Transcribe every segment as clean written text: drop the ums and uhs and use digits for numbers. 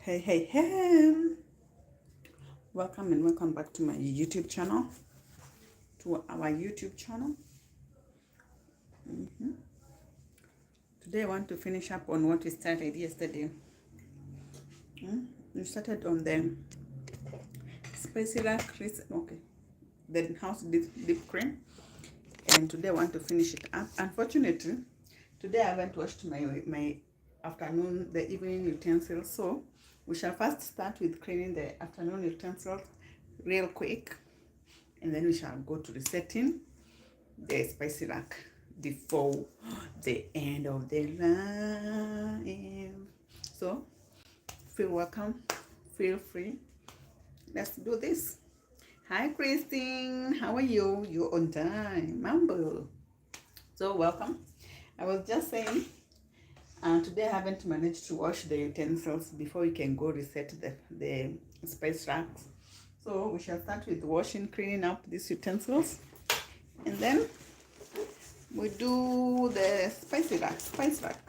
Hey, welcome and welcome back to my YouTube channel, to our YouTube channel. Today I want to finish up on what we started yesterday. We started on the spicy okay, the house dip cream, and today I want to finish it up. Unfortunately, today I haven't washed my afternoon, the evening utensils, so we shall first start with cleaning the afternoon utensils real quick, and then we shall go to resetting the spicy rack before the end of the live. So feel welcome, feel free. Let's do this. Hi Christine, how are you? You're on time, Mambo. So welcome. I was just saying, today I haven't managed to wash the utensils before we can go reset the spice racks. So we shall start with washing, cleaning up these utensils, and then we do the spice rack.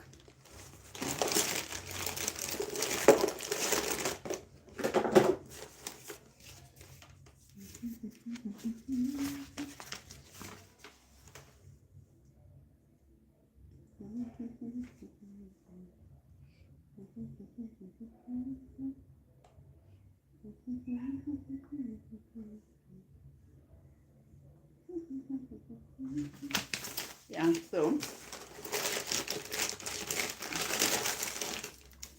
Yeah, so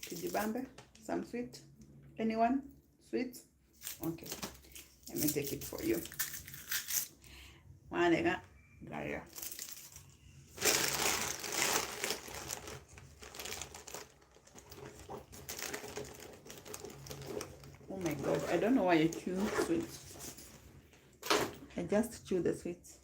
Kijibambe, some sweet? Anyone? Sweet? Okay, let me take it for you. Wanega, Gaia. Oh my god, I don't know why you chew sweets. I just chew the sweets.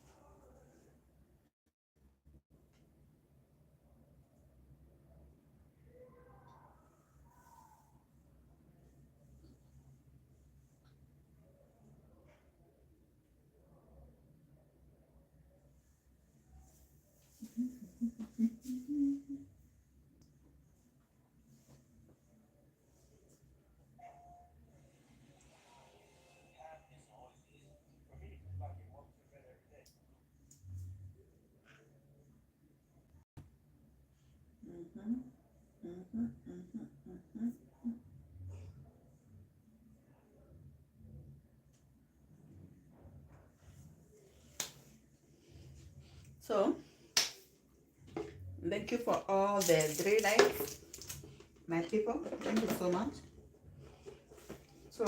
So, thank you for all the 3 likes, my people. Thank you so much. So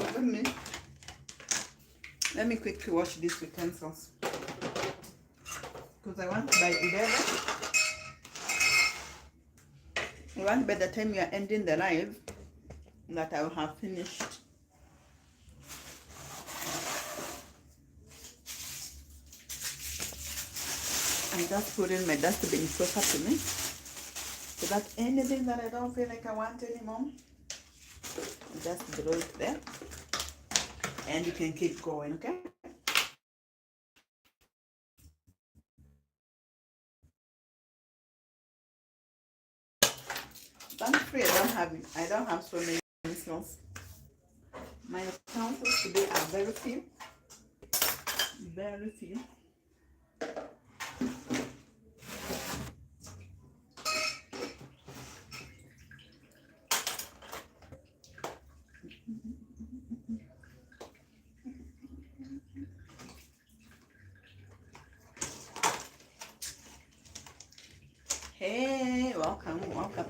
let me quickly wash these utensils, because I want by 11. I want by the time you are ending the live that I will have finished. I'm just putting my dustbin closer to me, so that anything that I don't feel like I want anymore, just throw it there, and you can keep going, okay? Thankfully, I don't have so many utensils. My utensils today are very few. Very few. Hey, welcome.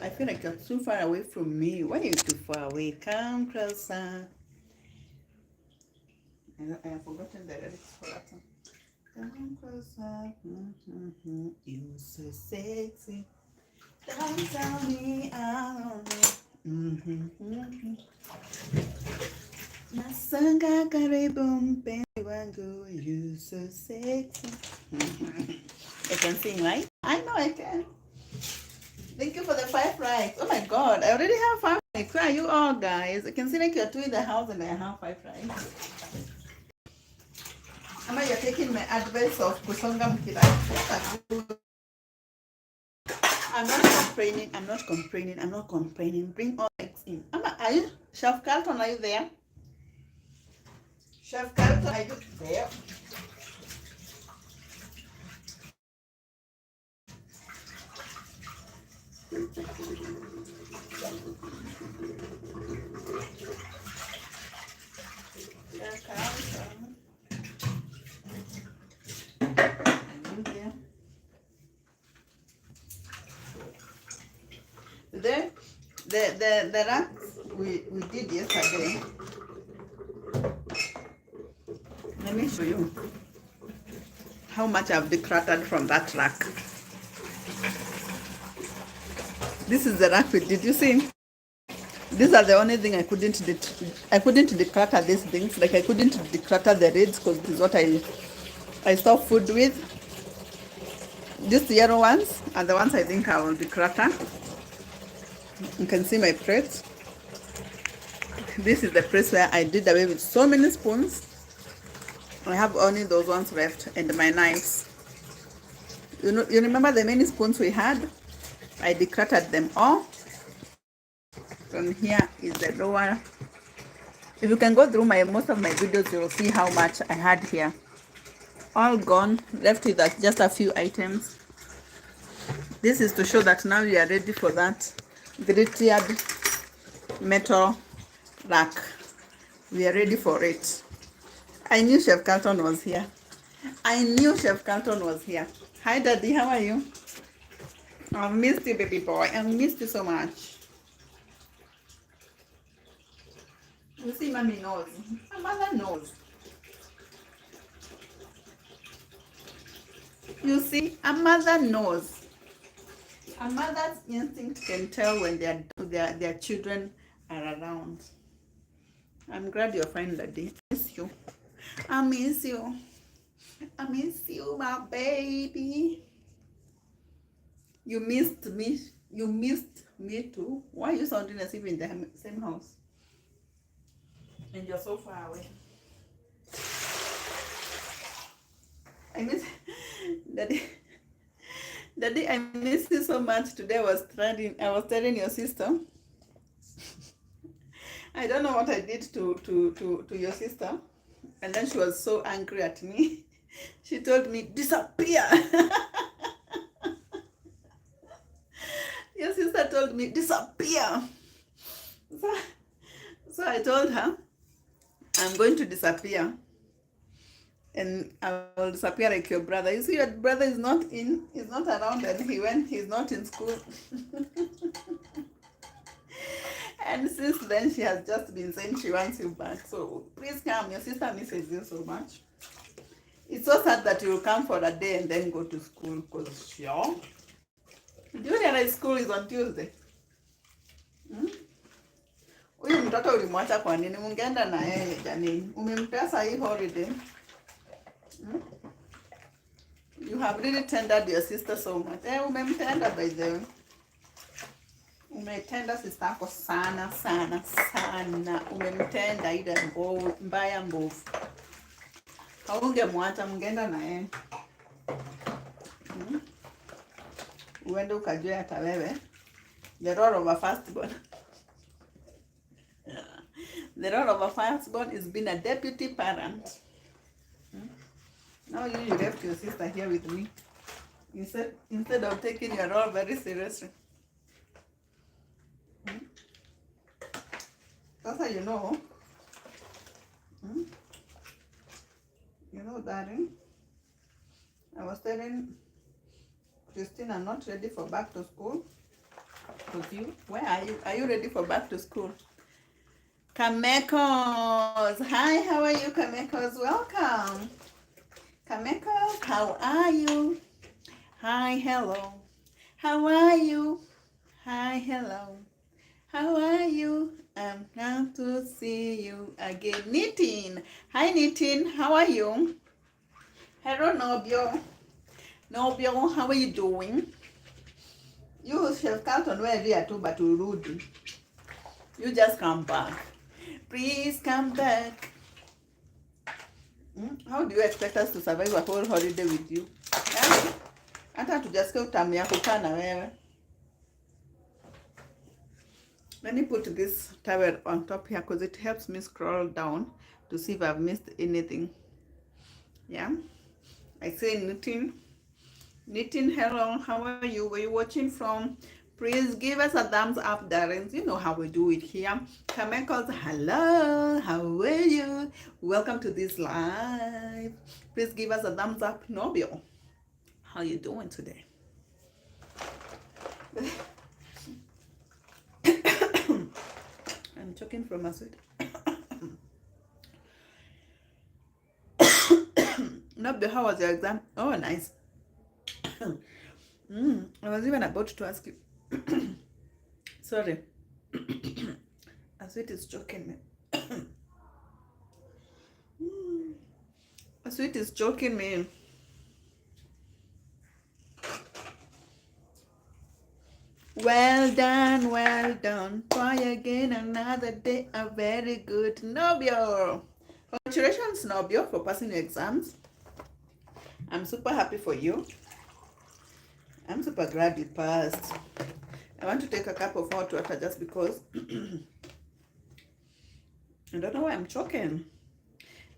I feel like you're too far away from me. Why are you too far away? Come closer. I have forgotten the lyrics for that song. Come closer. You're so sexy. Don't tell me I don't know. Nasanga karibu mpenzi wangu, you so sexy. I can sing, right? I know I can. Thank you for the 5 likes. Oh my god, I already have 5 likes. Where are you all, guys? I can see like you're 2 in the house and I have 5 likes. Am you're taking my advice of kusonga mkila? I'm not complaining. I'm not complaining. I'm not complaining. Bring all eggs in. Are you? Chef Carlton, are you there? Chef Carlton, are you there? Chef Carlton. Are you there? The racks we did yesterday. Let me show you how much I've decluttered from that rack. This is the rack we did. You see, these are the only thing I couldn't declutter these things. Like I couldn't declutter the reds because this is what I store food with. These yellow ones are the ones I think I will declutter. You can see my plates. This is the place where I did away with so many spoons. I have only those ones left and my knives. You remember the many spoons we had? I decluttered them all. From here is the lower. If you can go through most of my videos, you will see how much I had here. All gone, left with just a few items. This is to show that now we are ready for that 3-tiered metal rack. We are ready for it. I knew Chef Carlton was here. I knew Chef Carlton was here. Hi, Daddy. How are you? I've missed you, baby boy. I've missed you so much. You see, Mommy knows. My mother knows. You see, a mother knows. A mother's instinct can tell when their children are around. I'm glad you're fine, Daddy. I miss you. I miss you. I miss you, my baby. You missed me. You missed me too. Why are you sounding as if in the same house? And you're so far away. I miss Daddy. Daddy, I miss you so much. Today I was telling your sister. I don't know what I did to your sister. And then she was so angry at me. She told me, disappear. Your sister told me, disappear. So I told her, I'm going to disappear. And I will disappear like your brother. You see, your brother is not around, and he's not in school. And since then, she has just been saying she wants you back. So please come. Your sister misses you so much. It's so sad that you will come for a day and then go to school. Because sure. Do you realize school is on Tuesday? Huyu mtoto ulimwacha kwa nini? Mungeenda na yeye jamani. Umempesa hii holiday. You have really tendered your sister so much. Umemtenda by the way. Umetenda sister yako sana sana sana. Umemtenda ile mbaya mbovu. Haungemwacha, mungeenda na yeye. Uende ukajua hata wewe. The role of a firstborn. The role of a firstborn is being a deputy parent. Now you left your sister here with me. Instead of taking your role very seriously. That's how you know. You know, darling. I was telling Christine I'm not ready for back to school. With you, where are you? Are you ready for back to school? Kamekos. Hi, how are you, Kamekos? Welcome. Kamekos, how are you? Hi, hello. How are you? Hi, hello. How are you? I'm glad to see you again. Nitin. Hi, Nitin. How are you? Hello, Nobio. Nobio, how are you doing? You Chef Carlton were there too, but rude. You just come back. Please come back. How do you expect us to survive a whole holiday with you? Hata tujasikia utamu ya kukaa na wewe. Let me put this towel on top here because it helps me scroll down to see if I've missed anything. Yeah, I say knitting. Knitting, hello, how are you? Where you watching from? Please give us a thumbs up, darlings. You know how we do it here. Kamekos, hello, how are you? Welcome to this live. Please give us a thumbs up. Nobio, how you doing today? I'm choking from a sweet. Nobio, how was your exam? Oh, nice. I was even about to ask you. Sorry. A sweet is choking me. A sweet is choking me. Well done. Try again another day. A very good Nobio. Congratulations, Nobio, for passing your exams. I'm super happy for you. I'm super glad you passed. I want to take a cup of hot water just because I don't know why I'm choking.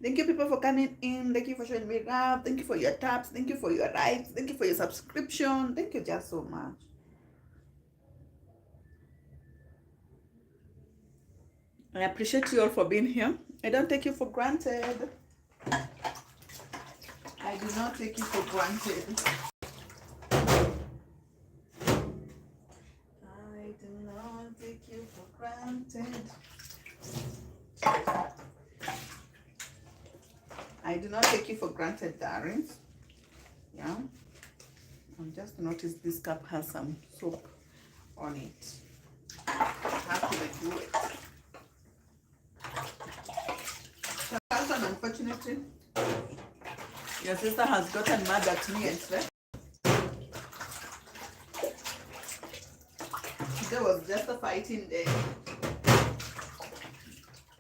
Thank you, people, for coming in. Thank you for showing me love. Thank you for your taps. Thank you for your likes. Thank you for your subscription. Thank you just so much. I appreciate you all for being here. I don't take you for granted. I do not take you for granted. I do not take you for granted. I do not take you for granted, darlings. Yeah. I just noticed this cup has some soap on it. I have to redo it. Unfortunately, your sister has gotten mad at me yesterday. There was just a fighting day.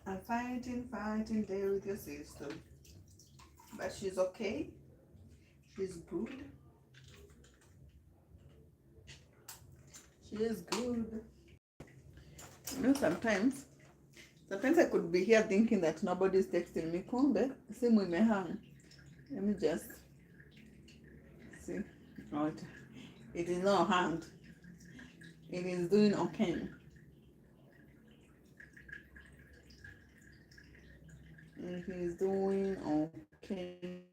A fighting day with your sister. But she's okay. She's good. She is good. You know, sometimes I could be here thinking that nobody's texting me. Kumbe, simu imehang. Let me just see. Oh, it is not hanged. It is doing okay. It is doing okay.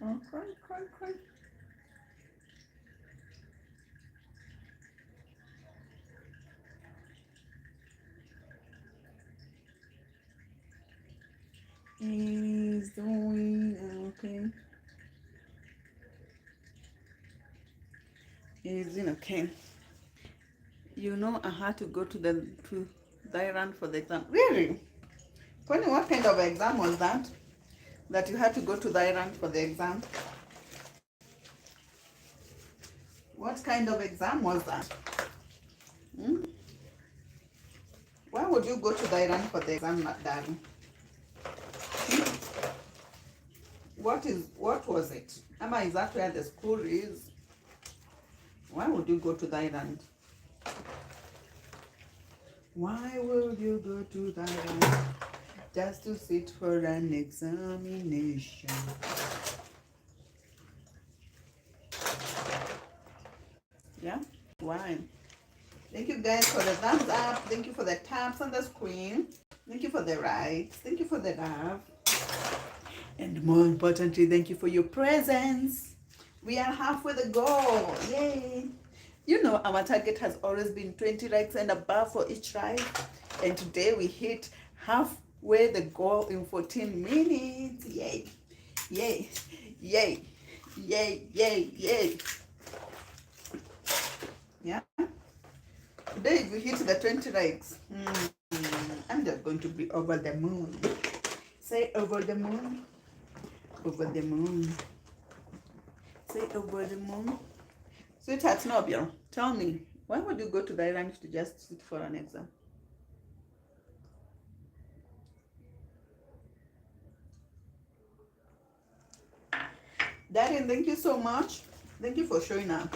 Oh, cry. He's doing okay. He's doing okay. You know, I had to go to Thailand for the exam. Really? Funny, what kind of exam was that? That you had to go to Thailand for the exam? What kind of exam was that? Hmm? Why would you go to Thailand for the exam, darling? What was it? Ama, is that where the school is? Why would you go to Thailand? Why would you go to Thailand? Just to sit for an examination. Yeah? Why? Thank you guys for the thumbs up. Thank you for the taps on the screen. Thank you for the likes. Thank you for the love. And more importantly, thank you for your presence. We are halfway the goal. Yay. You know, our target has always been 20 likes and above for each ride. And today we hit halfway the goal in 14 minutes. Yay. Yay. Yay. Yay. Yay. Yay. Yeah. Today if we hit the 20 likes, I'm just going to be over the moon. Say over the moon. Over the moon. Say over the moon. Sweetheart Nobia, tell me, why would you go to the island to just sit for an exam? Darling, thank you so much. Thank you for showing up.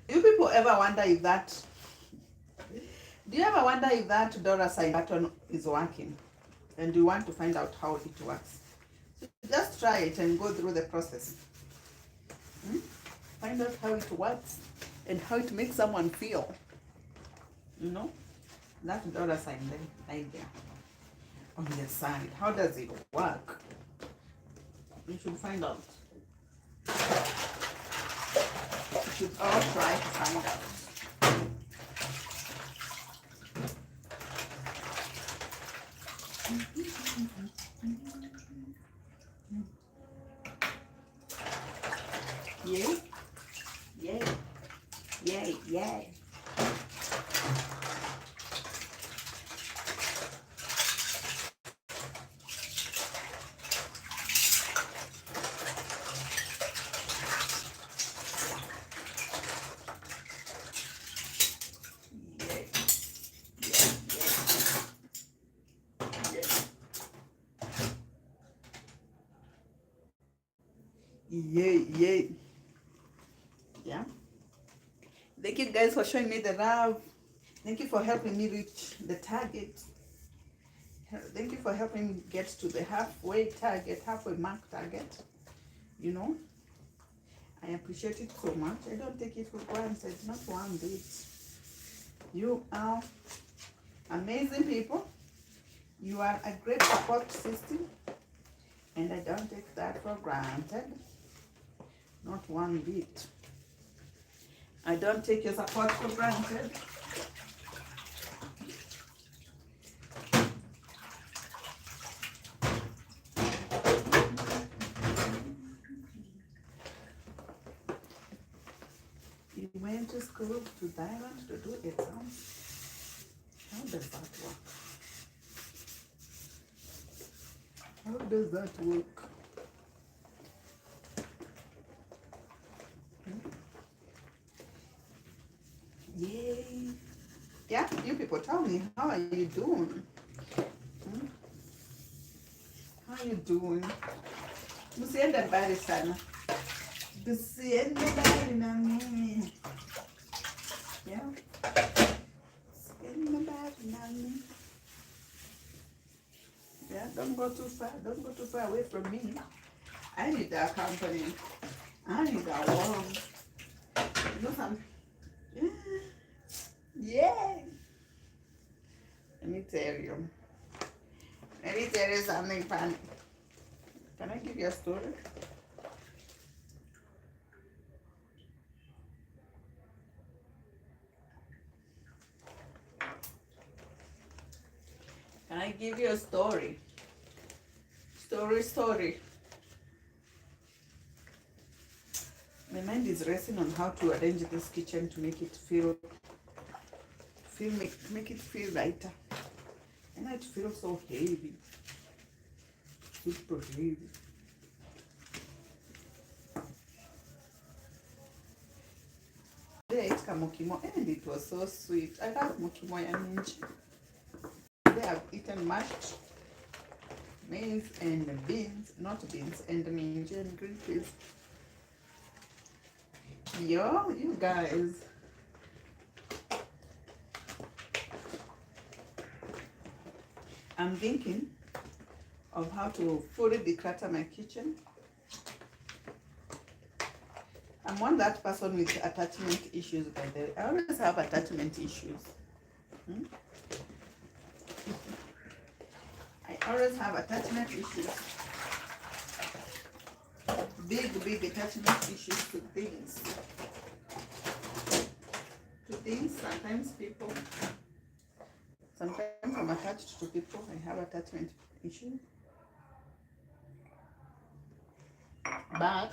You people ever wonder if that, do you ever wonder if that dollar sign button is working? And you want to find out how it works? So just try it and go through the process. Find out how it works and how it makes someone feel. You know? That dollar sign there, right there. On the side. How does it work? You should find out. You should all try to find out. Yay! Yay! Yay! Yay! Yay, yay. Yeah. Thank you guys for showing me the love. Thank you for helping me reach the target. Thank you for helping me get to the halfway mark target. You know, I appreciate it so much. I don't take it for granted, not one bit. You are amazing people. You are a great support system, and I don't take that for granted. Not one bit. I don't take your support for granted. You went to school to Thailand to do exams. How does that work? How does that work? Yay! Yeah, you people tell me, how are you doing? How are you doing? Musiende mbali sana. Musiende mbali na mimi. Yeah. Musiende mbali na mimi. Yeah, don't go too far. Don't go too far away from me. I need that company. I need that warm. You know some. Yeah. Let me tell you. Let me tell you something funny. Can I give you a story? Can I give you a story? Story. My mind is racing on how to arrange this kitchen to make it make it feel lighter. And it feels so heavy. Super heavy. Today I ate mokimo and it was so sweet. I love mokimo ya minji. Today I've eaten mashed maize and beans, not beans, and minji and green peas. Yo, you guys. I'm thinking of how to fully declutter my kitchen. I'm one that person with attachment issues, by the way. I always have attachment issues. I always have attachment issues. Big attachment issues to things. Sometimes I'm attached to people. I have attachment issues. But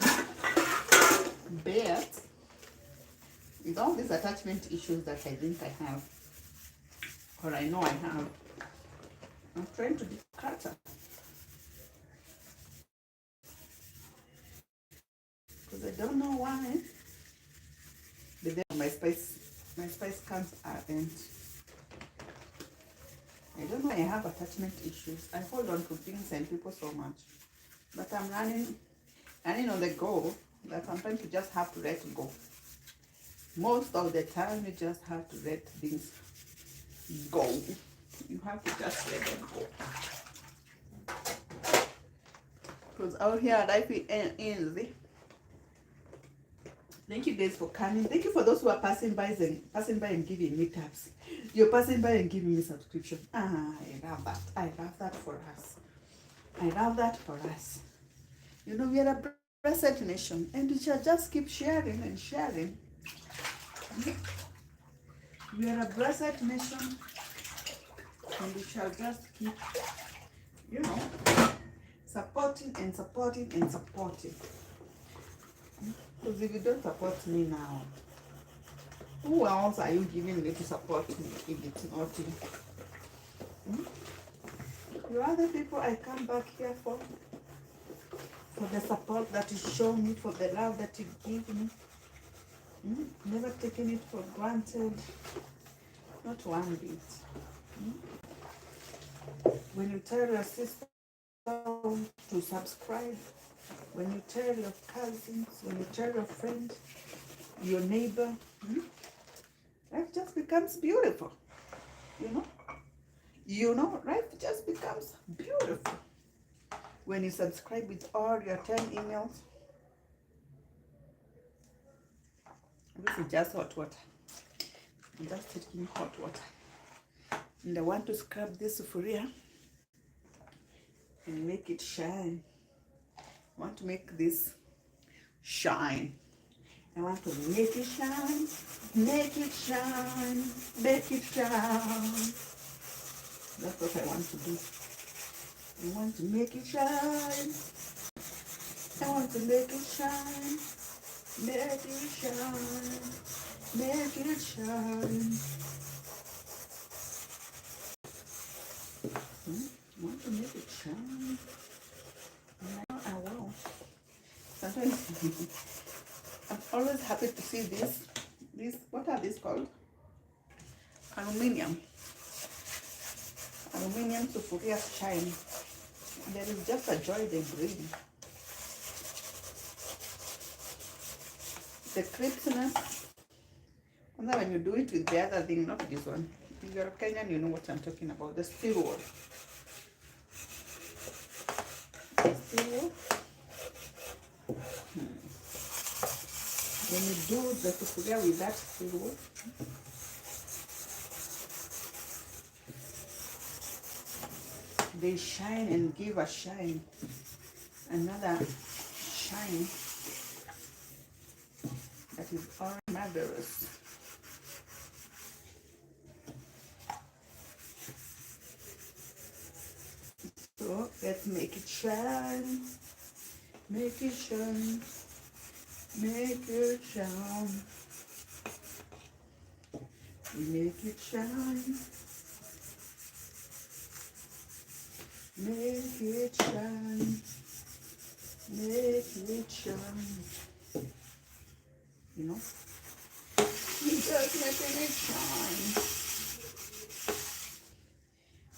with all these attachment issues that I think I have, or I know I have, I'm trying to declutter. Because I don't know why. But then my spice cans are empty. I don't know why I have attachment issues. I hold on to things and people so much. But I'm running on the go that I'm trying to just have to let go. Most of the time, you just have to let things go. You have to just let them go. Because out here, life is easy. Thank you guys for coming. Thank you for those who are passing by and giving me taps. You're passing by and giving me subscription. I love that. I love that for us. I love that for us. You know, we are a blessed nation, and we shall just keep sharing and sharing. We are a blessed nation, and we shall just keep, you know, supporting and supporting and supporting. Because if you don't support me now, who else are you giving me to support me if it's not you? You are the people I come back here for the support that you show me, for the love that you give me. Never taking it for granted, not one bit. When you tell your sister to subscribe, when you tell your cousins, when you tell your friend, your neighbor, life just becomes beautiful. You know, life just becomes beautiful. When you subscribe with all your 10 emails, this is just hot water. I'm just taking hot water. And I want to scrub this sufuria and make it shine. I want to make this shine. I want to make it shine, make it shine, make it shine. That's what I want to do. I want to make it shine. I want to make it shine, make it shine, make it shine. I want to make it shine. Now I will. Sometimes I'm always happy to see this. What are these called? Aluminium sufuria shine. There is just a joy they bring. The crispness. And then when you do it with the other thing, not this one. If you're Kenyan, you know what I'm talking about. The steel wool. The steel wool. When you do the sufuria with that steel wool, they shine and give a shine, another shine that is all marvelous. So let's make it shine, make it shine, make it shine, make it shine. Make it shine, make it shine. You know, we just making it shine.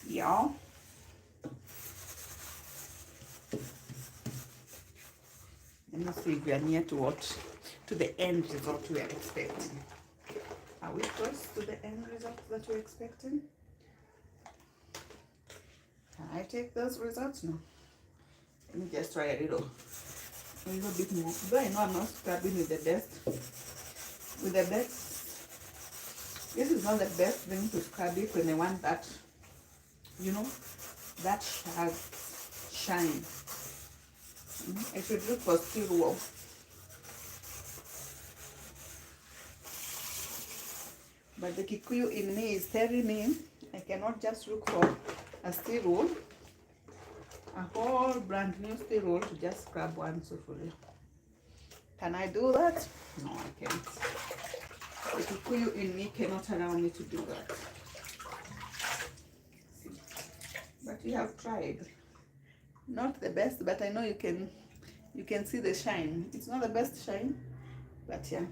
Yeah. Let me see if we are near to the end result we are expecting. Are we close to the end result that we're expecting? Can I take those results? No. Let me just try a little bit more. Though I know I'm not scrubbing with the best. This is not the best thing to scrub it when I want that, you know, that shine. I should look for steel wool. But the Kikuyu in me is telling me I cannot just look for a steel wool, a whole brand new steel wool to just scrub one sufuria. Can I do that? No, I can't. The Kikuyu in me cannot allow me to do that. See? But we have tried. Not the best, but I know you can see the shine. It's not the best shine, but yeah.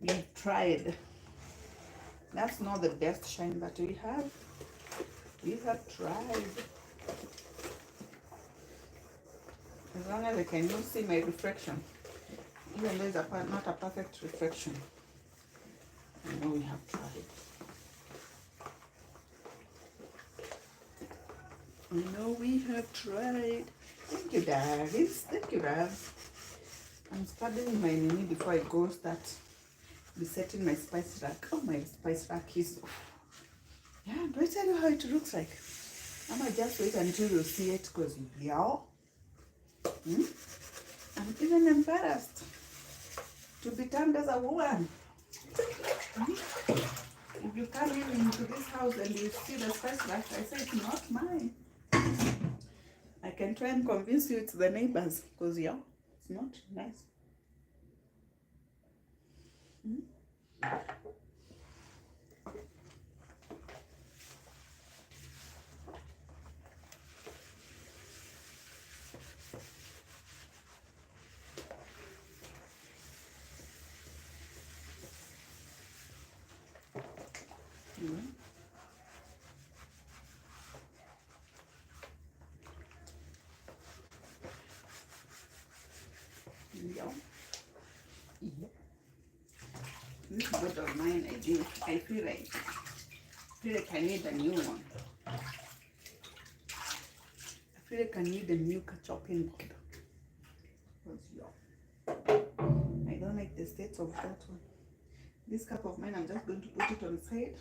We've tried. That's not the best shine, but we have tried. As long as I can see my reflection Even though it's not a perfect reflection, I know we have tried. I know we have tried. Thank you, darlings. Thank you, Rav. I'm spreading my mini before I go start resetting my spice rack. Oh, my spice rack is... Yeah, do I tell you how it looks like? I might just wait until you see it because, yeah. I'm even embarrassed to be termed as a woman. If you come in into this house and you see the spice rack, I say it's not mine. I can try and convince you it's the neighbors because, yeah, it's not nice. Yeah. This board of mine, I feel like I need a new one. I feel like I need a new chopping board. I don't like the state of that one. This cup of mine, I'm just going to put it on the side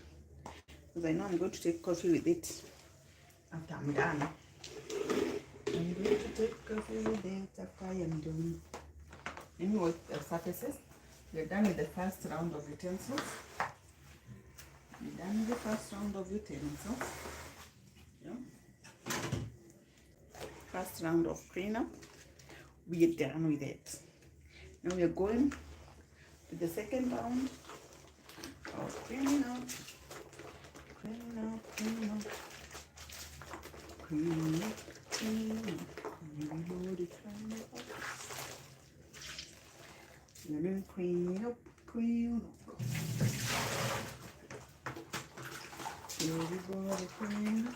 because I know I'm going to take coffee with it after I'm done. I'm going to take coffee with it after I am done. Anyway, the surfaces. We're done with the first round of utensils. We're done with the first round of utensils. Yeah. First round of cleanup. We're done with it. Now we're going to the second round of cleaning up. Cleaning up, cleaning up. Cleaning up, cleaning up. Everybody clean up. We're going to clean up, clean up. Everybody clean up.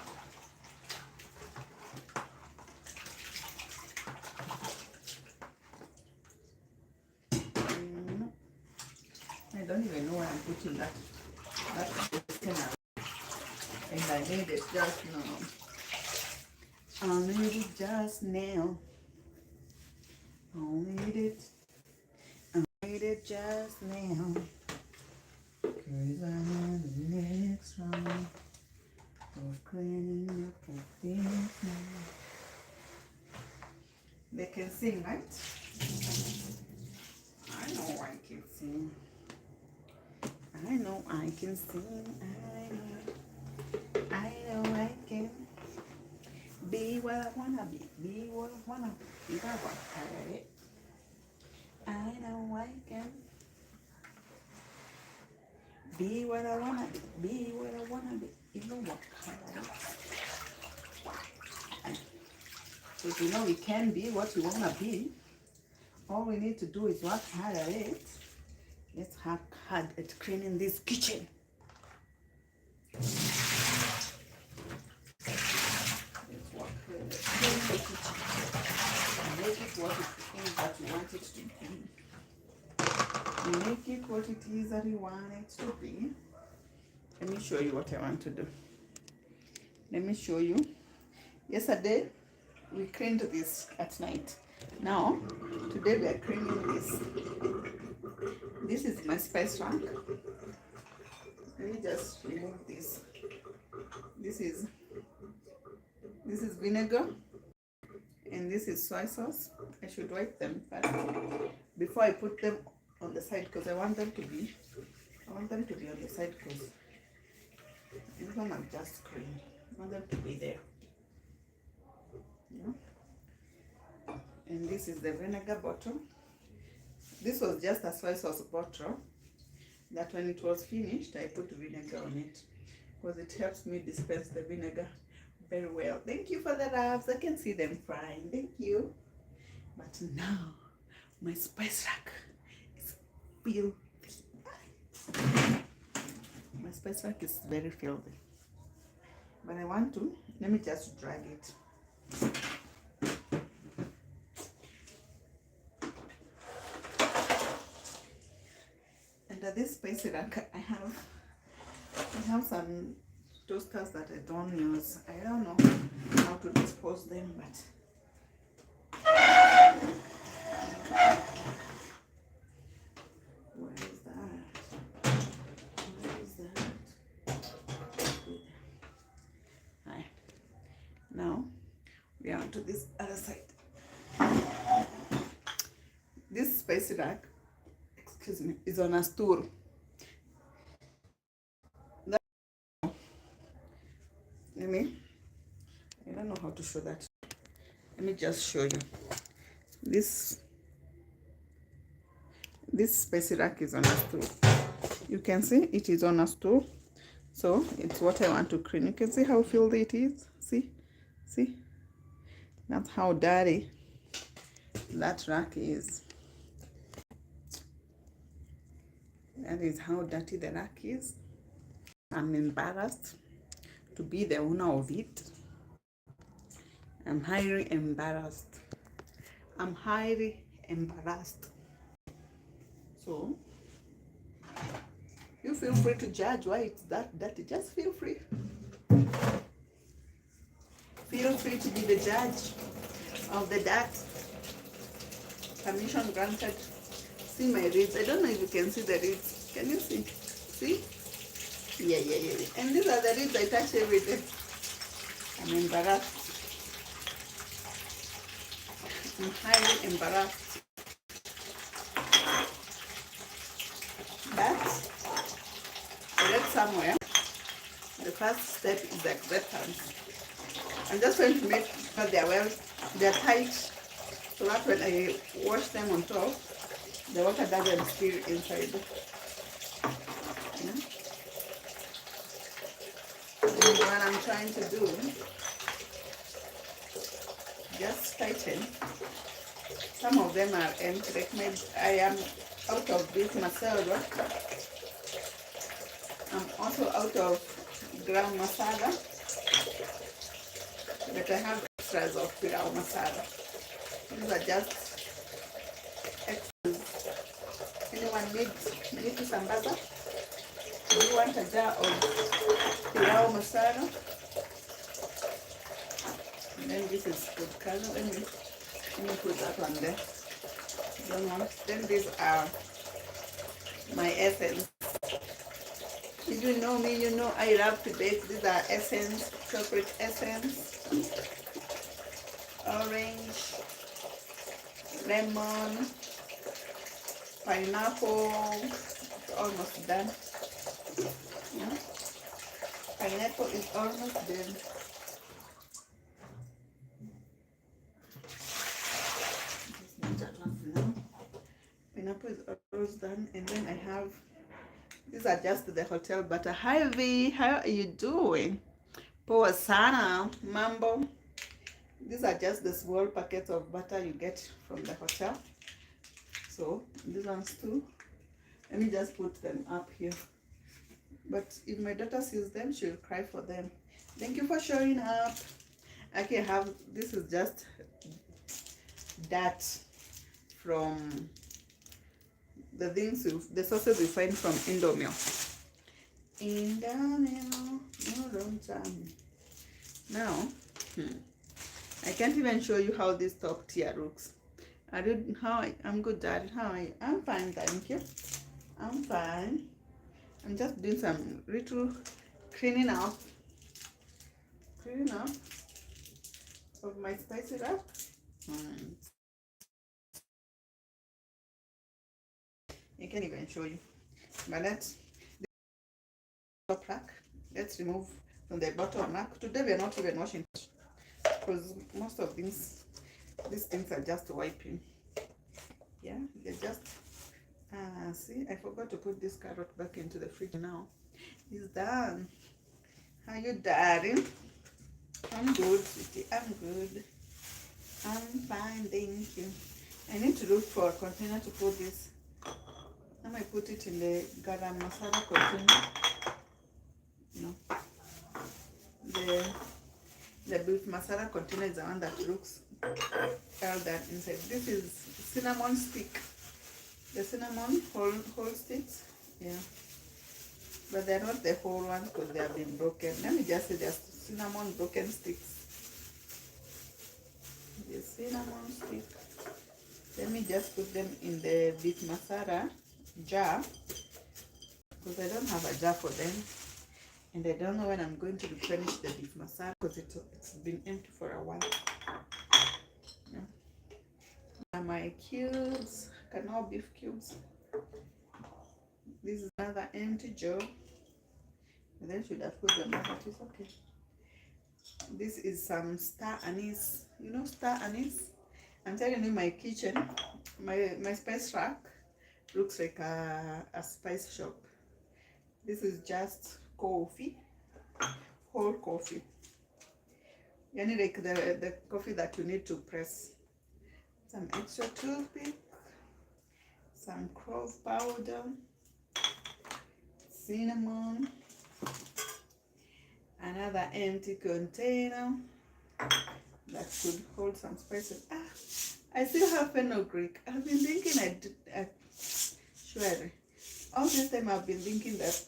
I don't even know where I'm putting that container. And I made it just now. I made it just now. I made it. I made it just now. Cause I'm on the next round of cleaning up of things now. They can sing, right? I know I can sing. I know I can sing. I know I can be what I wanna be. Be what I wanna be. Be what I wanna be. I know I can be what I wanna be. Be what I wanna be. You know what? So if you know we can be what we wanna be, all we need to do is work hard at it. Let's work hard at cleaning this kitchen. Let's work hard at cleaning the kitchen. And make it what it is that you want it to be. Make it what it is that you want it to be. Let me show you what I want to do. Let me show you. Yesterday, we cleaned this at night. Now, today we are cleaning this. This is my spice rack. Let me just remove this. This is vinegar, and this is soy sauce. I should wipe them first before I put them on the side because I want them to be on the side because this one I'm just clean. I want them to be there. Yeah. And this is the vinegar bottle. This was just a soy sauce bottle that when it was finished, I put vinegar on it because it helps me dispense the vinegar very well. Thank you for the loves. I can see them frying. Thank you. But now, my spice rack is filthy. My spice rack is very filthy. But I want to, let me just drag it. spicy rack, I have some toasters that I don't use. I don't know how to dispose them, but where is that? Where is that? Hi. Now we are on to this other side. This spicy rack, excuse me, is on a stool. I don't know how to show that. Let me just show you. This spicy rack is on a stool. You can see it is on a stool. So it's what I want to clean. You can see how filthy it is. See? That's how dirty that rack is. That is how dirty the rack is. I'm embarrassed to be the owner of it. I'm highly embarrassed. So you feel free to judge why it's that dirty. Just feel free. Feel free to be the judge of the dirt. Permission granted. See my reeds. I don't know if you can see the reeds. Can you see? See? Yeah. And these are the reeds I touch every day. I'm embarrassed. I'm highly embarrassed. But I read somewhere the first step is acceptance. I'm just going to make sure they're tight, so that when I wash them on top, the water doesn't spill inside. And what I'm trying to do, just tighten. Some of them are empty. Like maybe I am out of beef masala. I'm also out of ground masala, but I have extras of ground masala. These are just extras. Anyone need some butter? Do you want a jar of ground masala? And then this is food color. Let me put that one there. Don't want. Then these are my essence. If you know me, you know I love to bake. These are essence, chocolate essence, orange, lemon, pineapple. It's almost done. Yeah. Pineapple is almost done. Pineapple is almost done, and then I have, these are just the hotel butter. Hi V, how are you doing? Poa sana, mambo. These are just the small packets of butter you get from the hotel. So these ones too. Let me just put them up here. But if my daughter sees them, she'll cry for them. Thank you for showing up. Okay, this is just that from the things the sauces we find from Indomie. Now, I can't even show you how this top tier looks. I'm good, Dad. How are you? I'm fine, thank you. I'm fine. I'm just doing some little cleaning up of my spicy rack. I can't even show you, but that's the top rack. Let's remove from the bottom rack. Today we are not even washing because most of these things are just wiping. Yeah, they're just see, I forgot to put this carrot back into the fridge. Now it's done. How you, darling? I'm good, sweetie. I'm good. I'm fine, thank you. I need to look for a container to put this. I might put it in the garam masala container. No. The beef masala container is the one that looks all that inside. This is cinnamon stick. The cinnamon whole sticks. Yeah, but they're not the whole ones because they have been broken. Let me just say there's cinnamon broken sticks. The cinnamon stick. Let me just put them in the beef masala jar because I don't have a jar for them, and I don't know when I'm going to replenish the beef masala because it's been empty for a while. Yeah. My cubes, canal beef cubes. This is another empty jar. And then should have put them back, but it's okay. This is some star anise. You know star anise? I'm telling you, my kitchen, my spice rack looks like a spice shop. This is just coffee, whole coffee. Yani like the coffee that you need to press. Some extra toothpick, some clove powder, cinnamon, another empty container that could hold some spices. I still have fenugreek. I've been thinking sure, all this time I've been thinking that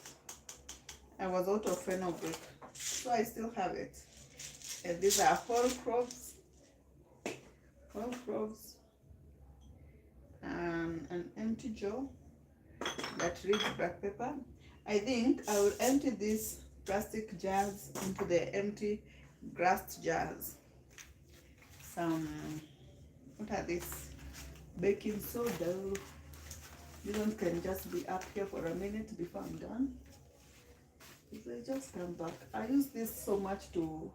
I was out of fenugreek, so I still have it. And these are whole cloves, an empty jar that reads black pepper. I think I will empty these plastic jars into the empty glass jars. Some, what are these? Baking soda. This one can just be up here for a minute before I'm done. If I just come back, I use this so much to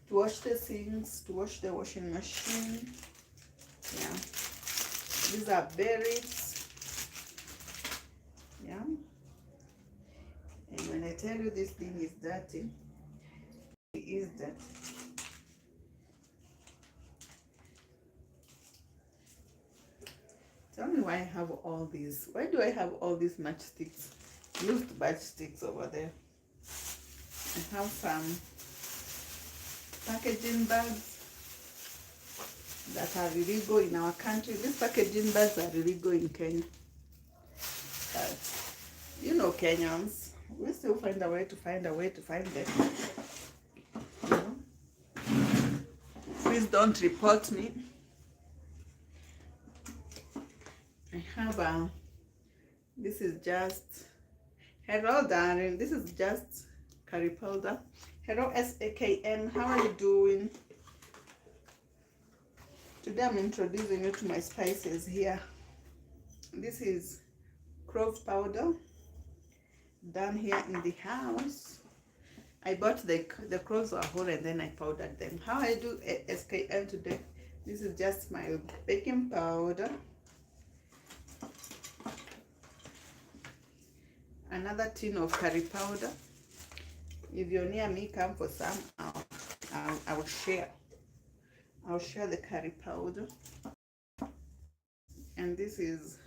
wash the sinks, to wash the washing machine. Yeah, these are berries. Yeah, and when I tell you this thing is dirty, it is dirty. Tell me why I have all these. Why do I have all these matchsticks? Used matchsticks over there. I have some packaging bags that are illegal in our country. These packaging bags are illegal in Kenya. But you know, Kenyans, we still find a way to find them. You know? Please don't report me. I have this is just, hello darling, this is just curry powder. Hello SAKM, how are you doing? Today I'm introducing you to my spices here. This is clove powder done here in the house. I bought the cloves are whole and then I powdered them. How I do SKM today, this is just my baking powder. Another tin of curry powder. If you're near me, come for some. I'll share. I'll share the curry powder. And this is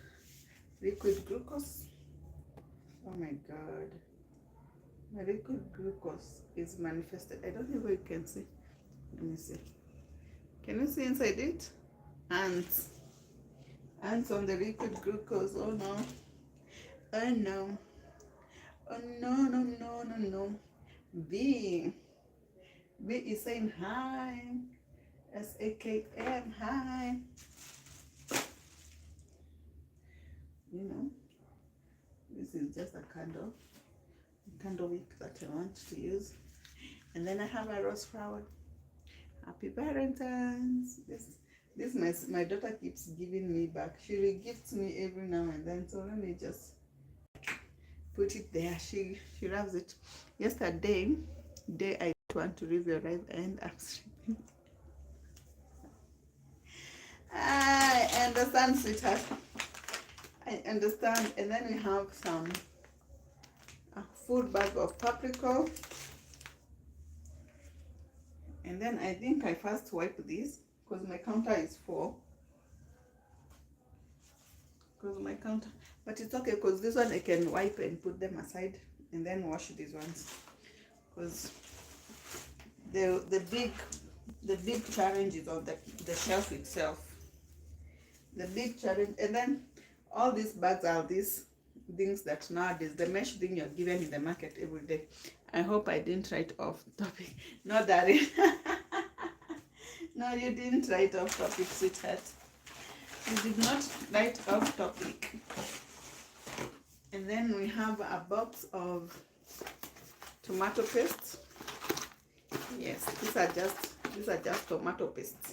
liquid glucose. Oh my god, my liquid glucose is manifested. I don't know if you can see. Let me see. Can you see inside it? Ants on the liquid glucose. Oh no, oh no, oh no. B is saying hi. SAKM, hi. You know, this is just a candle wick that I want to use. And then I have a rose flower. Happy Valentine's. This my daughter keeps giving me back. She regifts me every now and then, so let me just put it there. She loves it. Yesterday I want to leave your life and I'm sleeping. I understand, sweetheart. I understand. And then we have a full bag of paprika. And then I think I first wipe this because my counter is full. But it's okay because this one I can wipe and put them aside and then wash these ones. Because the big challenge is on the shelf itself. The big challenge, and then all these bags are this things that nowadays, the mesh thing you're given in the market every day. I hope I didn't write off topic. No, darling. No, you didn't write off topic, sweetheart. You did not write off topic. And then we have a box of tomato paste. Yes, these are just tomato pastes.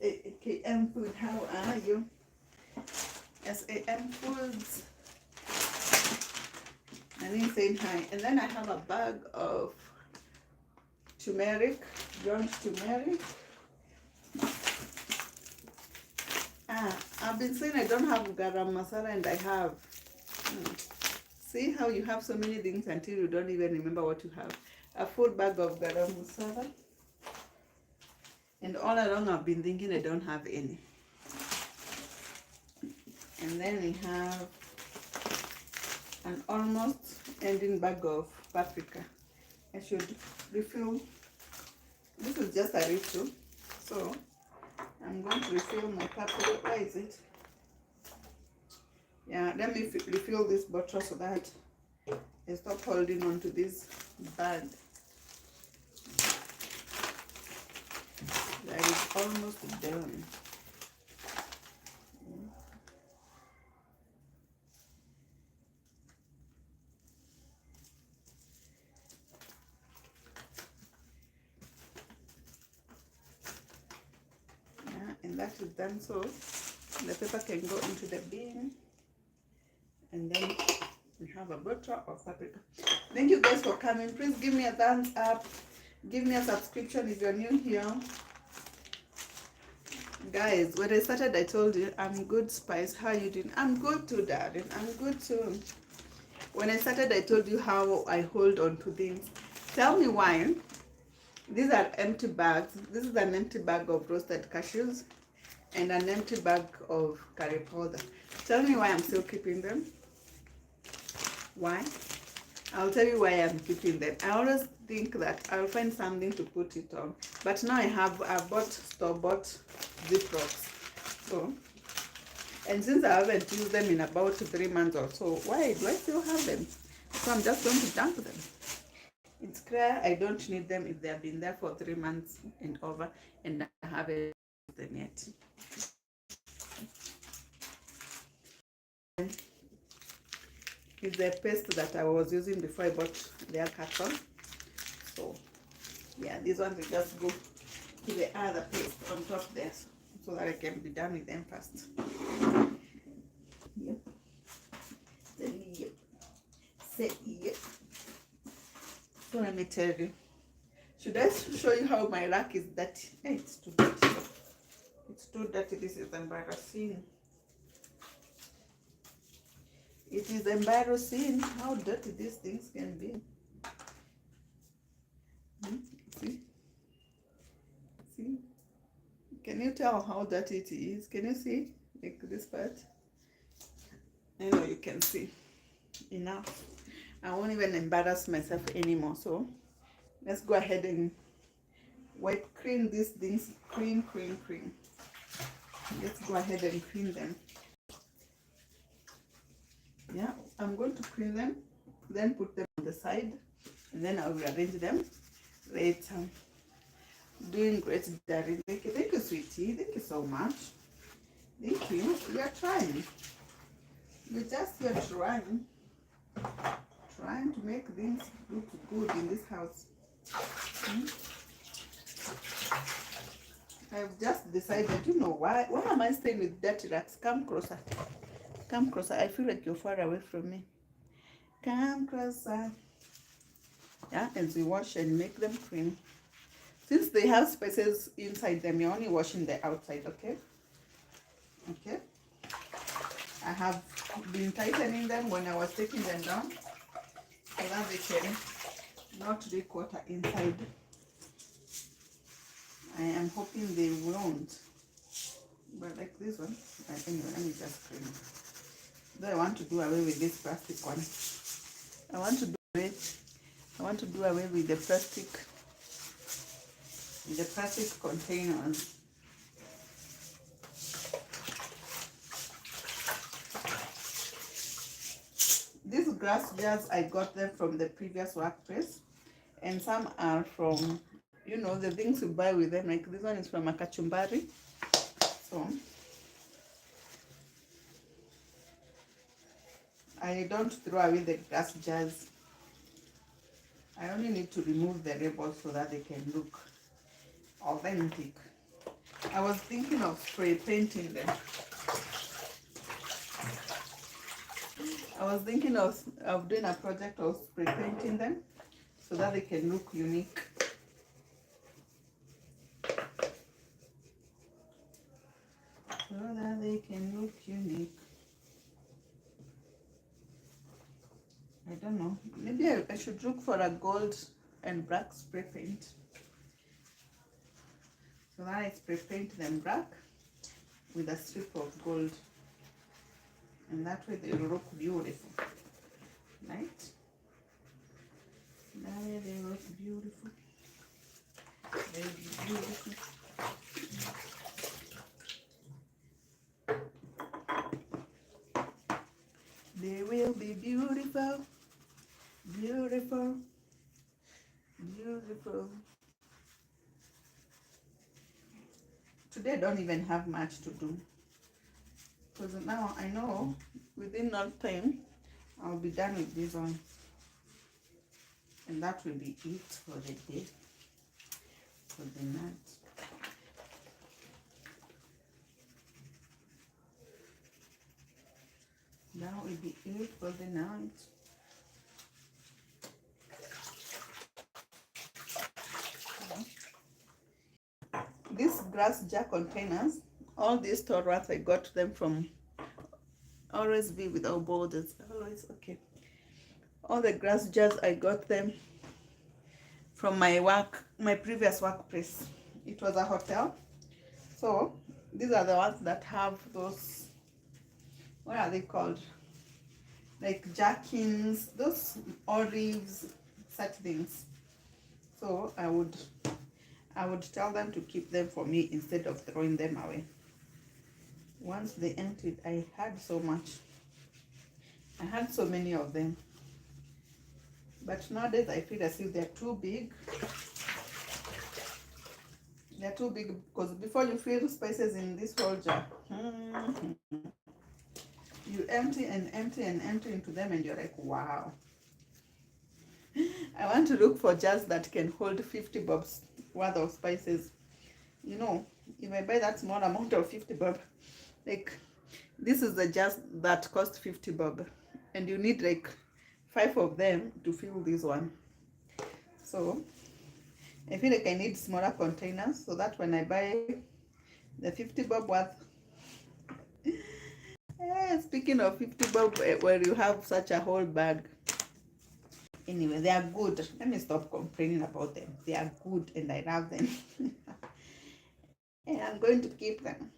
SAM Food, how are you? SAM Foods. I didn't say hi. And then I have a bag of turmeric, ground turmeric. I've been saying I don't have garam masala, and I have. See how you have so many things until you don't even remember what you have. A full bag of garam masala. And all along I've been thinking I don't have any. And then we have an almost ending bag of paprika. I should refill. This is just a refill. So I'm going to refill my paprika. Where is it? Yeah, let me refill this bottle so that I stop holding on to this bag. That is almost done. Yeah, and that is done, so the pepper can go into the bin. And then we have a bottle of paprika. Thank you guys for coming. Please give me a thumbs up. Give me a subscription if you're new here. Guys, when I started, I told you I'm good, Spice. How you doing? I'm good too, darling. I'm good too. When I started, I told you how I hold on to things. Tell me why. These are empty bags. This is an empty bag of roasted cashews and an empty bag of curry powder. Tell me why I'm still keeping them. Why? I'll tell you why I'm keeping them. I always think that I'll find something to put it on, but now I bought store-bought Ziplocs. So, and since I haven't used them in about 3 months or so, why do I still have them? So I'm just going to dump them. It's clear I don't need them if they have been there for 3 months and over, and I haven't used them yet. Is the paste that I was using before I bought their carton. So yeah, these ones will just go to the other paste on top there, so that I can be done with them fast. Yep. Yep. Say yep. So let me tell you. Should I show you how my rack is dirty? Hey, it's too dirty. It's too dirty. This is embarrassing. It is embarrassing how dirty these things can be. See? See? Can you tell how dirty it is? Can you see? Like this part? I know you can see. Enough. I won't even embarrass myself anymore. So let's go ahead and clean these things. Clean. Let's go ahead and clean them. Yeah, I'm going to clean them, then put them on the side, and then I'll rearrange them later. Doing great, darling. Thank you, sweetie. Thank you so much. Thank you. You're trying. You're trying to make things look good in this house. I've just decided, you know, why am I staying with dirty racks? Come closer. Come closer. I feel like you're far away from me. Come closer. Yeah, and we wash and make them clean. Since they have spices inside them, you're only washing the outside, okay? Okay. I have been tightening them when I was taking them down, so that they can not leak water inside. I am hoping they won't. But like this one, anyway, let me just clean it. Though I want to do away with this plastic one. I want to do away with the plastic containers. These grass jars, I got them from the previous workplace, and some are from, you know, the things you buy with them. Like this one is from a kachumbari. So I don't throw away the glass jars. I only need to remove the labels so that they can look authentic. I was thinking of spray painting them. I was thinking of doing a project of spray painting them so that they can look unique. So that they can look unique. I don't know. Maybe I should look for a gold and black spray paint. So that I spray paint them black with a strip of gold. And that way they look beautiful. Right? That way they look beautiful. They'll be beautiful. They will be beautiful. Beautiful. Beautiful. Today I don't even have much to do. Because now I know within no time I'll be done with this one. And that will be it for the day. For the night. That will be it for the night. These glass jar containers, all these Torahs, I got them from Always Be Without Borders. Always, okay. All the glass jars, I got them from my previous workplace. It was a hotel. So these are the ones that have those, what are they called? Like jerkins, those olives, such things. So I would tell them to keep them for me instead of throwing them away. Once they emptied, I had so much. I had so many of them. But nowadays I feel as if they're too big. They're too big because before you fill spices in this whole jar, you empty and empty and empty into them and you're like, wow. I want to look for jars that can hold 50 bobs worth of spices. You know, if I buy that small amount of 50 bob, like this is the jars that cost 50 bob and you need like 5 of them to fill this one. So I feel like I need smaller containers so that when I buy the 50 bob worth, speaking of 50 bob, where you have such a whole bag. Anyway, they are good. Let me stop complaining about them. They are good and I love them. And I'm going to keep them.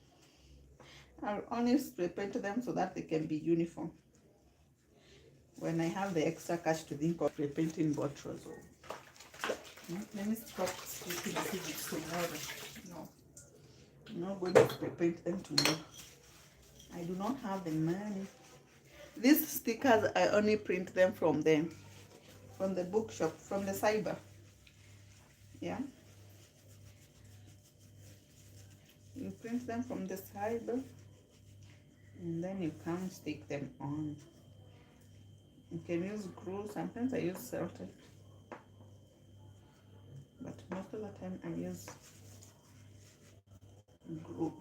I'll only spray paint them so that they can be uniform. When I have the extra cash to think of spray painting bottles. Let me stop speaking as if it's tomorrow. No. I'm not going to spray paint them tomorrow. I do not have the money. These stickers, I only print them from the bookshop, from the cyber. Yeah. You print them from the cyber and then you can stick them on. You can use glue. Sometimes I use Celtic, but most of the time I use glue.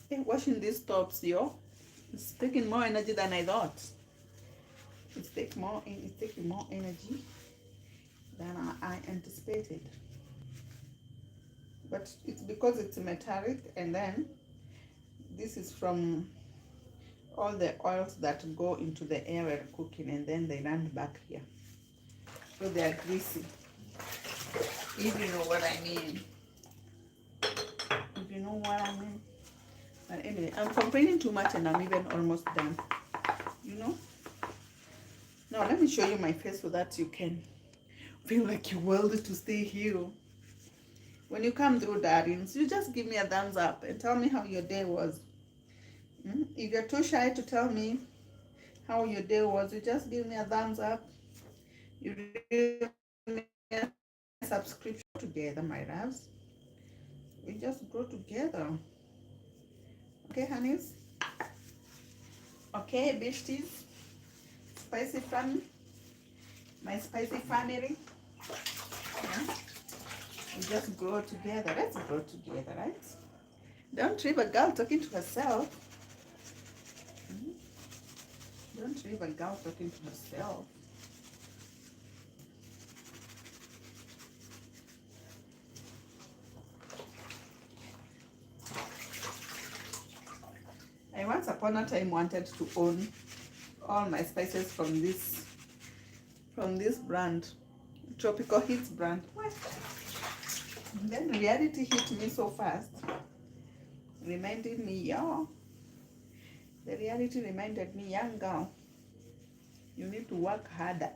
Hey, washing these tops, yo, it's taking more energy than I thought. It's taking more energy than I anticipated. But it's because it's metallic, and then this is from all the oils that go into the air while cooking, and then they land back here. So they are greasy. If you know what I mean. If you know what I mean. But anyway, I'm complaining too much and I'm even almost done. You know? Now let me show you my face so that you can feel like you're worthy to stay here. When you come through, darlings, you just give me a thumbs up and tell me how your day was. If you're too shy to tell me how your day was. You just give me a thumbs up. You give me a subscription together, my loves. We just grow together. Okay, honeys? Okay, besties. Spicy fun. My spicy family. Yeah. We just grow together. Let's grow together, right? Don't leave a girl talking to herself. Don't leave a girl talking to herself. I once upon a time wanted to own all my spices from this brand, Tropical Hits brand. What? Then reality hit me so fast, reminded me, yeah. The reality reminded me, young girl, you need to work harder.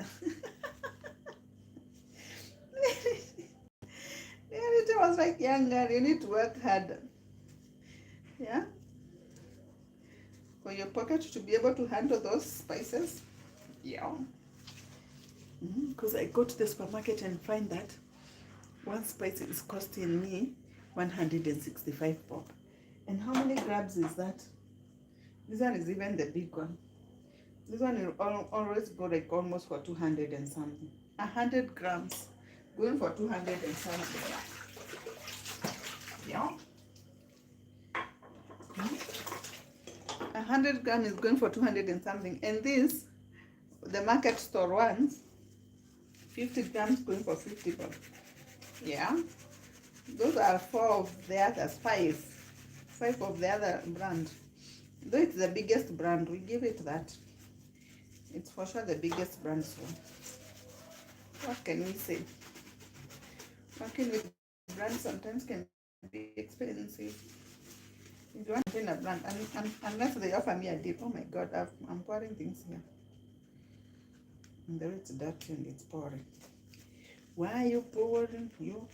Reality was like, young girl, you need to work harder. Yeah? For your pocket to be able to handle those spices. Yeah. Because I go to the supermarket and find that one spice is costing me 165 pop. And how many grams is that? This one is even the big one. This one will always go like almost for 200 and something. 100 grams going for 200 and something. Yeah. 100 grams is going for 200 and something. And this, the market store ones, 50 grams going for 50 bucks. Yeah. Those are 4 of the others, 5 of the other brand. Though it's the biggest brand, we give it that. It's for sure the biggest brand, so what can we say? Working with brands sometimes can be expensive. If you want to a brand, and unless they offer me a deal, oh my god, I'm pouring things here. And there it's dirty and it's pouring. Why are you pouring? You?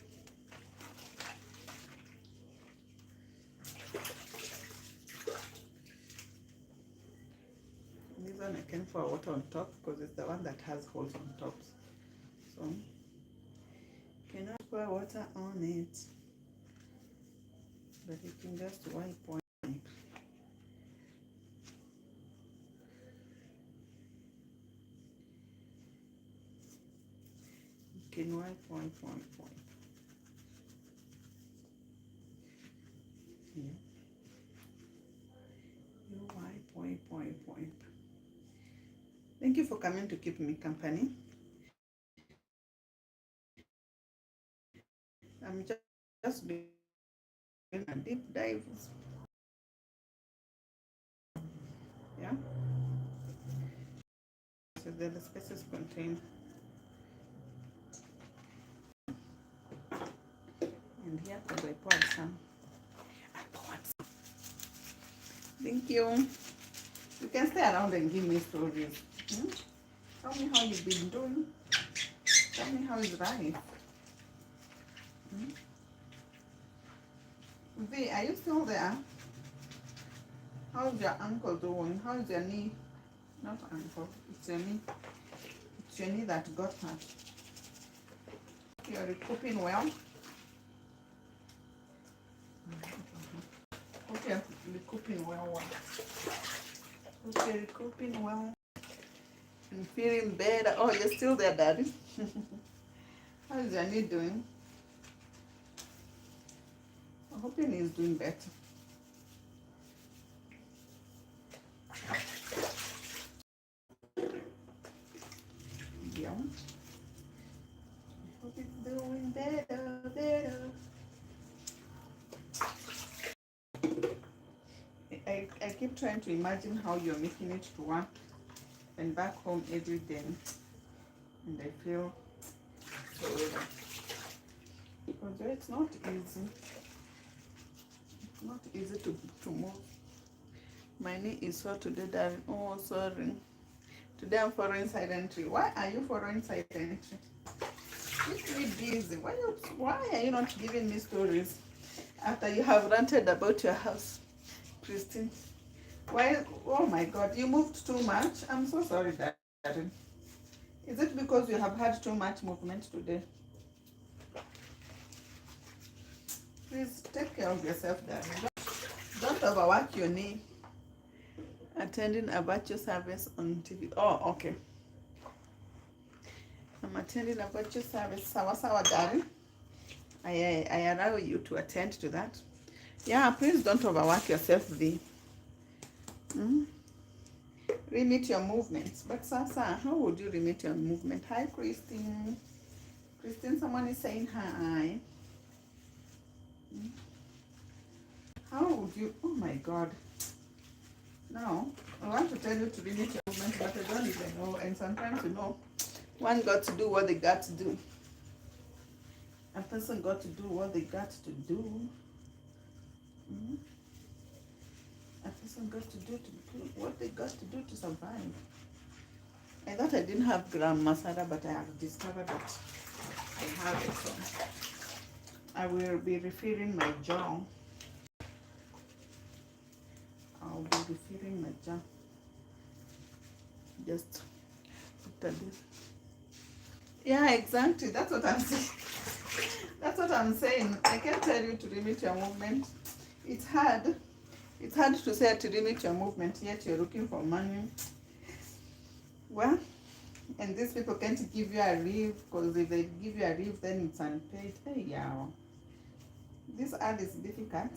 This one I can pour water on top because it's the one that has holes on top. So, cannot pour water on it, but you can just wipe on it. You can wipe. Yeah. You wipe. Thank you for coming to keep me company. I'm just doing a deep dive. Yeah. So the spaces contain. And here, because I poured some. Thank you. You can stay around and give me stories. Tell me how you've been doing. Tell me how is life. V, are you still there? How's your uncle doing? How is your knee? Not uncle, it's your knee. It's your knee that got hurt. You're recouping well. Okay, recouping well. Okay, recouping well. And feeling better. Oh, you're still there, Daddy. How is your knee doing? I hope your knee is doing better. Yeah. I hope it's doing better. I keep trying to imagine how you're making it to work and back home every day. And I feel so because it's not easy. It's not easy to move. My knee is sore today, darling. Oh, sorry. Today I'm following silently. Why are you following silently? Keep me busy. Why are you not giving me stories after you have ranted about your house, Christine? Why? Oh my God, you moved too much. I'm so sorry, Darren. Is it because you have had too much movement today? Please take care of yourself, Darren. Don't overwork your knee. Attending a virtual service on TV. Oh, okay. I'm attending a virtual service. Sawa sawa, Darren. I allow you to attend to that. Yeah, please don't overwork yourself, V. Limit your movements. But Sasa, how would you limit your movement? Hi, Christine. Christine, someone is saying hi. How would you? Oh my God. Now, I want to tell you to limit your movement, but I don't even know. And sometimes, one got to do what they got to do. A person got to do what they got to do. A person got to do what they got to do to survive. I thought I didn't have gram masala, but I have discovered that I have it. So I will be refilling my jar. I'll be refilling my jar. Just put this. Yeah, exactly. That's what I'm saying. That's what I'm saying. I can tell you to limit your movement. It's hard. It's hard to say to limit your movement, yet you're looking for money. Well, and these people can't give you a leave, because if they give you a leave, then it's unpaid. Hey, yeah. This ad is difficult.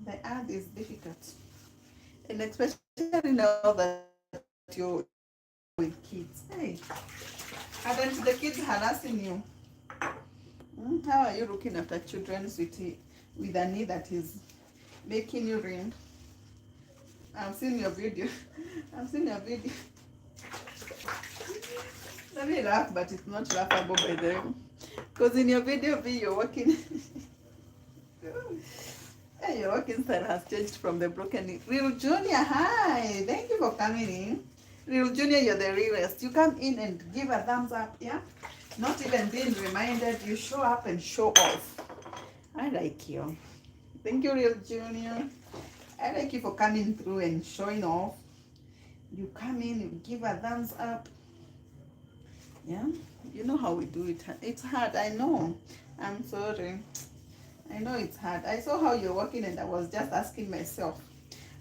The ad is difficult. And especially now that you're with kids. Hey, aren't the kids harassing you? How are you looking after children, sweetie, with a knee that is making you ring? I've seen your video. I've seen your video. Let me laugh, but it's not laughable by the way. Because in your video, you're working. Hey, your working style has changed from the broken knee. Real Junior, hi. Thank you for coming in. Real Junior, you're the realest. You come in and give a thumbs up, yeah? Not even being reminded, you show up and show off. I like you. Thank you, Real Junior. I like you for coming through and showing off. You come in, you give a thumbs up. Yeah, you know how we do it. It's hard, I know. I'm sorry. I know it's hard. I saw how you're working and I was just asking myself,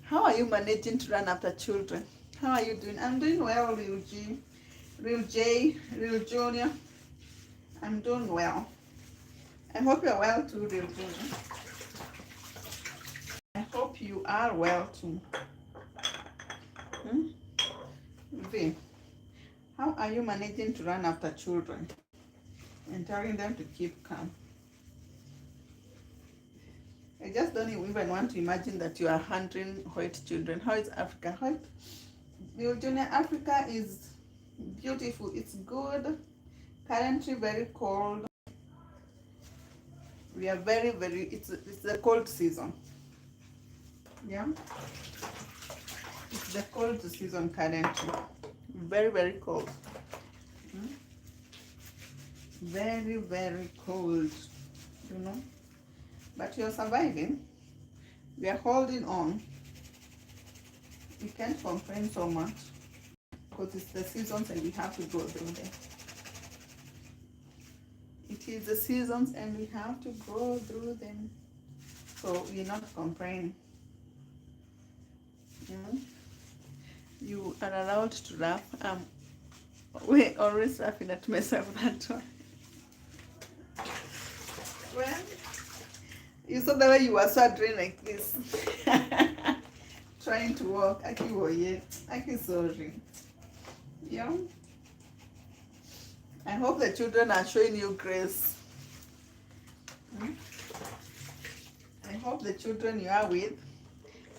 how are you managing to run after children? How are you doing? I'm doing well, Real G, Real J, Real Junior. I'm doing well. I hope you're well too, Real Junior. I hope you are well too. V, how are you managing to run after children and telling them to keep calm? I just don't even want to imagine that you are handling white children. How is Africa? White, Real Junior, Africa is beautiful. It's good. Currently very cold. We are very, it's the cold season. Yeah. It's the cold season currently. Very, very cold. Very, very cold. You know. But you're surviving. We are holding on. We can't complain so much because it's the seasons and we have to go through them. It is the seasons and we have to go through them. So we're not complaining. You are allowed to laugh. We're always laughing at myself that one. Well, you saw the way you were swaggering like this. Trying to walk. Aki sorry. Yeah. I hope the children are showing you grace. I hope the children you are with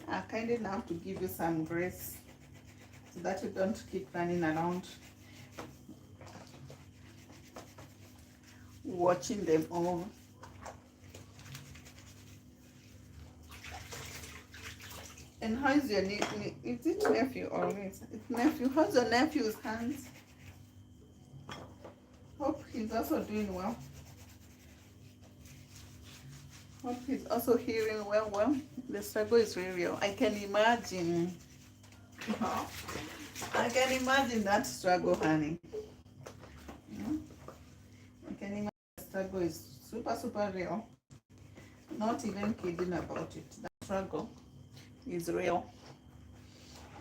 are kind enough to give you some grace so that you don't keep running around watching them all. And how is your is it nephew always? It's nephew. How's your nephew's hands? Hope he's also doing well. Hope he's also healing well. The struggle is very real. I can imagine. I can imagine that struggle, honey. I can imagine the struggle is super real. Not even kidding about it. The struggle is real.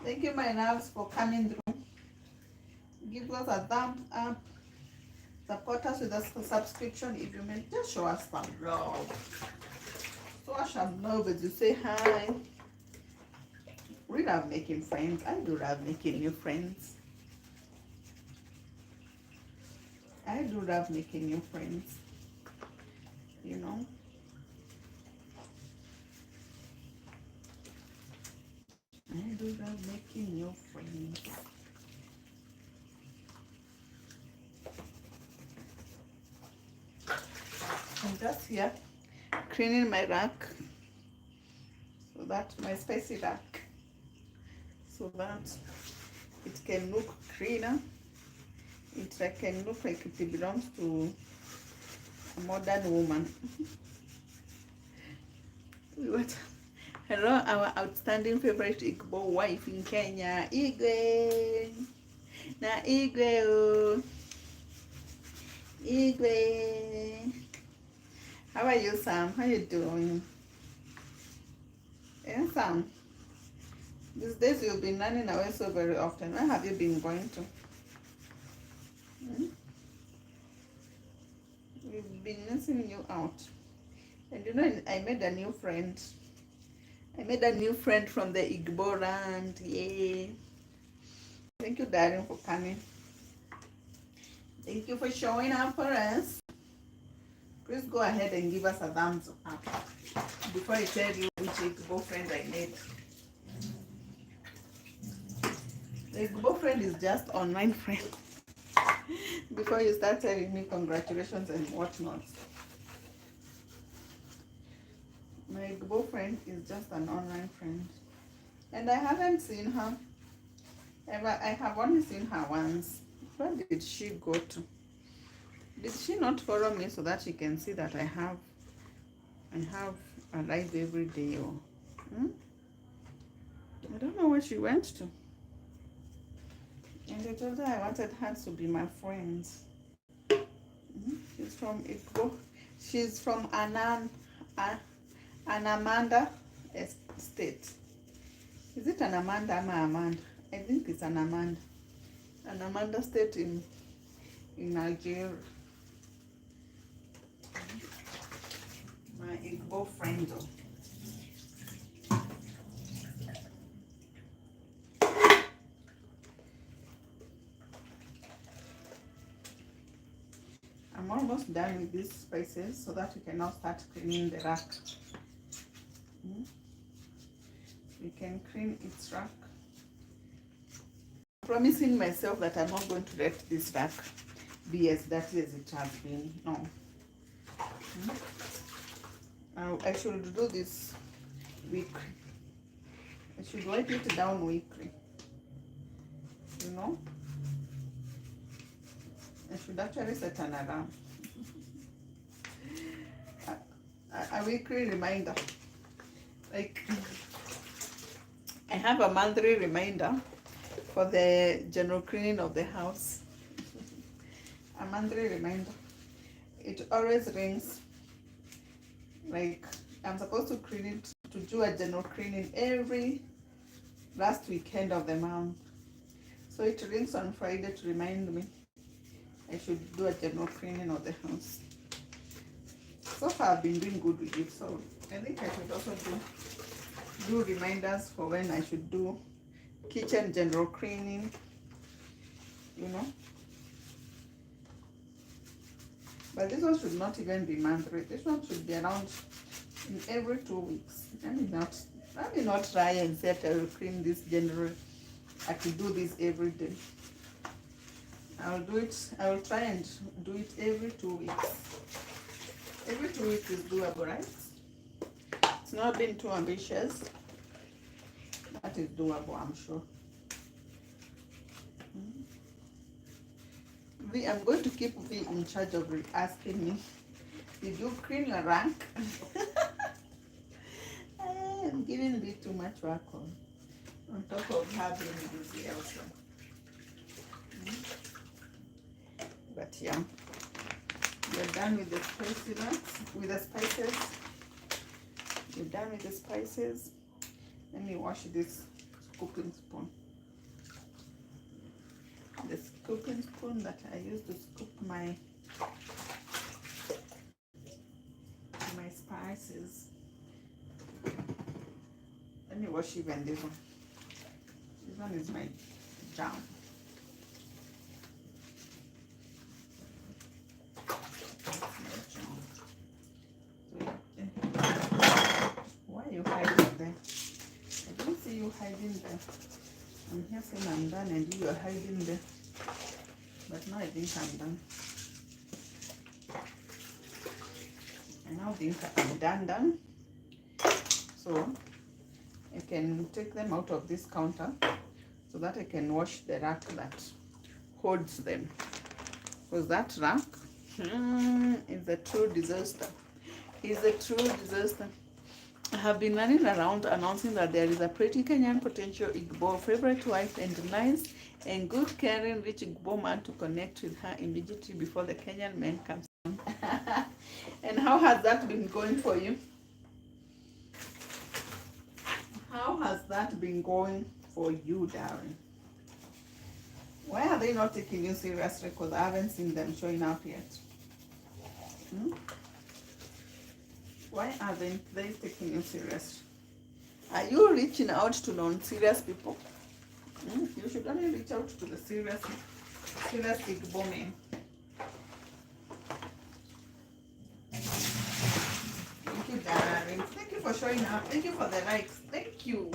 Thank you, my loves, for coming through. Give us a thumbs up. Support us with a subscription if you may. Just show us some love. Show us some love as you say hi. We love making friends. I do love making new friends. I do love making new friends. You know. I do love making new friends. I'm just here cleaning my rack, so that my spicy rack, so that it can look cleaner. It can look like it belongs to a modern woman. What? Hello, our outstanding favorite Igbo wife in Kenya, Igwe. Na Igwe, oh. Igwe. How are you, Sam? How you doing? Yeah, Sam. These days you've been running away so very often. Where have you been going to? We've been missing you out. And you know, I made a new friend. I made a new friend from the Igbo land. Yay. Thank you, darling, for coming. Thank you for showing up for us. Please go ahead and give us a thumbs up before I tell you which Igbo friend I made. The Igbo friend is just online friend. Before you start telling me congratulations and whatnot. My Igbo friend is just an online friend. And I haven't seen her. I have only seen her once. Where did she go to? Did she not follow me so that she can see that I have a live every day? Or I don't know where she went to. And I told her I wanted her to be my friend. She's from Igbo. She's from Anamanda State. Is it Anamanda or Amanda? I think it's Anamanda. Anamanda State in Nigeria. My Igbo friend. I'm almost done with these spices so that we can now start cleaning the rack. We can clean its rack. I'm promising myself that I'm not going to let this rack be as dirty as it has been. No. I should do this weekly. I should wipe it down weekly. You know? I should actually set an alarm. A weekly reminder. Like, I have a monthly reminder for the general cleaning of the house. A monthly reminder. It always rings. Like, I'm supposed to clean it, to do a general cleaning every last weekend of the month. So it rings on Friday to remind me I should do a general cleaning of the house. So far I've been doing good with it, so I think I should also do reminders for when I should do kitchen general cleaning, you know. But this one should not even be monthly. This one should be around in every 2 weeks. Let me not try and say I will clean this general. I could do this every day. I will try and do it every 2 weeks. Every 2 weeks is doable, right? It's not been too ambitious. That is doable, I'm sure. I'm going to keep V in charge of asking me, did you clean your rank? I'm giving a bit too much work on top of her being busy also. But yeah, we're done with the spices. We're done with the spices. Let me wash this cooking spoon. The cooking spoon that I use to scoop my spices. Let me wash even this one. This one is my jam. Why are you hiding there? I don't see you hiding there. I'm here saying I'm done and you are hiding there. But now I think I'm done. I now think I'm done. So I can take them out of this counter so that I can wash the rack that holds them. Because that rack is a true disaster. It's a true disaster. I have been running around announcing that there is a pretty Kenyan potential Igbo favorite wife and nice and good caring rich Igbo man to connect with her immediately before the Kenyan man comes on. And how has that been going for you? How has that been going for you, darling? Why are they not taking you seriously? Because I haven't seen them showing up yet. Why aren't they taking you serious? Are you reaching out to non-serious people? You should only reach out to the serious Igbo men. Thank you, darling. Thank you for showing up. Thank you for the likes. Thank you.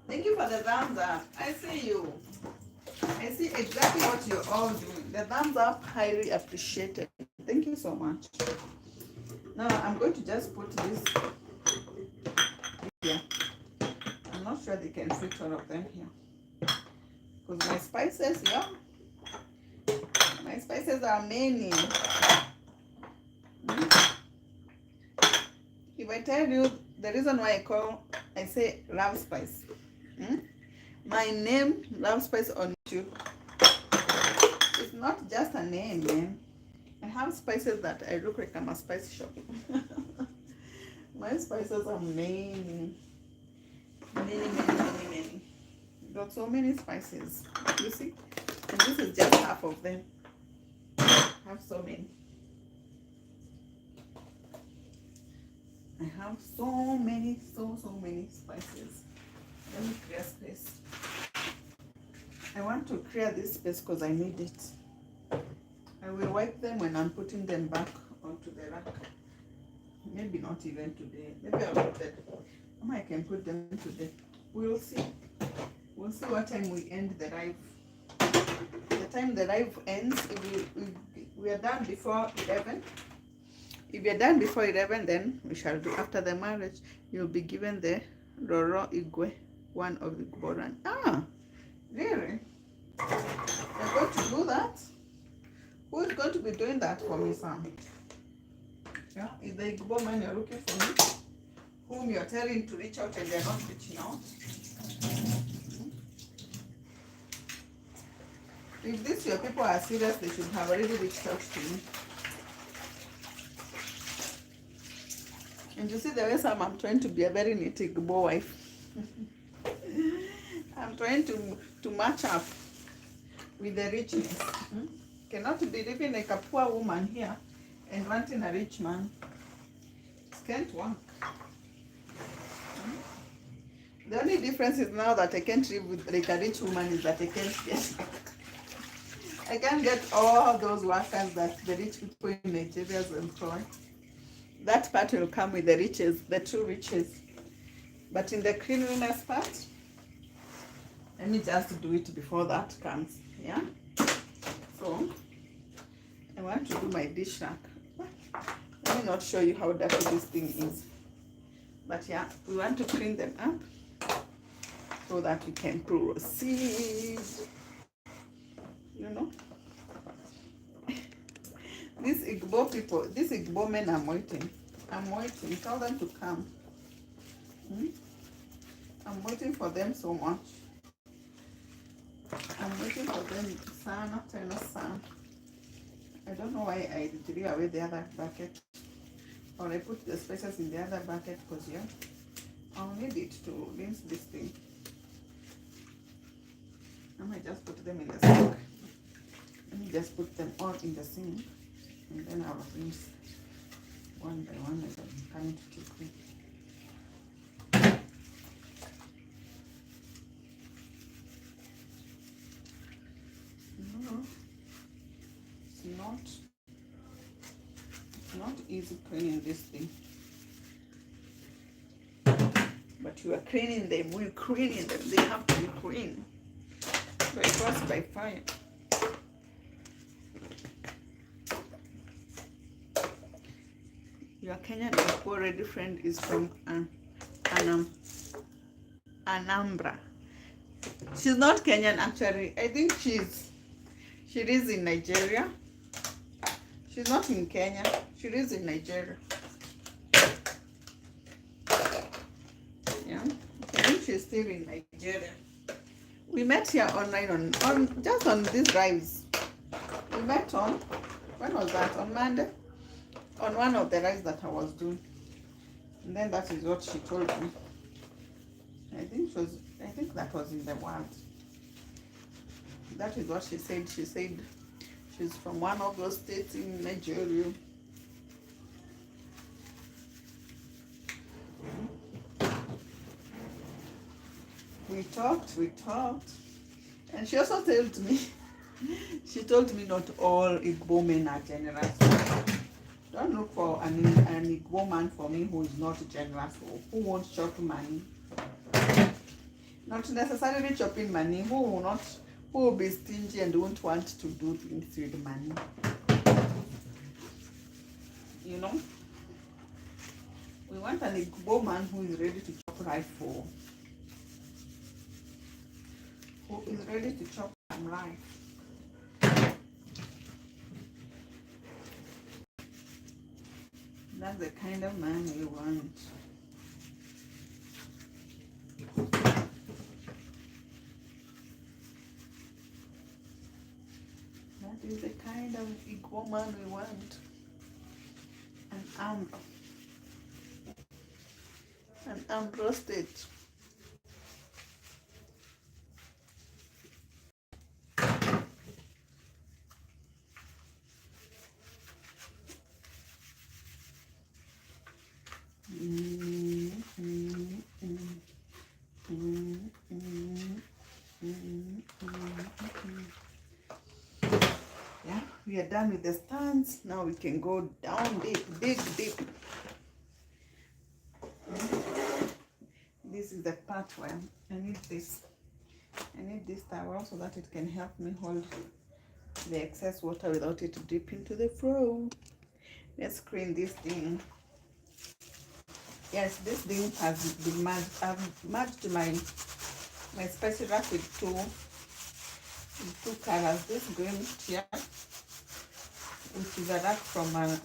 Thank you for the thumbs up. I see you. I see exactly what you're all doing. The thumbs up, highly appreciated. Thank you so much. Now I'm going to just put this here. I'm not sure they can fit all of them here. Because my spices, yeah. My spices are many. If I tell you the reason why I say love spice. My name, love spice on YouTube, it's not just a name, man. I have spices that I look like I'm a spice shop. My spices are many. Got so many spices. You see? And this is just half of them. I have so many. I have so many spices. Let me clear space. I want to clear this space because I need it. I will wipe them when I'm putting them back onto the rack. Maybe not even today. Maybe I'll put them. I can put them today. We'll see. We'll see what time we end the live. The time the live ends, if we are done before 11. If you're done before 11, then we shall do after the marriage. You'll be given the Roro Igwe, one of the Igboran. Ah, really? You're going to do that? Who is going to be doing that for me, Sam? Yeah, is the Igbo man you're looking for me? Whom you're telling to reach out and they're not reaching out? If these your people are serious, they should have already reached out to me. And you see the way I'm trying to be a very neat Igbo wife. I'm trying to match up with the richness. Cannot be living like a poor woman here and wanting a rich man. It can't work. The only difference is now that I can't live with like a rich woman is that I can't get all those workers that the rich people in Nigeria employ. That part will come with the riches, the true riches. But in the cleanliness part, let me just do it before that comes. Yeah? So, I want to do my dish rack. Let me not show you how dirty this thing is. But yeah, we want to clean them up so that we can proceed. You know? These Igbo people, these Igbo men, I'm waiting. Tell them to come. I'm waiting for them so much. I'm waiting for them sana tena sana. I don't know why I threw away the other bucket, or I put the spices in the other bucket, because yeah, I'll need it to rinse this thing. I might just put them in the sink. Let me just put them all in the sink, and then I'll rinse one by one as I'm coming to take them. No, it's not easy cleaning this thing. But you are cleaning them, we're cleaning them, they have to be clean. By force, by fire. Your Kenyan already friend is from Anambra. She's not Kenyan actually. I think she lives in Nigeria. She's not in Kenya. She lives in Nigeria. Yeah, I think she's still in Nigeria. We met here online on just on these drives. We met on, when was that? On Monday? On one of the rides that I was doing. And then that is what she told me. I think that was in the world. That is what she said. She said she's from one of those states in Nigeria. We talked, and she also told me not all Igbo men are generous. Don't look for an Igbo man for me who is not generous, or who won't chop money. Not necessarily chopping money, who will be stingy and won't want to do things with money. You know? We want an Igbo man who is ready to chop right for. Who is ready to chop some life. That's the kind of man we want. That is the kind of Igbo man we want. An armed roasted. Yeah, we are done with the stands. Now we can go down deep, dig deep. This is the part where I need this towel so that it can help me hold the excess water without it dripping into the floor. Let's clean this thing. Yes, this thing has been merged. I've merged my spicy rack with two colors. This green here, which is a rack from a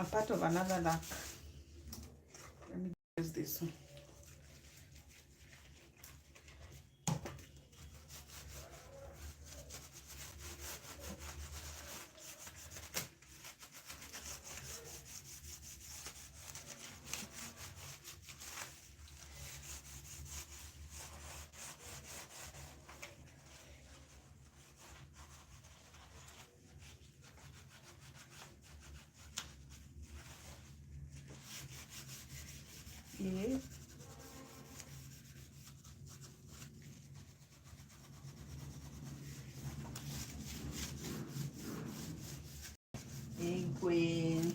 part of another rack. Let me use this one. Yes. Igwe.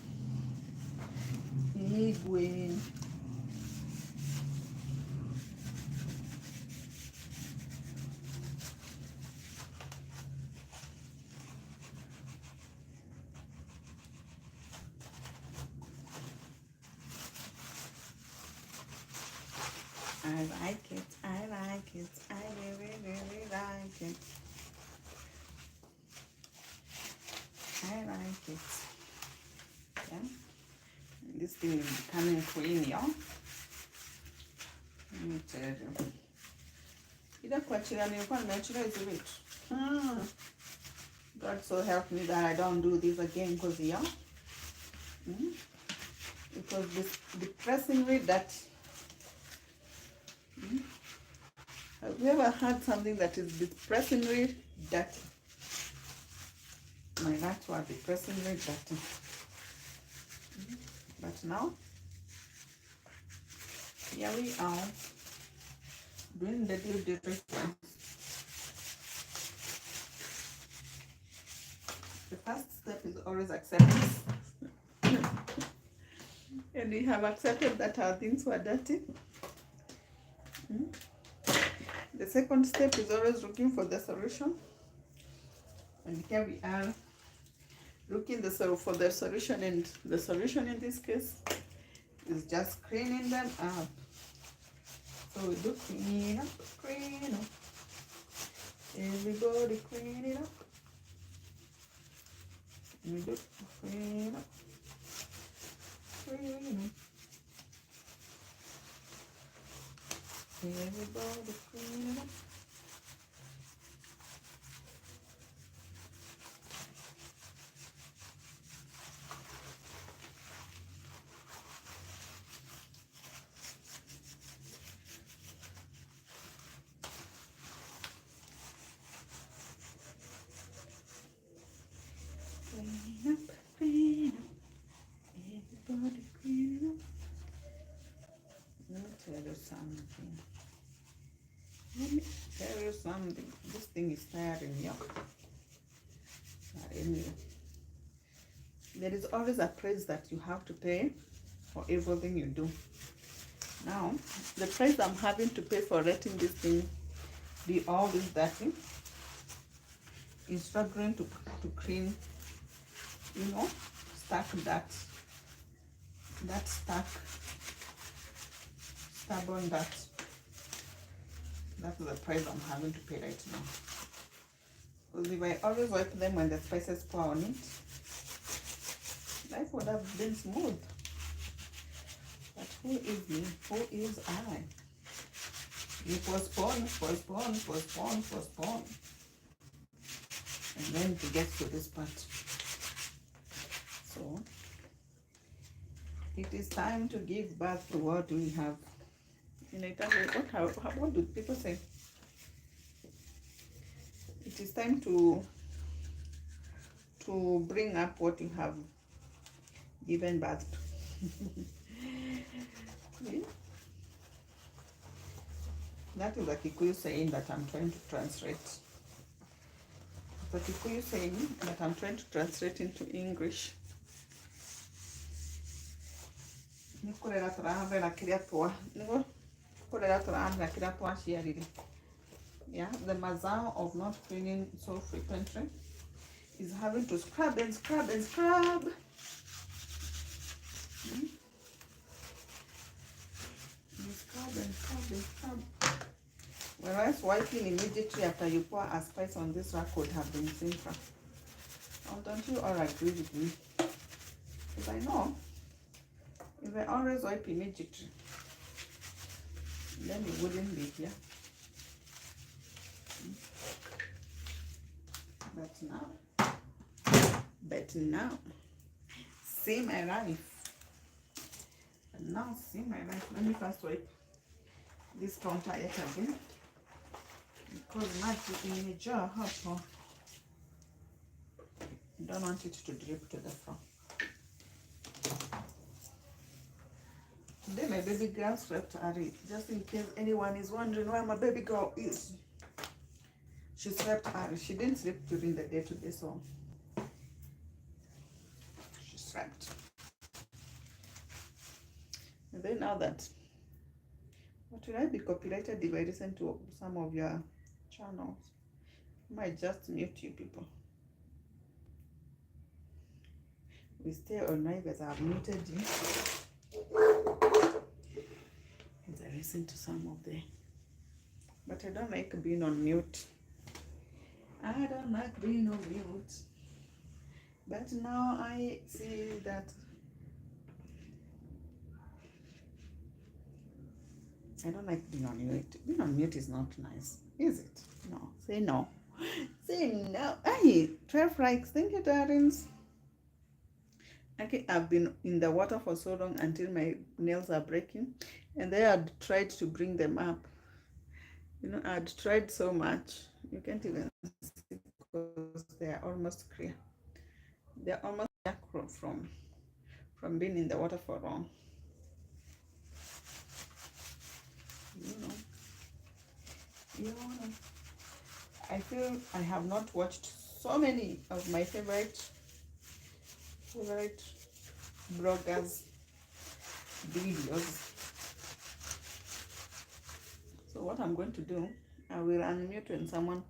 I like it. I really, really like it. I like it. Yeah. This thing is becoming clean, y'all. Let me tell you. Ida kwachira ni kwa nimechira hizi vitu. God so help me that I don't do this again, because yeah. Because this depressingly that have you ever had something that is depressingly dirty? My nuts were depressingly dirty. But now, here we are doing the due diligence. The first step is always acceptance. And we have accepted that our things were dirty. The second step is always looking for the solution. And here we are looking for the solution, and the solution in this case is just cleaning them up. So we do clean up, clean up. Everybody clean it up. We do clean up, clean up. Everybody clean it up. Clean up, clean up. Everybody clean up. Let me tell you something. Let me tell you something. This thing is tiring me up. Anyway, there is always a price that you have to pay for everything you do. Now, the price I'm having to pay for letting this thing be all this dirty is struggling to clean, you know, that stuck, stubborn that. That's the price I'm having to pay right now. Because if I always wipe them when the spices pour on it, life would have been smooth. But who is me? Who is I? You postpone. And then it gets to this part. So, it is time to give birth to what we have. In Italian, what do people say? It is time to bring up what you have given birth to. Yeah. That is a Kikuyu saying that I'm trying to translate. It's a Kikuyu saying that I'm trying to translate into English. Yeah, the mazao of not cleaning so frequently is having to scrub and scrub and scrub. Scrub and scrub and scrub. Whereas wiping immediately after you pour a spice on this rack would have been simpler. Oh, don't you all agree with me? Because I know if I always wipe immediately, then you wouldn't be here. But now, see my life. And now, see my life. Let me first wipe this counter yet again. Because magic in a jar, I don't want it to drip to the floor. Today my baby girl slept early, just in case anyone is wondering where my baby girl is. She slept early. She didn't sleep during the day today, so she slept. And then now that, what will I be copyrighted if I listen to some of your channels? I might just mute you people. We stay on live as I've muted you. As I listen to some of them. But I don't like being on mute. I don't like being on mute. But now I see that I don't like being on mute. Being on mute is not nice, is it? No. Say no. Say no. Hey, 12 likes. Thank you, darlings. Okay, I've been in the water for so long until my nails are breaking, and they had tried to bring them up. You know, I'd tried so much. You can't even see because they are almost clear. They're almost clear from being in the water for long. You know, you know. I feel I have not watched so many of my favorite bloggers videos. So what I'm going to do, I will unmute when someone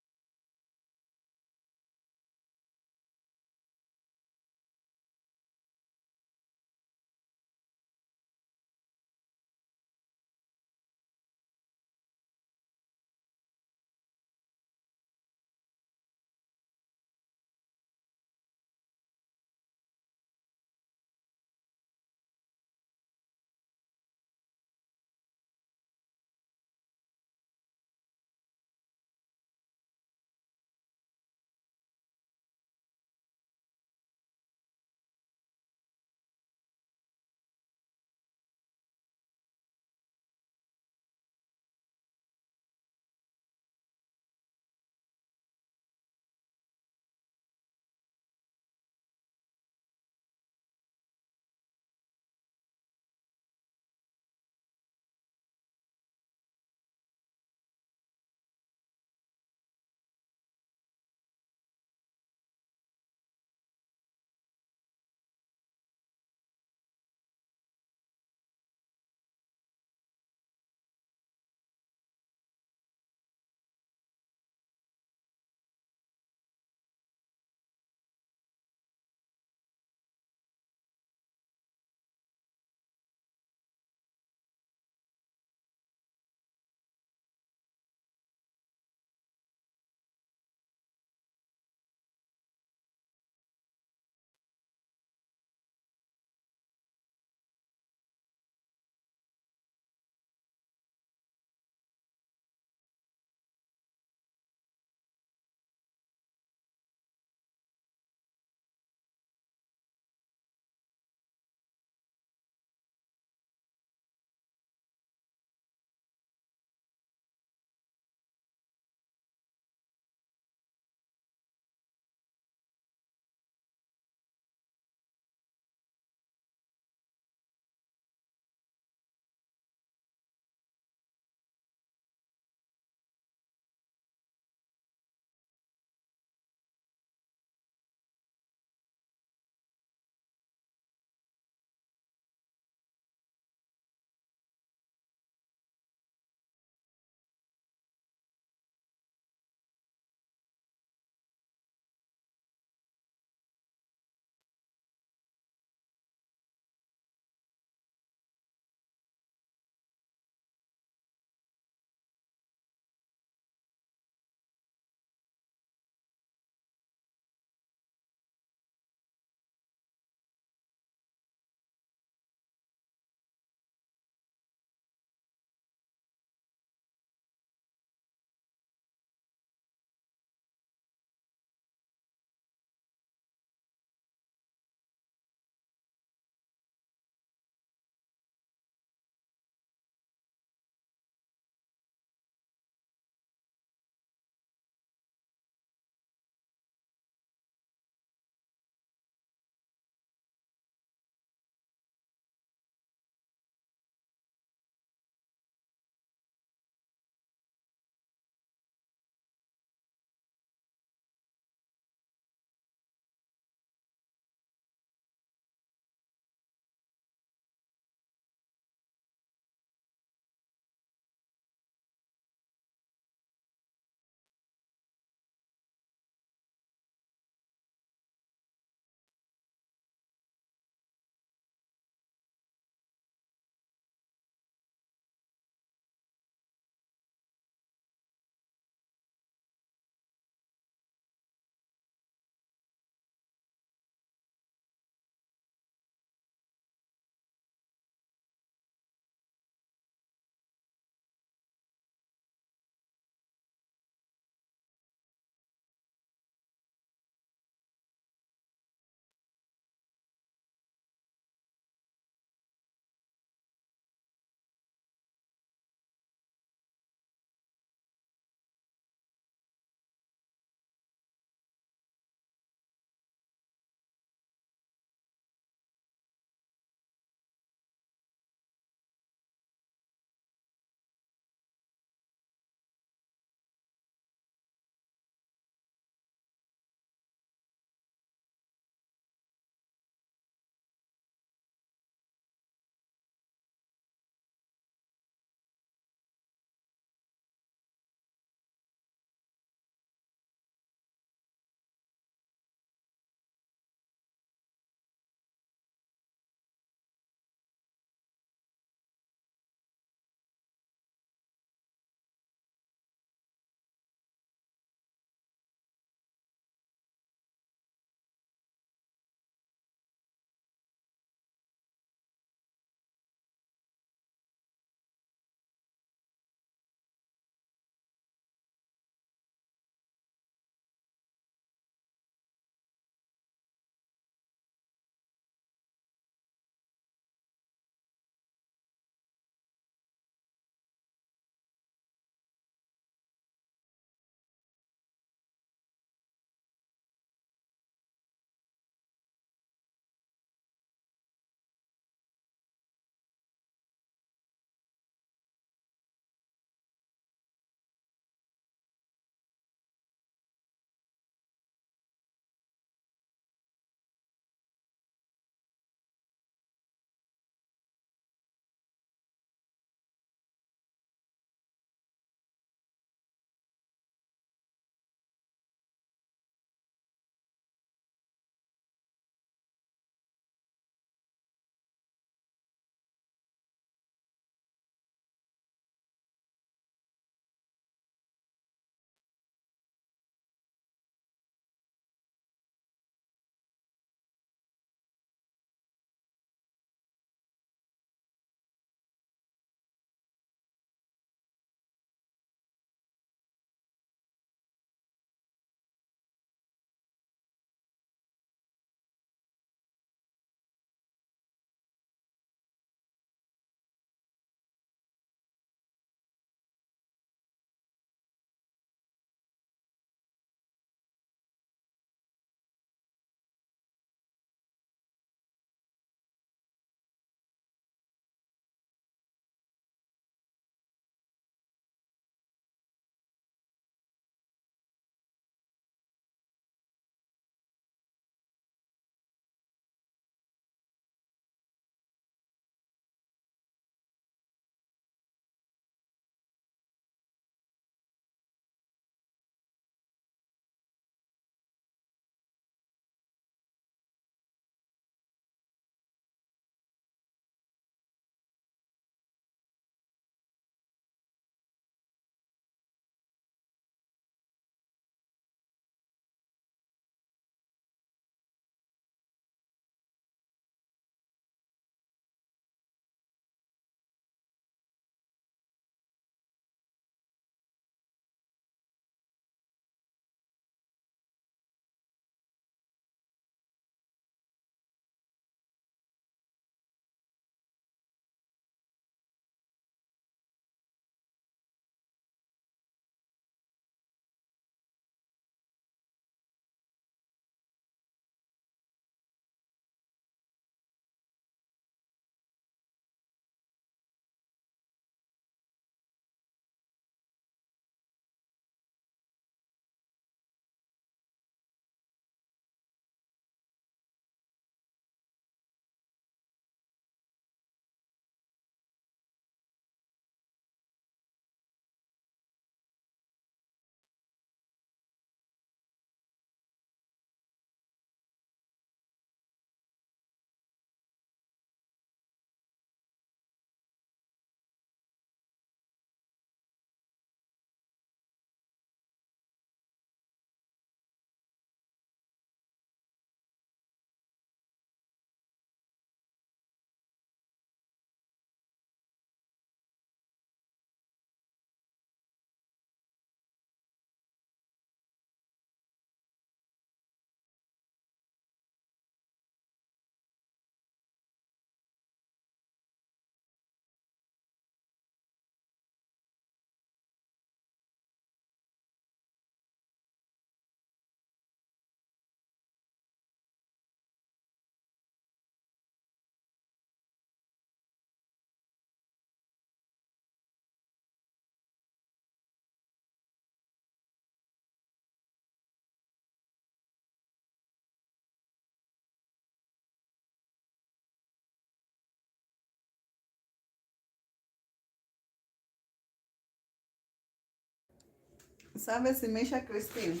Service imeisha Christine.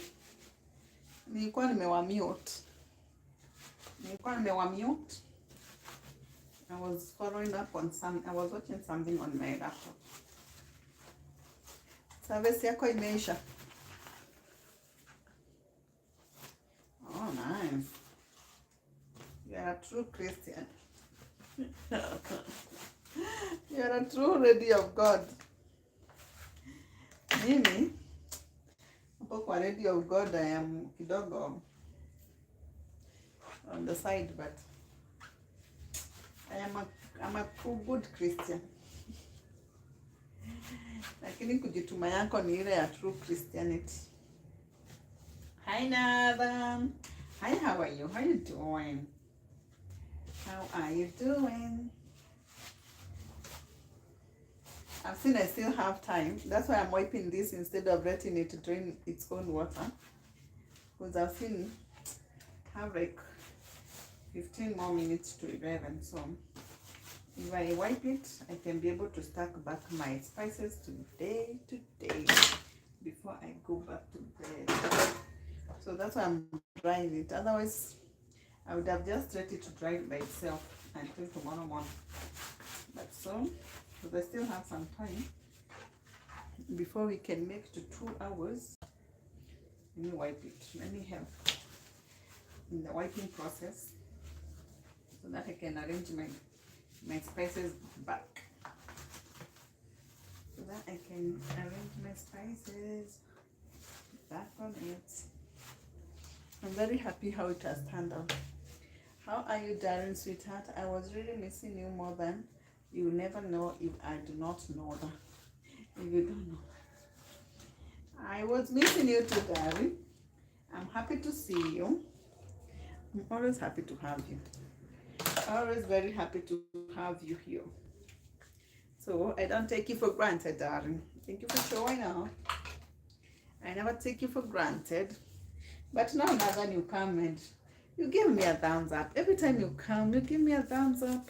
Nilikuwa nimewa mute. I was following up on I was watching something on my laptop. Service yako imeisha. Oh, nice. You are a true Christian. You are a true lady of God. Mimi, hapo kwa lady of God, I am kidogo on the side, but I'm a good Christian. Lakini kujituma yako ni ile ya true Christianity. Hi Nathan. Hi, how are you? How are you doing? How are you doing? I've seen I still have time. That's why I'm wiping this instead of letting it drain its own water. Because I've seen have like 15 more minutes to 11. So if I wipe it, I can be able to stack back my spices today before I go back to bed. So that's why I'm drying it. Otherwise, I would have just let it to dry by itself until tomorrow morning. But so, because I still have some time before we can make to 2 hours. Let me wipe it. Let me help in the wiping process so that I can arrange my spices back. So that I can arrange my spices back on it. I'm very happy how it has turned out. How are you, darling sweetheart? I was really missing you more than you never know if I do not know that. If you don't know. I was missing you too, darling. I'm happy to see you. I'm always happy to have you. Always very happy to have you here. So I don't take you for granted, darling. Thank you for showing up. I never take you for granted. But now that you come and you give me a thumbs up. Every time you come, you give me a thumbs up.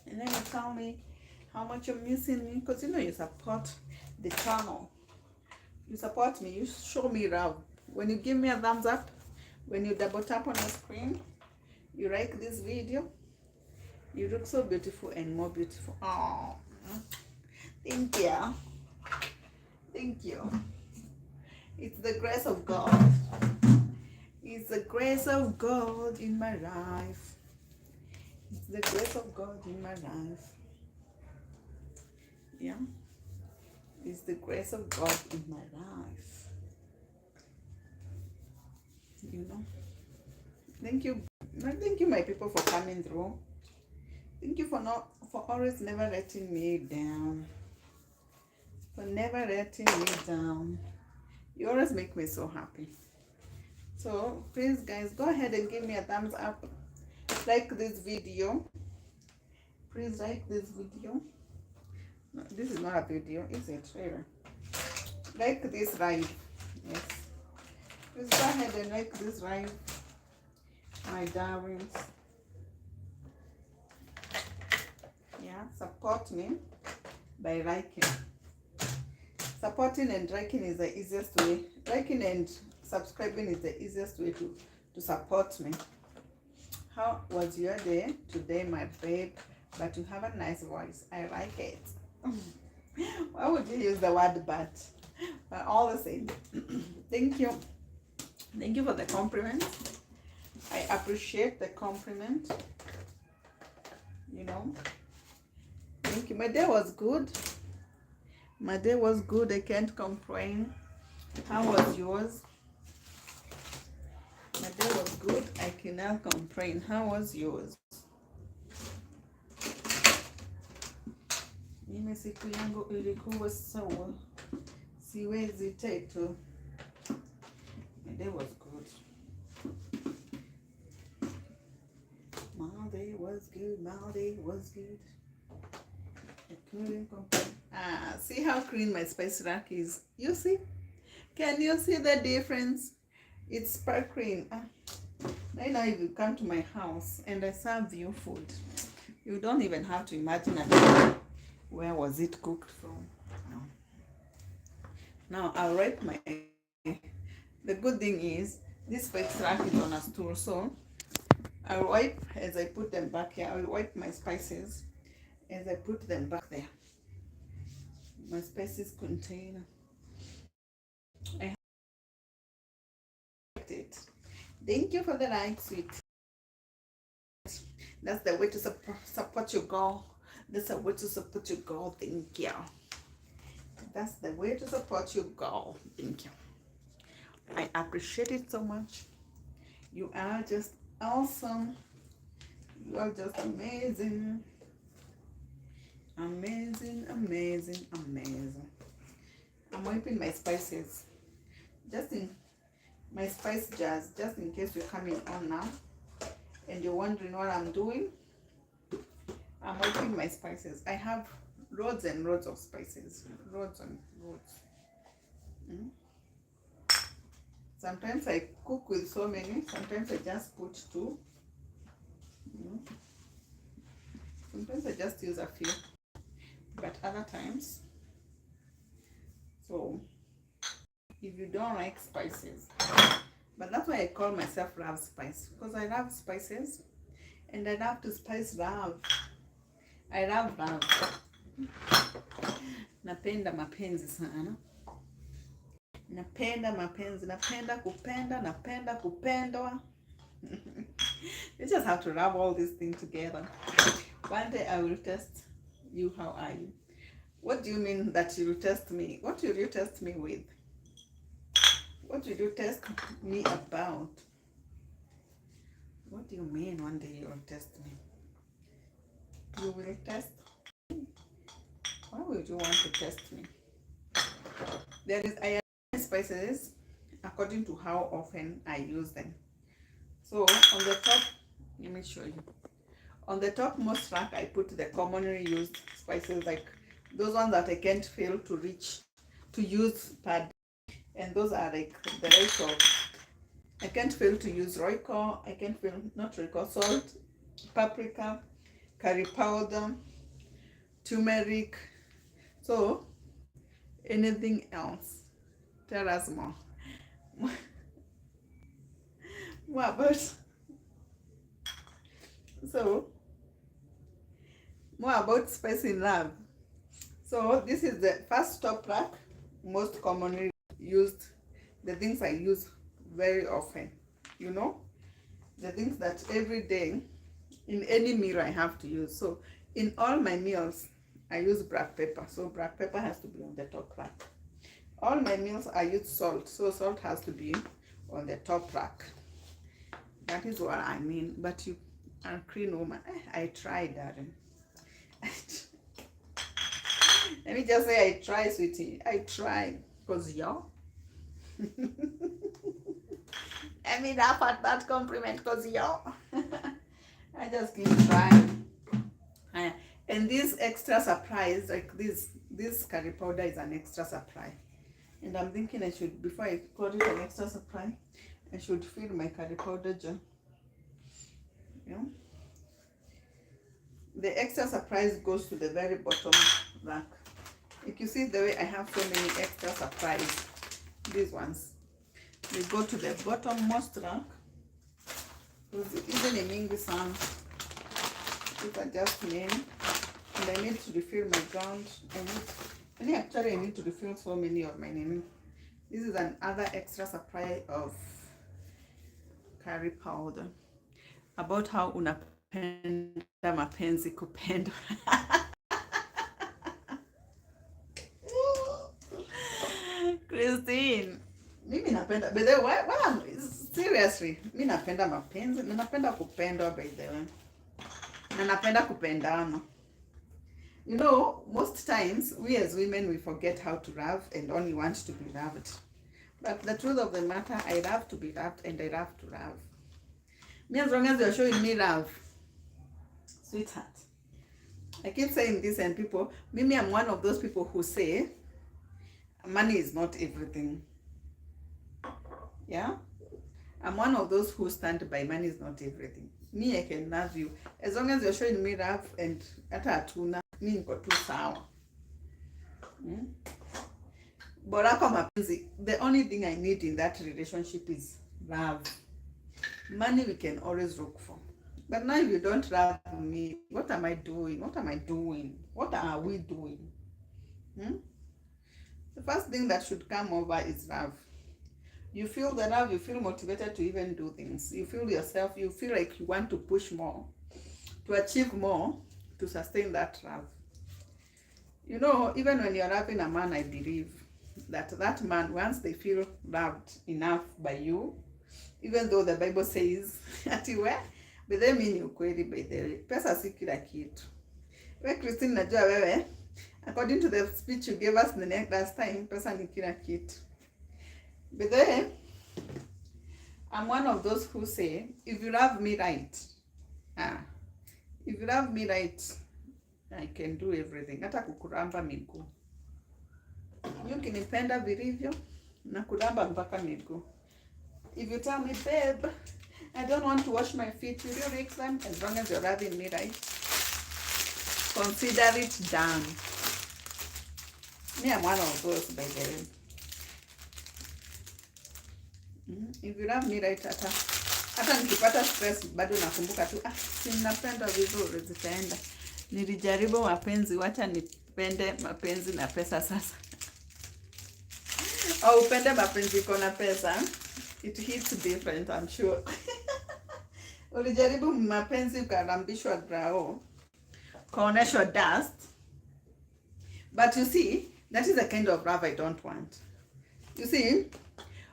And then you tell me how much you're missing me. Because you know you support the channel. You support me. You show me love. When you give me a thumbs up, when you double tap on the screen, you like this video, you look so beautiful and more beautiful. Oh, thank you. Thank you. It's the grace of God. It's the grace of God in my life. It's the grace of God in my life. Yeah. It's the grace of God in my life. You know. Thank you. Thank you, my people, for coming through. Thank you for always never letting me down. For never letting me down. You always make me so happy. So please, guys, go ahead and give me a thumbs up. Like this video. Please like this video. No, this is not a video, is it? Really? Like this live. Yes. Please go ahead and like this live, my darlings. Yeah, support me by liking. Supporting and liking is the easiest way. Liking and subscribing is the easiest way to support me. How was your day today, my babe? But you have a nice voice. I like it. Why would you use the word but? But all the same. Thank you. Thank you for the compliment. I appreciate the compliment. You know. Thank you. My day was good. My day was good. I can't complain. How was yours? My day was good. I cannot complain. How was yours? Mimi siku yangu ilikuwa sawa. Siwezi tatu. My day was good. My day was good. My day was good. I couldn't complain. See how clean my spice rack is. You see? Can you see the difference? It's sparkling. Right now, if you come to my house and I serve you food, you don't even have to imagine where was it cooked from. No. Now I'll wipe my, the good thing is this spice rack is on a stool, so I'll wipe as I put them back here. I'll wipe my spices as I put them back there. My spices container. I liked it. Thank you for the like, sweet. That's the way to support your girl. That's the way to support your girl. Thank you. That's the way to support your girl. Thank you. I appreciate it so much. You are just awesome. You are just amazing. Amazing, amazing, amazing. I'm wiping my spices. Just in my spice jars, just in case you're coming on now and you're wondering what I'm doing. I'm wiping my spices. I have loads and loads of spices. Loads and loads. Sometimes I cook with so many. Sometimes I just put two. Sometimes I just use a few. But other times, so if you don't like spices, but that's why I call myself Love Spice, because I love spices and I love to spice love. I love love. Napenda mapenzi sana. Napenda mapenzi, napenda kupenda, napenda kupendwa. You just have to rub all these things together. One day I will test you. How are you? What do you mean that you will test me? What will you test me with? What will you test me about? What do you mean one day you will test me? You will test? Why would you want to test me? There is, I add spices according to how often I use them. So on the top, let me show you. On the top most rack, I put the commonly used spices, like those ones that I can't fail to reach to use per day. And those are like the rest of, I can't fail to use Royco, I can't fail, not Royco, salt, paprika, curry powder, turmeric. So anything else, tell us more. What about, so more about spicing love. So this is the first top rack, most commonly used, the things I use very often, you know, the things that every day in any meal I have to use. So in all my meals I use black pepper, so black pepper has to be on the top rack. All my meals I use salt, so salt has to be on the top rack. That is what I mean. But you are a clean woman. I tried, darling. Let me just say I tried, sweetie. I tried. Because y'all. Let me laugh at that compliment, because y'all. I just keep trying. And this extra surprise, like this curry powder is an extra supply. And I'm thinking I should, before I call it an extra supply, I should fill my curry powder jar. Yeah. The extra surprise goes to the very bottom rack. If you see the way I have so many extra surprise, these ones, they go to the bottommost rack. Even in English one, these are just name. And I need to refill my ground. I need to refill so many of my name. This is another extra supply of curry powder. About how unapenda mapenzi kupendwa. Christine, mimi napenda, by the way, seriously, mimi napenda mapenzi, na napenda kupendwa, by the way. Na napenda kupendana. You know, most times we as women, we forget how to love and only want to be loved. But the truth of the matter, I love to be loved and I love to love. Me, as long as you're showing me love, sweetheart. I keep saying this, and people, Mimi, I'm one of those people who say money is not everything. Yeah? I'm one of those who stand by money is not everything. Me, I can love you. As long as you're showing me love and ata atuna, me niko tu sawa. bora kwa mapenzi, the only thing I need in that relationship is love. Money we can always look for. But now if you don't love me, what am I doing? What am I doing? What are we doing? Hmm? The first thing that should come over is love. You feel the love, you feel motivated to even do things. You feel yourself, you feel like you want to push more, to achieve more, to sustain that love. You know, even when you're loving a man, I believe that that man, once they feel loved enough by you, even though the Bible says ati we, but they mean ukweli by the way. Pesa si kila kitu. We Christine, najua wewe, according to the speech you gave us the next last time, pesa ni kila kitu. But then, I'm one of those who say, if you love me right, if you love me right, I can do everything. Hata kukuramba miguu. Ukinipenda vilivyo, na kuramba mpaka miguu. If you tell me, babe, I don't want to wash my feet, will you rinse them? As long as you're loving me right, consider it done. Me, I'm one of those, by the way. If you love me right, hata nikipata stress bado nakumbuka tu, si ninapenda vizuri, zitaenda. Nilijaribu mapenzi, wacha nipende mapenzi na pesa sasa. Au upende mapenzi kona pesa, it hits different, I'm sure. Ulijaribu mapenzi ukarambishwa grao, kaoneshwa dust. But you see, that is the kind of love I don't want. You see,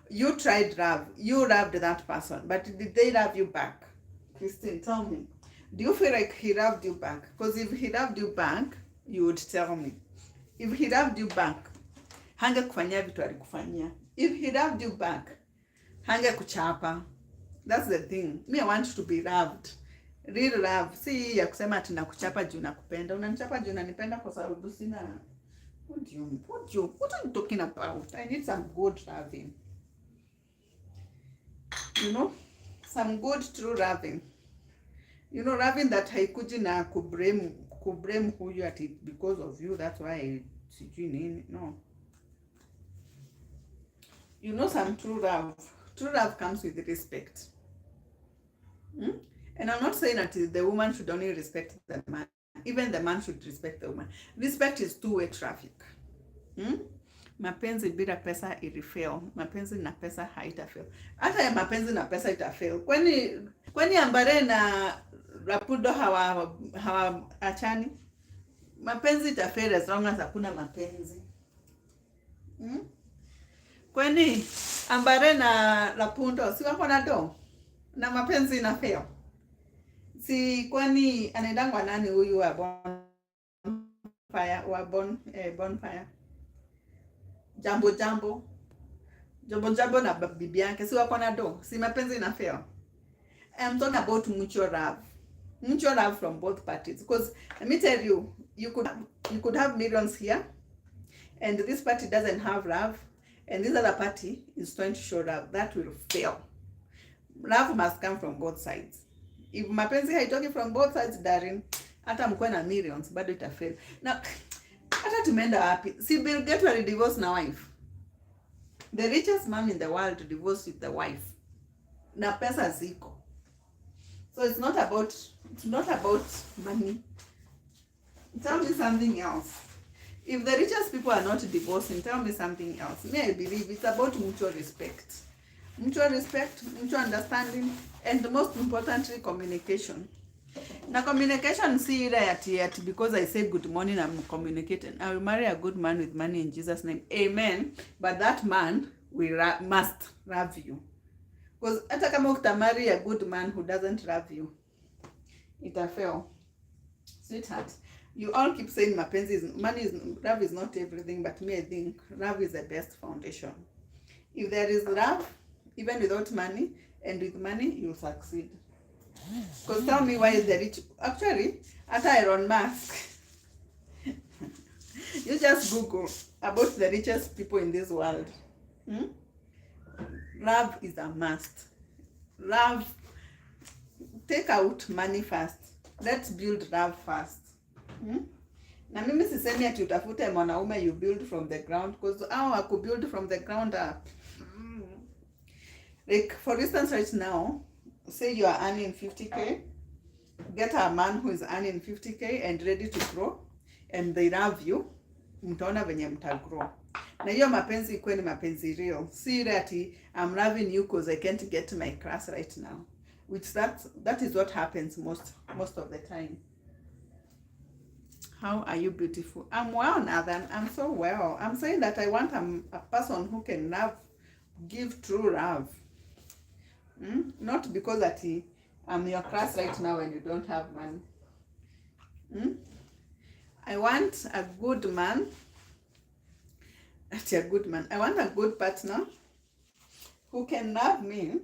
you tried love, you loved that person, but did they love you back? Christine, tell me. Do you feel like he loved you back? Because if he loved you back, you would tell me. If he loved you back, hanga kufanyia vitu alikufanyia. If he loved you back, hanga kuchapa. That's the thing. Me, I want to be loved. Real love. Si ya kusema ati nakuchapa juu nakupenda. Unanichapa juu unanipenda kwa sababu sina. What are you talking about? I need some good loving. You know? Some good true loving. You know, loving that haikuji na kublame huyu ati because of you, that's why sijui nini. No. You know, some true love. True love comes with respect. And I'm not saying that the woman should only respect the man. Even the man should respect the woman. Respect is two-way traffic. Mapenzi bila pesa ilifail. Mapenzi na pesa haitafail. Hata ya mapenzi na pesa itafail. Kwani Ambare na Rapudo hawa achani? Mapenzi itafail as long as hakuna mapenzi. Kwani Ambare na Rapudo si wako na do? Na mapenzi ina fail. Si kwani anaendangwa nani huyu wa bonfire? Jambo na bibi yake si wako na do? Si mapenzi ina fail. I'm talking about mutual love. Mutual love from both parties. Because let me tell you, you could have millions here, and this party doesn't have love, and this other party is trying to show love. That will fail. Love must come from both sides. If mapenzi haitoki from both sides, darling, hata mkuwe na millions, bado itafail. Now, hata tumeenda wapi? Si Bill Gates divorced na wife. The richest man in the world divorced with the wife. Na pesa ziko. So it's not about money. Tell me something else. If the richest people are not divorcing, tell me something else. Me, I believe it's about mutual respect. Mutual respect, mutual understanding, and most importantly, communication. Now, communication, see that because I say good morning, I'm communicating. I will marry a good man with money in Jesus' name. Amen. But that man must love you. Because hata kama ukitamari a good man who doesn't love you, it'll fail. Sweetheart, you all keep saying love is not everything, but me, I think love is the best foundation. If there is love, even without money, and with money, you'll succeed. Because tell me, why is the rich... Actually, after Elon Musk, you just Google about the richest people in this world. Love is a must. Love, take out money first. Let's build love first. Na mimi sisemi ati utafute mwanaume you build from the ground, because aku build from the ground up. Like for instance right now, say you are earning 50k, get a man who is earning 50k and ready to grow, and they love you, mtaona venye mtagrow. Na hiyo mapenzi ikuwe ni mapenzi real, si ile ati I'm loving you because I can't get my class right now, which that is what happens most of the time. How are you beautiful? I'm well, Nathan. I'm so well. I'm saying that I want a person who can love, give true love. Not because that I'm your class right now and you don't have money. I want a good man. Actually, a good man. I want a good partner who can love me,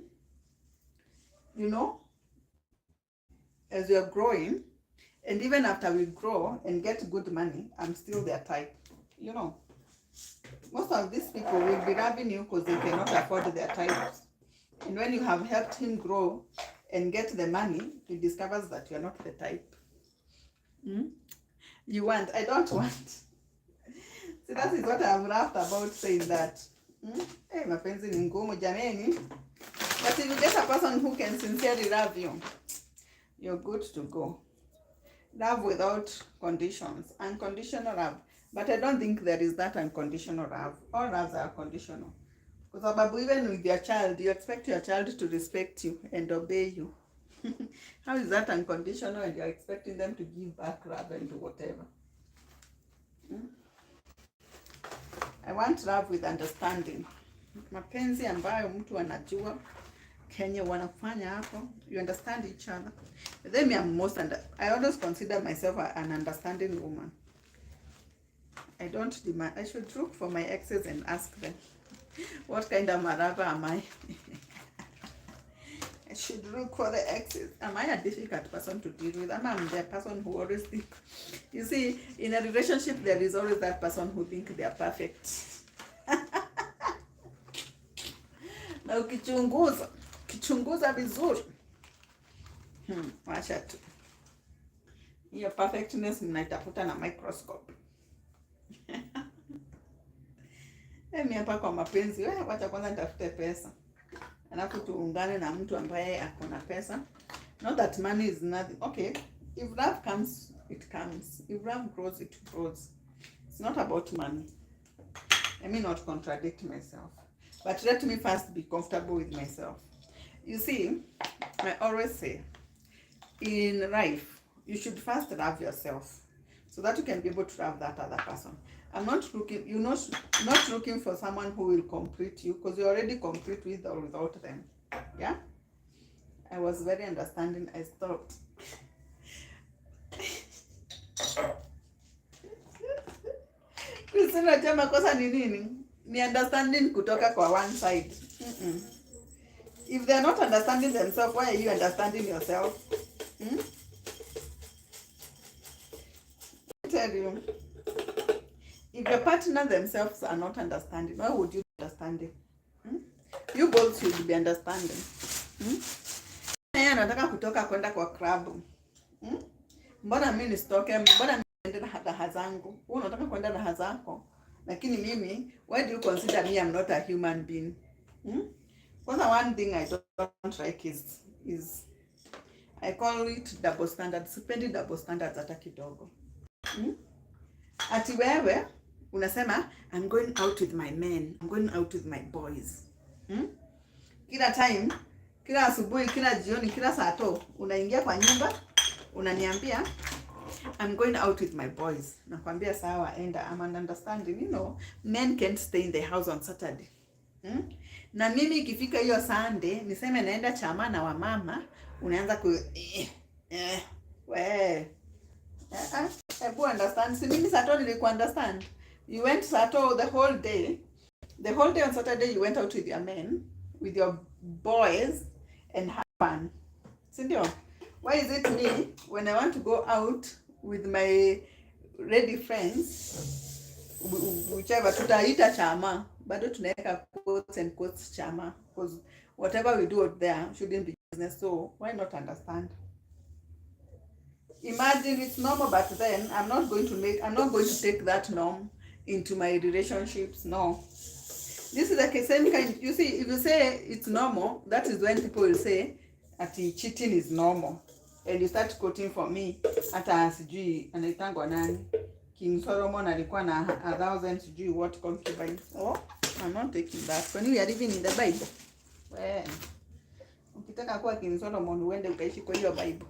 you know, as we are growing. And even after we grow and get good money, I'm still their type. You know, most of these people will be loving you because they cannot afford their types. And when you have helped him grow and get the money, he discovers that you're not the type. You want, I don't want. See, that is what I'm laughed about saying that. Hey, mapenzi ni ngumu jameni. But if you get a person who can sincerely love you, you're good to go. Love without conditions, unconditional love. But I don't think there is that unconditional love. All loves are conditional. Because even with your child, you expect your child to respect you and obey you. How is that unconditional and you're expecting them to give back love and whatever? I want love with understanding. Mapenzi ambayo mtu anajua Kenya wanafanya hapo, you understand each other. Then I always consider myself an understanding woman. I don't demand. I should look for my exes and ask them, what kind of marava am I? I should look for the exes. Am I a difficult person to deal with? Am I the person who always think? You see, in a relationship, there is always that person who thinks they are perfect. Na ukichunguza vizuri, wacha tu. Hiyo perfectness mnaitafuta na microscope. Mimi hapa kwa mapenzi, wacha kwanza nitafute pesa. Alafu tuungane na mtu ambaye ako na pesa. Not that money is nothing. Okay, if love comes, it comes. If love grows, it grows. It's not about money. Let me not contradict myself. But let me first be comfortable with myself. You see, I always say, in life, you should first love yourself so that you can be able to love that other person. I'm not looking, not looking for someone who will complete you, because you're already complete with or without them. Yeah? I was very understanding. I stopped. Kusema makosa ni nini? Ni understanding kutoka kwa one side. If they're not understanding themselves, why are you understanding yourself? I tell you, if your partner themselves are not understanding, why would you be understanding? You both should be understanding. Anataka kutoka kwenda kwa club. Mbona mimi nisitoke? Mbona mimi niende na raha zangu? Wewe unataka kwenda na raha zako. Lakini mimi, why do you consider me I'm not a human being? Kwanza one thing I don't like is I call it double standards. Sipendi double standards hata kidogo. Ati wewe unasema I'm going out with my men, I'm going out with my boys. Kila time, kila asubuhi, kila jioni, kila saa to unaingia kwa nyumba unaniambia I'm going out with my boys. Nakwambia sawa, enda. I'm understanding. You know, men can't stay in the house on Saturday. Na mimi ikifika hiyo Sunday, niseme naenda chama na wamama, unaanza ku Ebu understand. Si mimi Sato niliku understand. You went Sato the whole day. The whole day on Saturday you went out with your men, with your boys, and have fun. Sindio? Why is it me, when I want to go out with my ready friends, whichever, tutaita chama, bado tunaweka quotes and quotes chama, because whatever we do out there shouldn't be business, so why not understand? Imagine it's normal, but then I'm not going to take that norm into my relationships. No. This is like the same kind. You see, if you say it's normal, that is when people will say that cheating is normal. And you start quoting for me, hata sijui anaitangwa nani, King Solomon alikuwa na 1,000 sijui what concubines. Oh, I'm not taking that. When we are living in the Bible. Well, ukitaka kuwa King Solomon uende ukaishi kwa hiyo Bible.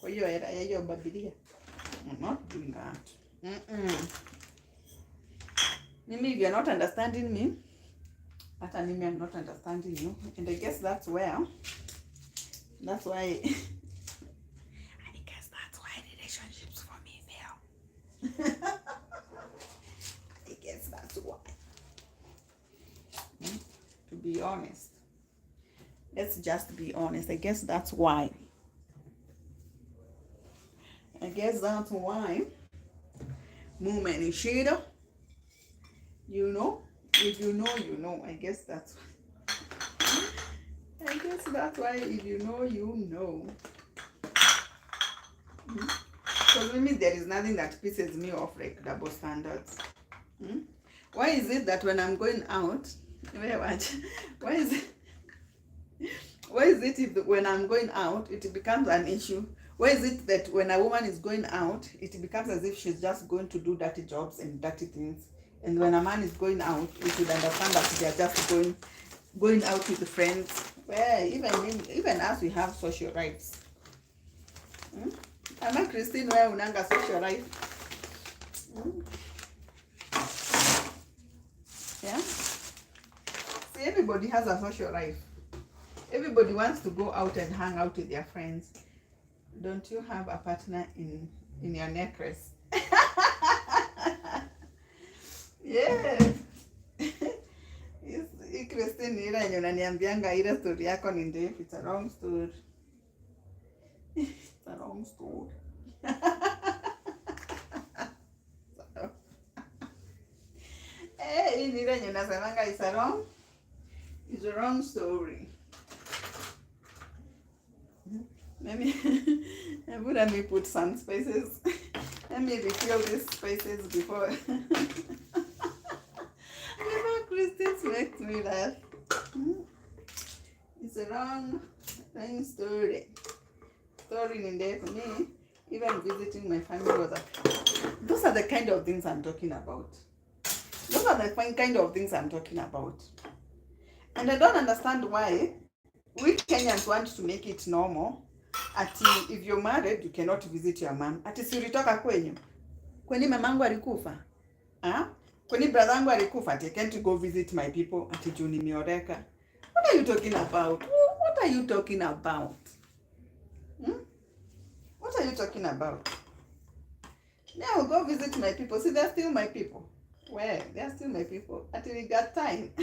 Kwa hiyo era ya hiyo Biblia. I'm not doing that. Mimi, if you're not understanding me, hata mimi I'm not understanding you. And I guess that's why I guess that's why relationships for me fail. I guess that's why. To be honest. Let's just be honest. I guess that's why. Movement is shida. You know? If you know, you know. I guess that's why. If you know, you know. Because with me, there is nothing that pisses me off like double standards. Why is it that when I'm going out, when I'm going out, it becomes an issue? Why is it that when a woman is going out, it becomes as if she's just going to do dirty jobs and dirty things? And when a man is going out, we should understand that they are just going out with friends. Well, even as we have social rights. Ama Christine, where unanga social right? Yeah. See, everybody has a social life. Everybody wants to go out and hang out with their friends. Don't you have a partner in your necklace? Yes. Christine, ila yenye unaniambianga ile story yako ni ndefu. It's a wrong story. It's a wrong story. Hey, ile yenye unasemanga it's a wrong story. Let me put some spices. Let me refill these spices before Christine makes me laugh. It's a wrong story. Story in there for me. Even visiting my family was those are the kind of things I'm talking about. Those are the kind of things I'm talking about. And I don't understand why we Kenyans want to make it normal. Ati if you're married, you cannot visit your mom. Ati si ulitoka kwenyu? Kwani mamangu alikufa? Kwani brother alikufa? Ati I can't go visit my people. Ati juu nimeoreka. What are you talking about? What are you talking about? What are you talking about? Now go visit my people. See, they're still my people. Where? They're still my people. Ati we got time.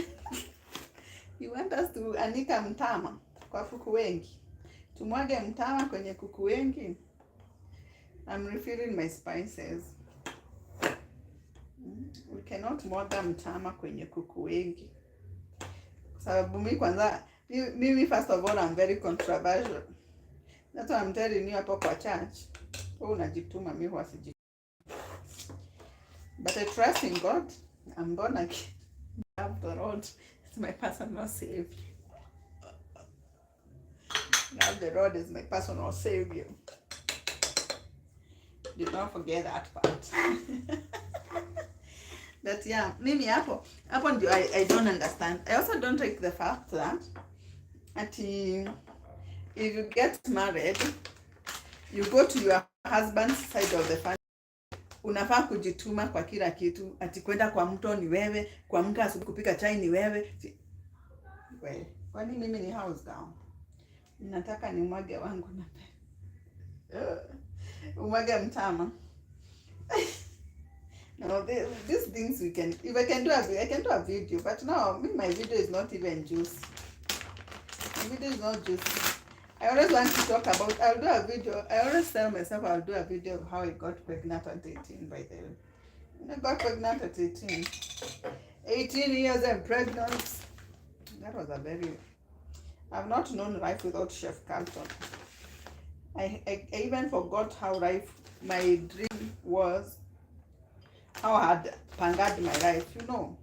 You want us to anika mtama kwa kuku wengi. Tumwage mtama kwenye kuku wengi. I'm refilling my spices. We cannot mwaga mtama kwenye kuku wengi. Sababu mimi first of all I'm very controversial. That's why I'm telling you hapo kwa church. Wewe unajituma, mimi wasijituma. But I trust in God. I'm born again. I love the Lord. It's my personal savior. Now the Lord is my personal savior. Do not forget that part. But yeah, mimi hapo ndio I don't understand. I also don't like the fact that if you get married, you go to your husband's side of the family. Unafaa kujituma kwa kila kitu. Ati kwenda kwa mto ni wewe, kuamka asubuhi kupika chai ni wewe. Well, kwani mimi ni house girl? Nataka ni mwage wangu na umwage mtama. No, these things we can, if I can do a video, but no, my video is not even juicy. My video is not juicy. I always want to talk about, I'll do a video, I always tell myself I'll do a video of how I got pregnant at 18, by the way. I got pregnant at 18. 18 years and pregnant. That was I've not known life without Chef Carlton. I even forgot how life, my dream was, how I had pangared my life, you know.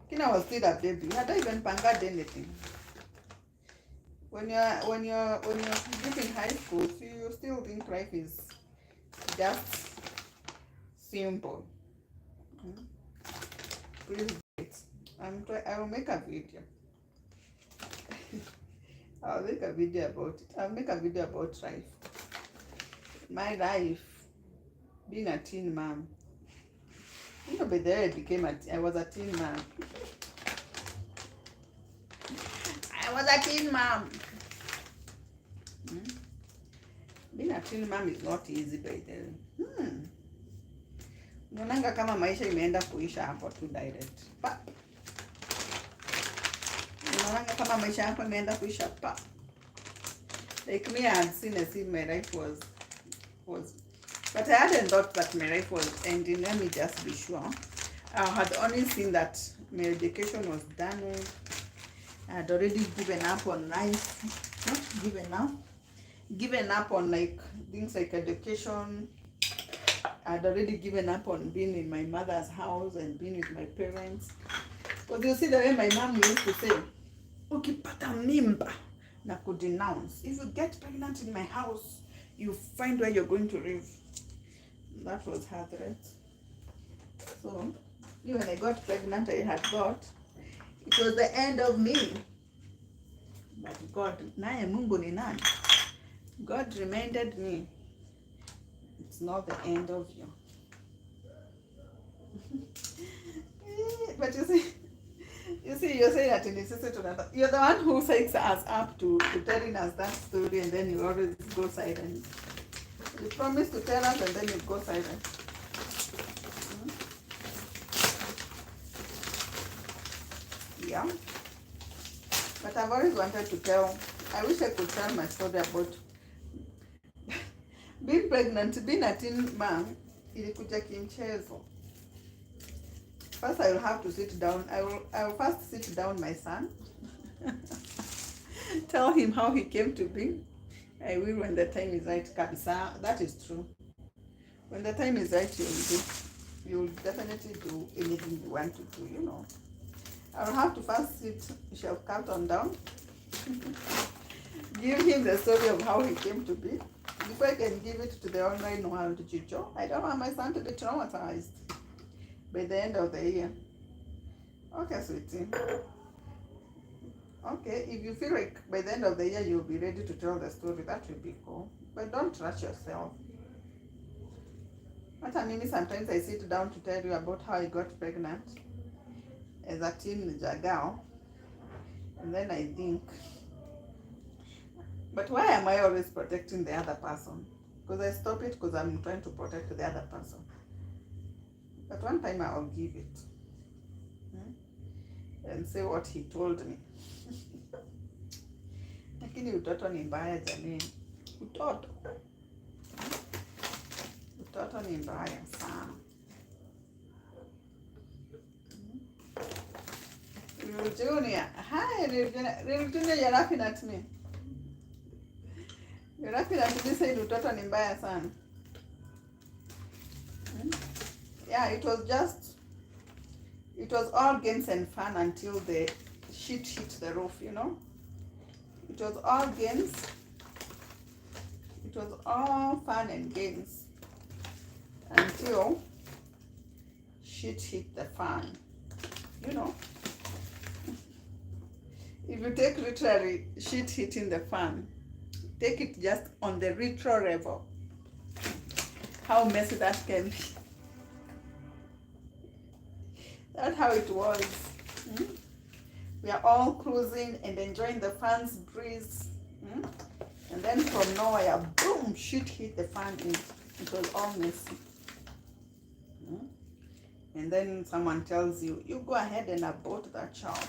When I was still a baby, I hadn't even pangared anything. When you're deep in high school, so you still think life is just simple. Mm. Please wait. I will make a video. I'll make a video about it. I'll make a video about life. My life, being a teen mom. You know, but there I was a teen mom. I was a teen mom. Being a teen mom is not easy by then. Unaonanga kama maisha imeenda kuisha hapo tu direct. Pa. Unaonanga kama maisha yako imeenda kuisha pa. Like me, I had seen as if my life was, but I hadn't thought that my life was ending. Let me just be sure. I had only seen that my education was done with. I had already given up on life. Not given up. Given up on like things like education. I had already given up on being in my mother's house and being with my parents. Because you see the way my mom used to say, ukipata mimba na kudenounce. If you get pregnant in my house, you find where you're going to live. That was her threat. So, when I got pregnant, I had thought it was the end of me. But God, naye Mungu ni nani? God reminded me, it's not the end of you. But you're saying that in the you're the one who sets us up to telling us that story, and then you always go silent. You promise to tell us and then you go silent. Yeah. But I've always wanted to tell, I wish I could tell my story about being pregnant, being a teen mom, ilikuja kimchezo. First I will have to sit down. I will first sit down my son. Tell him how he came to be. I will when the time is right, kabisa. That is true. When the time is right, you will definitely do anything you want to do, you know. I will have to first sit Chef Carlton down. Give him the story of how he came to be. Before I can give it to the online world, Chicho, I don't want my son to be traumatized by the end of the year. Okay, sweetie. Okay, if you feel like by the end of the year you'll be ready to tell the story, that will be cool. But don't rush yourself. What I mean is sometimes I sit down to tell you about how I got pregnant as a teenager girl, and then I think, but why am I always protecting the other person? Because I stop it because I'm trying to protect the other person. But one time I will give it and say what he told me. Lakini utoto ni mbaya jamani. Utoto ni mbaya sana. Real Junior. Hi, Real Junior. Real Junior, you're laughing at me. You're laughing at me saying utoto ni mbaya sana. Yeah, it was all games and fun until the shit hit the roof, you know. It was all games. It was all fun and games until shit hit the fan, you know. If you take literally shit hitting the fan, take it just on the retro level. How messy that can be. That's how it was. We are all cruising and enjoying the fan's breeze. And then from nowhere, boom, shit hit the fan. It was all messy. And then someone tells you, you go ahead and abort that child.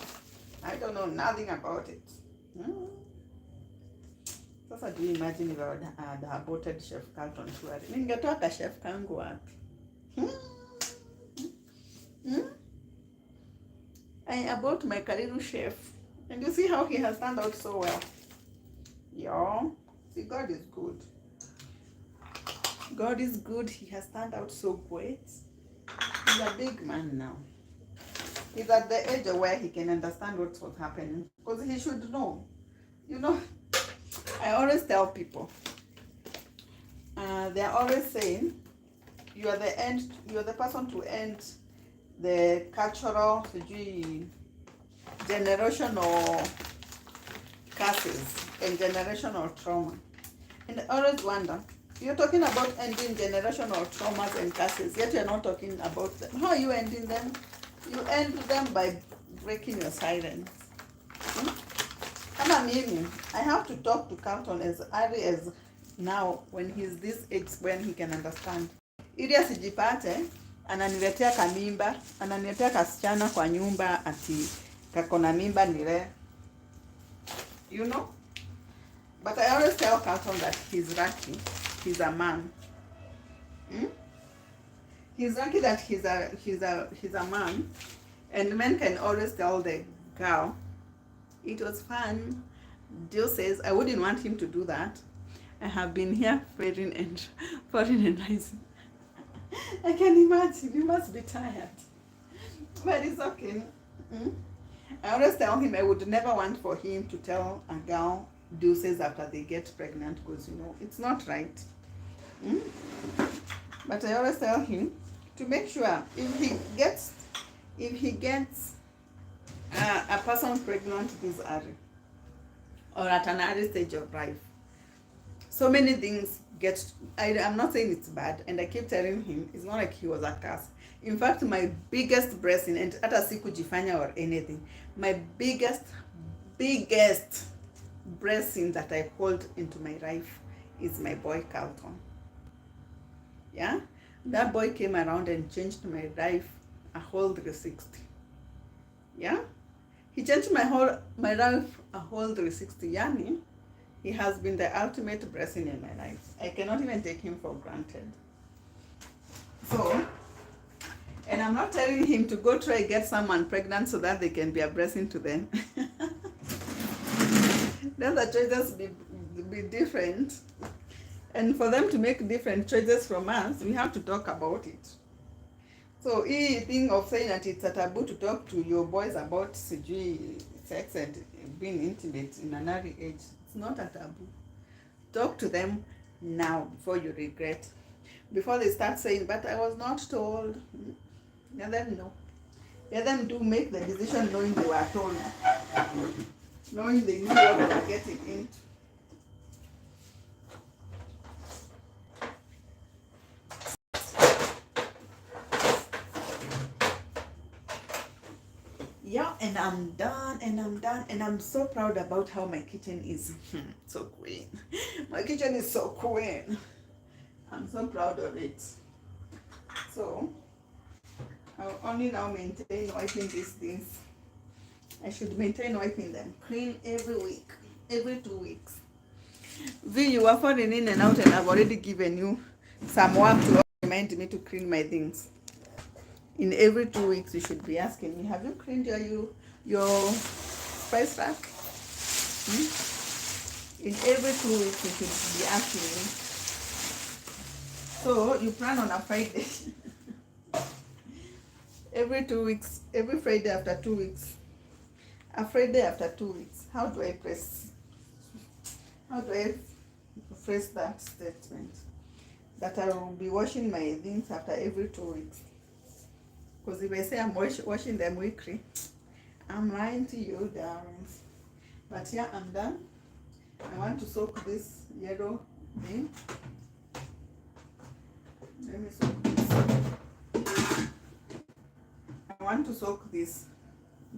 I don't know nothing about it. Sasa do you imagine if I had aborted Chef Carlton Shwari? Ningetoka chef kangu wapi? I abort my Kariru chef. And you see how he has turned out so well. Yeah. See, God is good. God is good. He has turned out so great. He's a big man now. He's at the age of where he can understand what's happening. Because he should know. You know, I always tell people, they're always saying, you are the person to end the cultural generational curses and generational trauma. And I always wonder, you're talking about ending generational traumas and curses, yet you're not talking about them. How are you ending them? You end them by breaking your silence. Kama mimi, I have to talk to Carlton as early as now when he's this age when he can understand. Ili asijipate, ananiletea kamimba, ananiletea kasichana kwa nyumba ati kakona mimba nile. You know? But I always tell Carlton that he's lucky. He's a man. He's lucky that he's a man. And men can always tell the girl, it was fun. Jill says, I wouldn't want him to do that. I have been here failing and falling and rising. I can imagine. You must be tired. But it's okay. I always tell him I would never want for him to tell a girl deuces after they get pregnant, because, you know, it's not right. But I always tell him to make sure if he gets a person pregnant this early or at an early stage of life, so many things I'm not saying it's bad, and I keep telling him it's not like he was a curse. In fact, my biggest blessing, and hata sikujifanya or anything, my biggest blessing that I hold into my life is my boy Carlton. Yeah, that boy came around and changed my life a whole 360. Yeah, he changed my life a whole 360. Yani, he has been the ultimate blessing in my life. I cannot even take him for granted. So, and I'm not telling him to go try get someone pregnant so that they can be a blessing to them. Then the choices be different. And for them to make different choices from us, we have to talk about it. So, this thing of saying that it's a taboo to talk to your boys about sex and being intimate in an early age, it's not a taboo. Talk to them now before you regret. Before they start saying, but I was not told. Let them know. Let them do make the decision knowing they were told. Knowing they knew what they were getting into. Yeah, and I'm done, and I'm so proud about how my kitchen is. So clean. My kitchen is so clean. I'm so proud of it. So, I'll only now maintain wiping these things. I should maintain wiping them clean every week, every 2 weeks. V, you are falling in and out, and I've already given you some work to remind me to clean my things. In every 2 weeks, you should be asking me, have you cleaned your spice rack? In every 2 weeks, you should be asking me. So, you plan on a Friday. Every 2 weeks, every Friday after 2 weeks. A Friday after 2 weeks. How do I phrase that statement? That I will be washing my things after every 2 weeks. Because if I say I'm washing them weekly, I'm lying to you, darlings. But yeah, I'm done. I want to soak this yellow thing. Let me soak this. I want to soak this.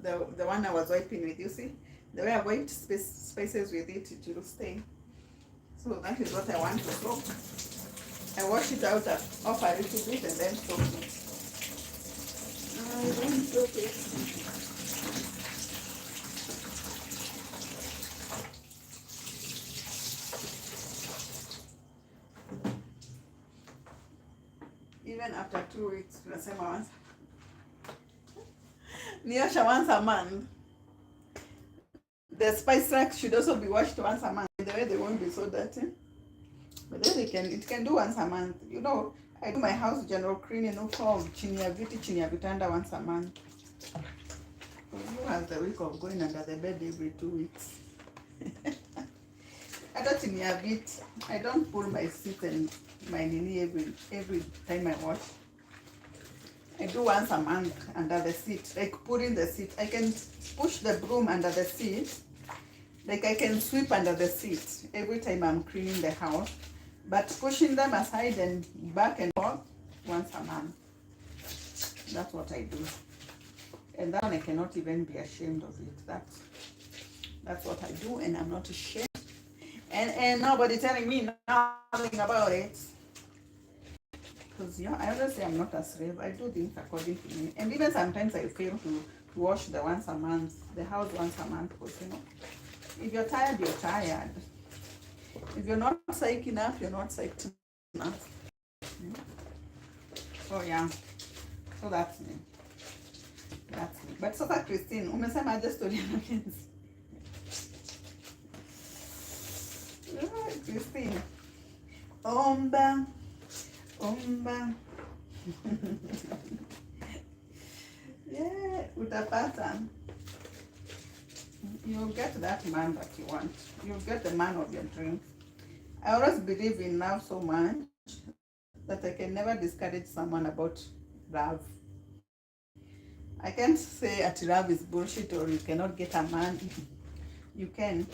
The one I was wiping with, you see? The way I wiped spaces with it, it will stay. So that is what I want to soak. I wash it out off a little bit and then soak it. I don't soak it. Even after 2 weeks, tunasema once. Niosha once a month. The spice rack should also be washed once a month. The the way they won't be so dirty. But then it can do once a month. You know, I do my house general cleaning for chini ya vitanda once a month. Who has the week of going under the bed every 2 weeks? I don't chini ya vit. I don't pull my seat and my nini every time I wash. I do once a month under the seat, like putting the seat. I can push the broom under the seat, like I can sweep under the seat every time I'm cleaning the house. But pushing them aside and back and forth once a month. That's what I do. And that one I cannot even be ashamed of it. That's what I do, and I'm not ashamed. And nobody telling me nothing about it. Because I always say I'm not a slave. I do things according to me. And even sometimes I fail to wash the house once a month, because if you're tired, you're tired. If you're not psyched enough, you're not psyched enough. So yeah. So that's me. But so far, Christine, umesema aje story ya mapenzi. Christine. Omba. Yeah, utapata. You'll get that man that you want. You'll get the man of your dreams. I always believe in love so much that I can never discourage someone about love. I can't say that love is bullshit or you cannot get a man. You can.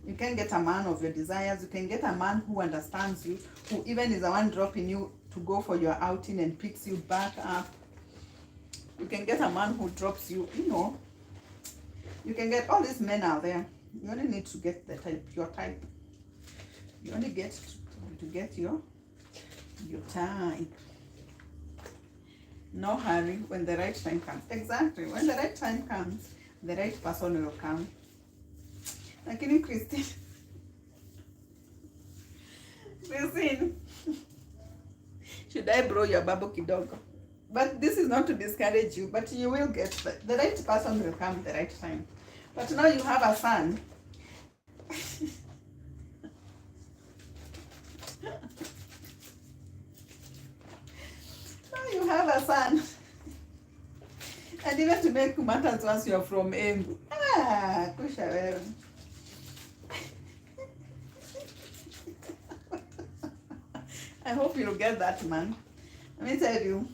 You can get a man of your desires. You can get a man who understands you, who even is the one dropping you to go for your outing and picks you back up. You can get a man who drops you, You can get all these men out there. You only need to get your type. You only get to get your type. No hurry when the right time comes. Exactly. When the right time comes, the right person will come. Lakini Christine, should I blow your bubble kidogo? But this is not to discourage you, but you will get the right person will come at the right time. But now you have a son. Now you have a son. And even to make matters worse, you're from Embu. Kusha wewe. I hope you'll get that man. Let me tell you,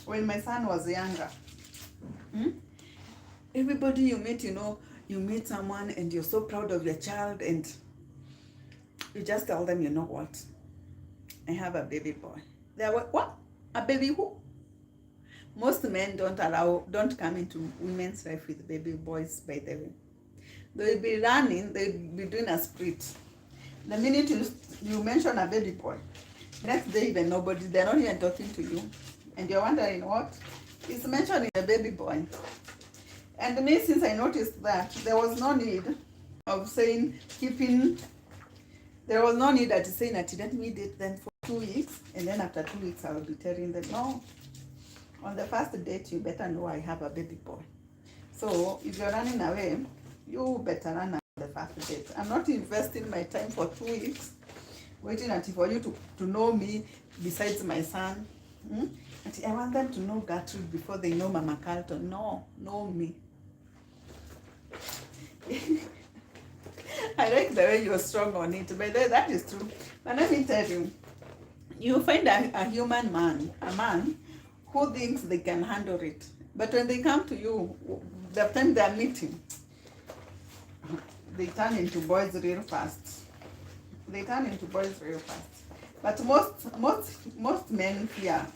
when my son was younger, everybody you meet, you meet someone and you're so proud of your child and you just tell them, you know what? I have a baby boy. They're what? A baby who? Most men don't come into women's life with baby boys, by the way. They'll be running, they'll be doing a sprint. The minute you mention a baby boy, next day even nobody, they're not even talking to you. And you're wondering what? It's mentioning a baby boy. And me, since I noticed that, there was no need of saying, there was no need of saying that let me date them for 2 weeks, and then after 2 weeks I will be telling them, no. On the first date, you better know I have a baby boy. So if you're running away, you better run on the first date. I'm not investing my time for 2 weeks, waiting until for you to know me besides my son. I want them to know Gertrude before they know Mama Carlton. No, know me. I like the way you're strong on it, but that is true. But let me tell you, you find a human man, a man who thinks they can handle it. But when they come to you, the time they're meeting, they turn into boys real fast. But most men fear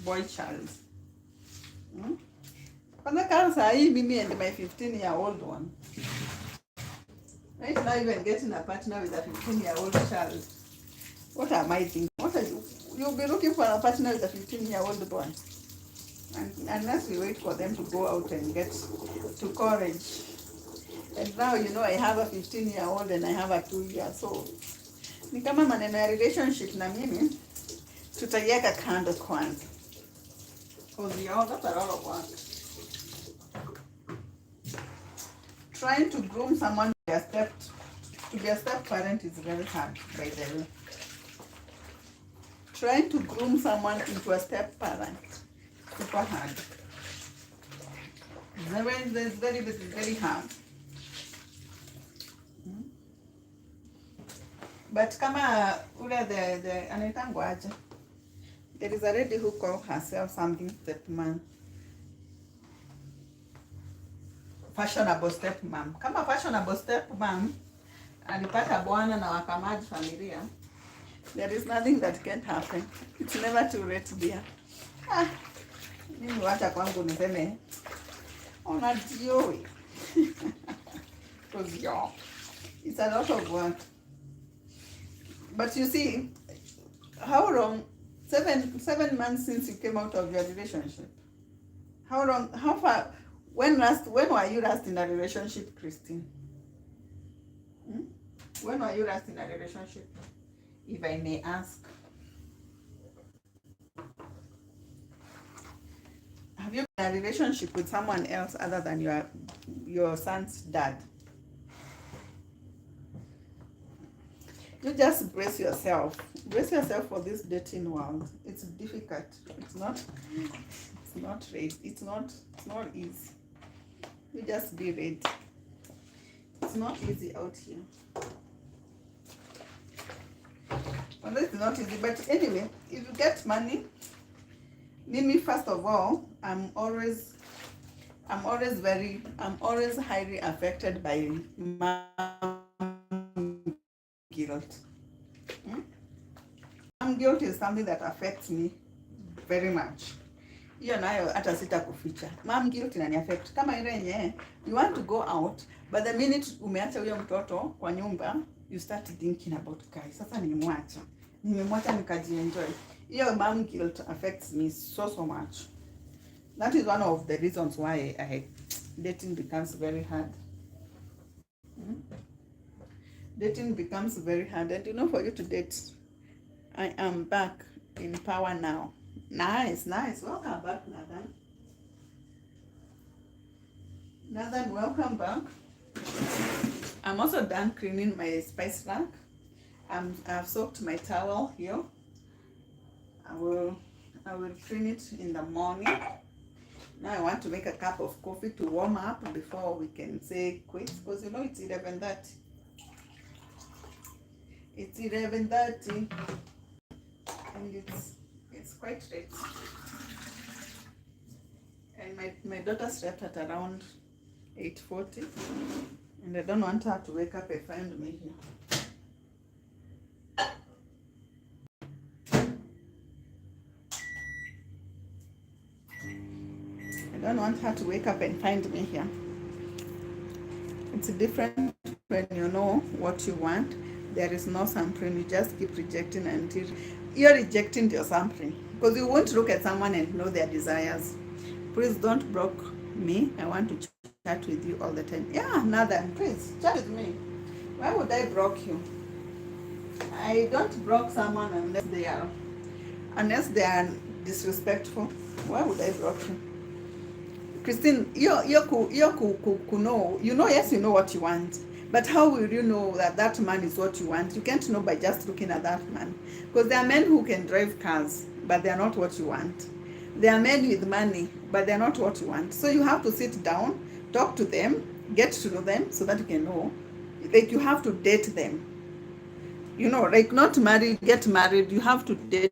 boy child. Mimi and my 15-year-old one. Right now, even getting a partner with a 15-year-old child. What am I thinking? What are you? You'll be looking for a partner with a 15-year-old boy. And unless we wait for them to go out and get to college. And now, I have a 15-year-old and I have a 2-year. So, ni kama maneno ya relationship na mimi, tutaiweka kando kwanza. Because that's a lot of work. Trying to groom someone with a To be a step parent is very hard, by the way. Trying to groom someone into a step parent, super hard. It's very hard. But kama ule the anaitangwa aje, there is a lady who calls herself something stepmom, fashionable stepmom. Kama fashionable stepmom alipata bwana na wakamaji familia, there is nothing that can happen. It's never too late, dear. Mimi wacha kwangu niseme unajioi. It's a lot of work. But you see, how long? 7 months since you came out of your relationship. How long? How far? When were you last in a relationship, Christine? When were you last in a relationship, if I may ask? Have you been in a relationship with someone else other than your son's dad? You just brace yourself. Brace yourself for this dating world. It's difficult. It's not easy. It's not easy. You just be ready. It's not easy out here. Well, it's not easy, but anyway, if you get money, Mimi, first of all, I'm always highly affected by mom guilt. Mom guilt is something that affects me very much. Hiyo nayo hata sita kuficha. Mom guilt inani affect. Kama ile yenye you want to go out, but the minute umeacha huyo mtoto kwa nyumba, you start thinking about guys. Sasa nimemwacha nikajienjoy. Hiyo mom guilt affects me so much. That is one of the reasons why dating becomes very hard. Dating becomes very hard. And for you to date, I am back in power now. Nice. Welcome back, Nathan. Nathan, welcome back. I'm also done cleaning my spice rack. I've soaked my towel here. I will clean it in the morning. Now I want to make a cup of coffee to warm up before we can say quits, because it's 11:30. It's 11:30 and it's quite late. And my daughter slept at around 8:40, and I don't want her to wake up and find me here. I don't want her to wake up and find me here. It's different when you know what you want. There is no sampling. You just keep rejecting until you're rejecting your sampling, because you won't look at someone and know their desires. Please don't block me. I want to chat with you all the time. Yeah, Nathan, please chat with me. Why would I block you? I don't block someone unless they are disrespectful. Why would I block you? Christine, yes, you know what you want. But how will you know that man is what you want? You can't know by just looking at that man. Because there are men who can drive cars, but they are not what you want. There are men with money, but they are not what you want. So you have to sit down, talk to them, get to know them, so that you can know. Like, you have to date them. Like, not marry, get married. You have to date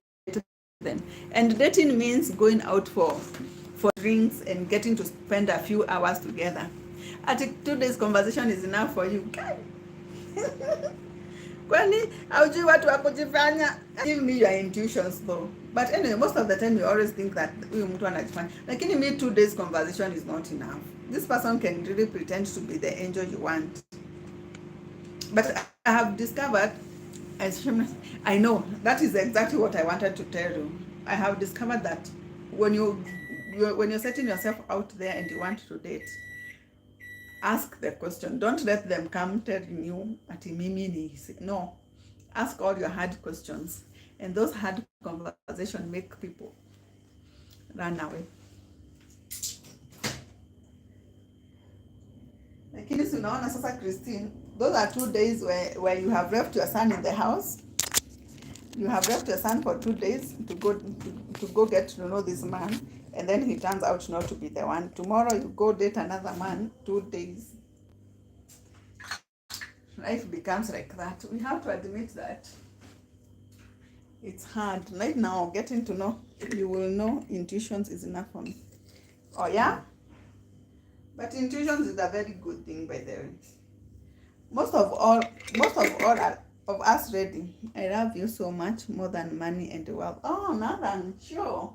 them. And dating means going out for drinks and getting to spend a few hours together. I think 2 days conversation is enough for you. Kwani haujui watu wa kujifanya? Give me your intuitions though. But anyway, most of the time you always think that huyu mtu anajifanya. Lakini me 2 days conversation is not enough. This person can really pretend to be the angel you want. But I have discovered, I know that is exactly what I wanted to tell you. I have discovered that when you're setting yourself out there and you want to date, ask the question. Don't let them come telling you ati mimi ni. No. Ask all your hard questions. And those hard conversations make people run away. Lakini si unaona sasa Christine, those are 2 days where you have left your son in the house. You have left your son for 2 days to go get to know this man, and then he turns out not to be the one. Tomorrow you go date another man, 2 days. Life becomes like that. We have to admit that. It's hard. Right now, getting to know, you will know intuitions is enough for me. Oh yeah? But intuitions is a very good thing, by the way. Most of all of us ready. I love you so much more than money and wealth. Oh, Nathan, sure.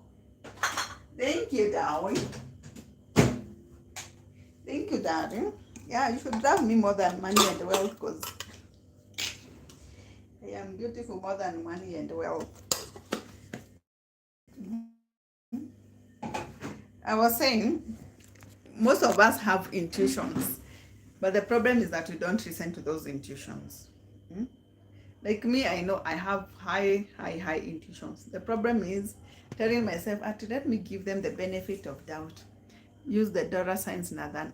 Thank you, darling. Thank you, darling. Yeah, you should love me more than money and wealth because I am beautiful more than money and wealth. I was saying, most of us have intuitions, but the problem is that we don't listen to those intuitions. Like me, I know I have high intuitions. The problem is telling myself, let me give them the benefit of doubt. Use the dollar signs, Nathan.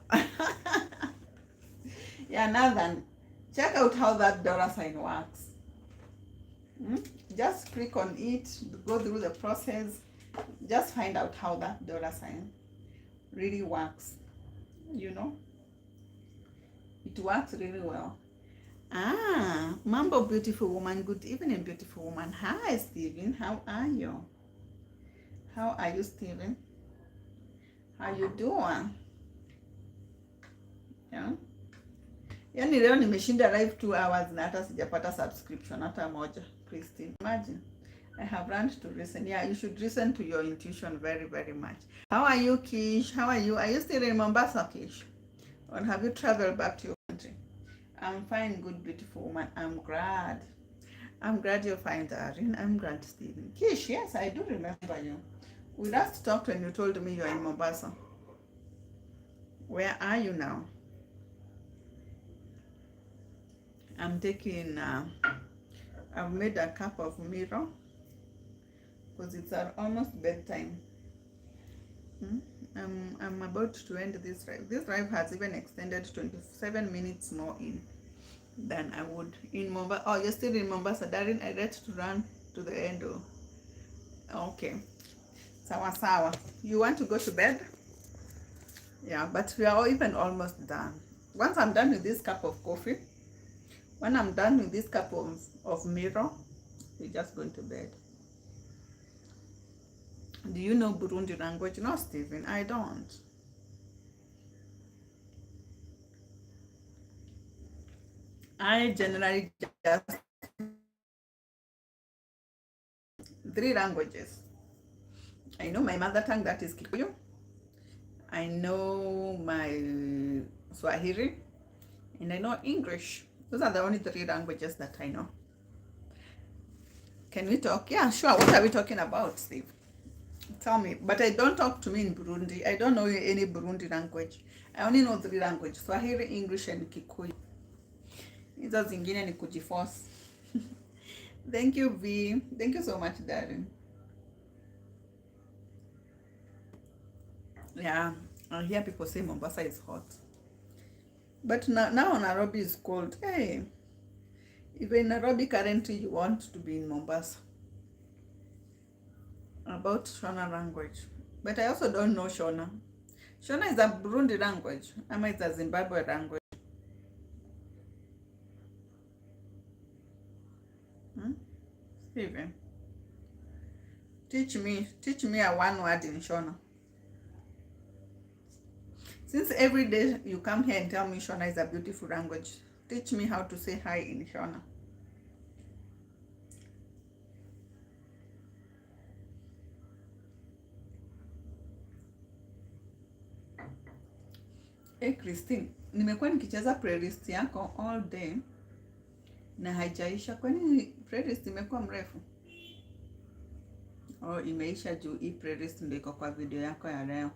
Yeah, Nathan, check out how that dollar sign works. Just click on it, go through the process, just find out how that dollar sign really works. You know, it works really well. Ah, Mambo, beautiful woman. Good evening, beautiful woman. Hi, Stephen. How are you? How are you, Stephen? How you doing? Yeah. Yani leo nimeshinda live 2 hours na hata sijapata subscription hata moja. Christine, imagine. I have learned to listen. Yeah, you should listen to your intuition very, very much. How are you, Kish? How are you? Are you still in Mombasa, Kish? Or have you traveled back to your country? I'm fine, good, beautiful woman. I'm glad. I'm glad you're fine, darling. I'm glad, Stephen. Kish, yes, I do remember you. We last talked when you told me you're in Mombasa. Where are you now? I'm taking, I've made a cup of mirror because it's almost bedtime. I'm about to end this drive. This drive has even extended 27 minutes more in than I would in Mombasa. Oh, you're still in Mombasa, darling. I read to run to the end. Okay. Sawa sawa. You want to go to bed? Yeah, but we are even almost done. Once I'm done with this cup of coffee, when I'm done with this cup of mirror, we're just going to bed. Do you know Burundi language? No, Stephen, I don't. I generally just 3 languages. I know my mother tongue, that is Kikuyu. I know my Swahili, and I know English. Those are the only 3 languages that I know. Can we talk? Yeah, sure. What are we talking about, Steve? Tell me. But I don't talk to me in Burundi. I don't know any Burundi language. I only know 3 languages: Swahili, English, and Kikuyu. Hizo zingine ni kujiforce. Thank you, V. Thank you so much, darling. Yeah, I hear people say Mombasa is hot. But now Nairobi is cold. Hey, if in Nairobi currently you want to be in Mombasa. About Shona language. But I also don't know Shona. Shona is a Burundi language. Ama it's a Zimbabwe language. Steven, teach me a 1 word in Shona. Since every day you come here and tell me Shona is a beautiful language, teach me how to say hi in Shona. Hey Christine, nimekuwa nikicheza playlist yako all day na haijaisha. Kwani playlist imekuwa mrefu? Oh, imeisha juu hii playlist ndio iko kwa video yako ya leo.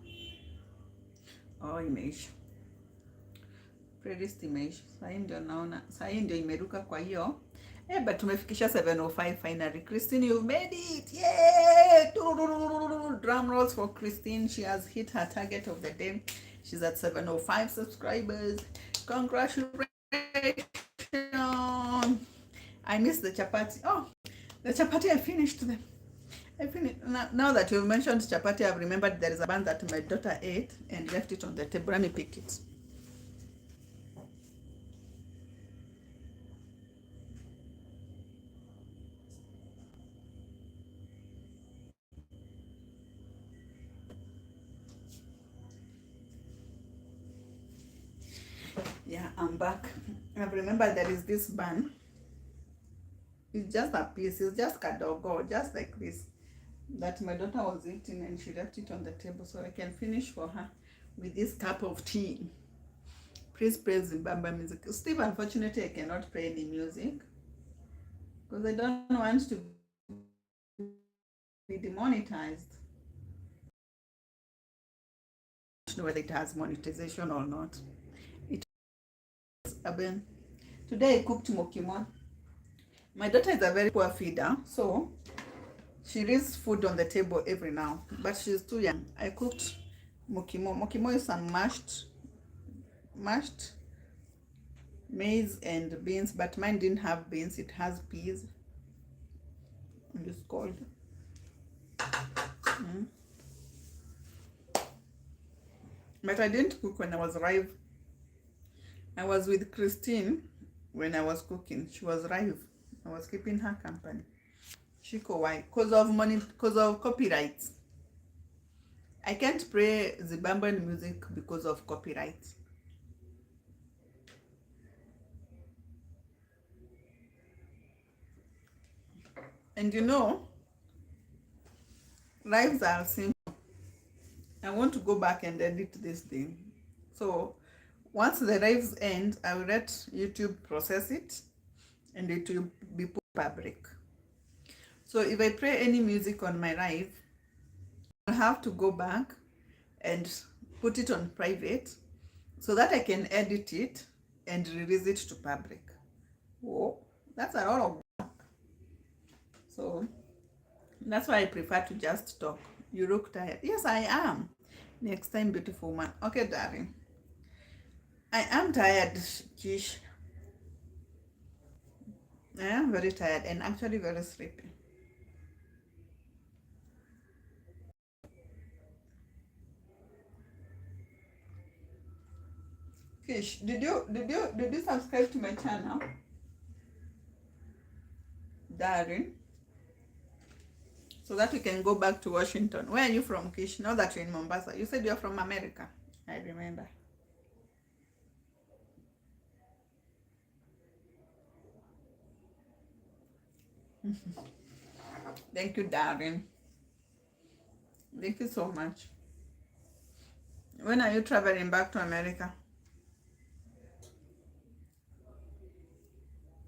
Oh, imeisha. Playlist imeisha. Sasa ndio naona. Sasa ndio imeruka kwa hiyo. But tumefikisha 7:05 finally. Christine, you made it. Yay! Drum rolls for Christine. She has hit her target of the day. She's at 7:05 subscribers. Congratulations. I missed the chapati. Oh, the chapati, I finished them. I finished. Now that you've mentioned chapati, I've remembered there is a bun that my daughter ate and left it on the table. Let me pick it. Yeah, I'm back. I've remembered there is this bun. It's just a piece. It's just kadogo, just like this, that my daughter was eating and she left it on the table so I can finish for her with this cup of tea. Please praise Zimbabwe music. Steve, unfortunately, I cannot play any music because I don't want to be demonetized. I don't know whether it has monetization or not. It is today I cooked mokimo. My daughter is a very poor feeder, so she leaves food on the table every now, but she's too young. I cooked mokimo. Mokimo is some mashed maize and beans, but mine didn't have beans. It has peas. And it's called. But I didn't cook when I was live. I was with Christine when I was cooking. She was live. I was keeping her company. Shiko, why? Because of money, because of copyrights. I can't play Zimbabwean music because of copyright. And you know, lives are simple. I want to go back and edit this thing. So once the lives end, I will let YouTube process it and it will be put public. So if I play any music on my live, I have to go back and put it on private so that I can edit it and release it to public. Oh, that's a lot of work. So that's why I prefer to just talk. You look tired. Yes, I am. Next time, beautiful man. Okay, darling. I am tired, Kish. I am very tired and actually very sleepy. Kish, did you subscribe to my channel? Darling. So that we can go back to Washington. Where are you from, Kish? Now that you're in Mombasa. You said you're from America. I remember. Thank you, darling. Thank you so much. When are you traveling back to America?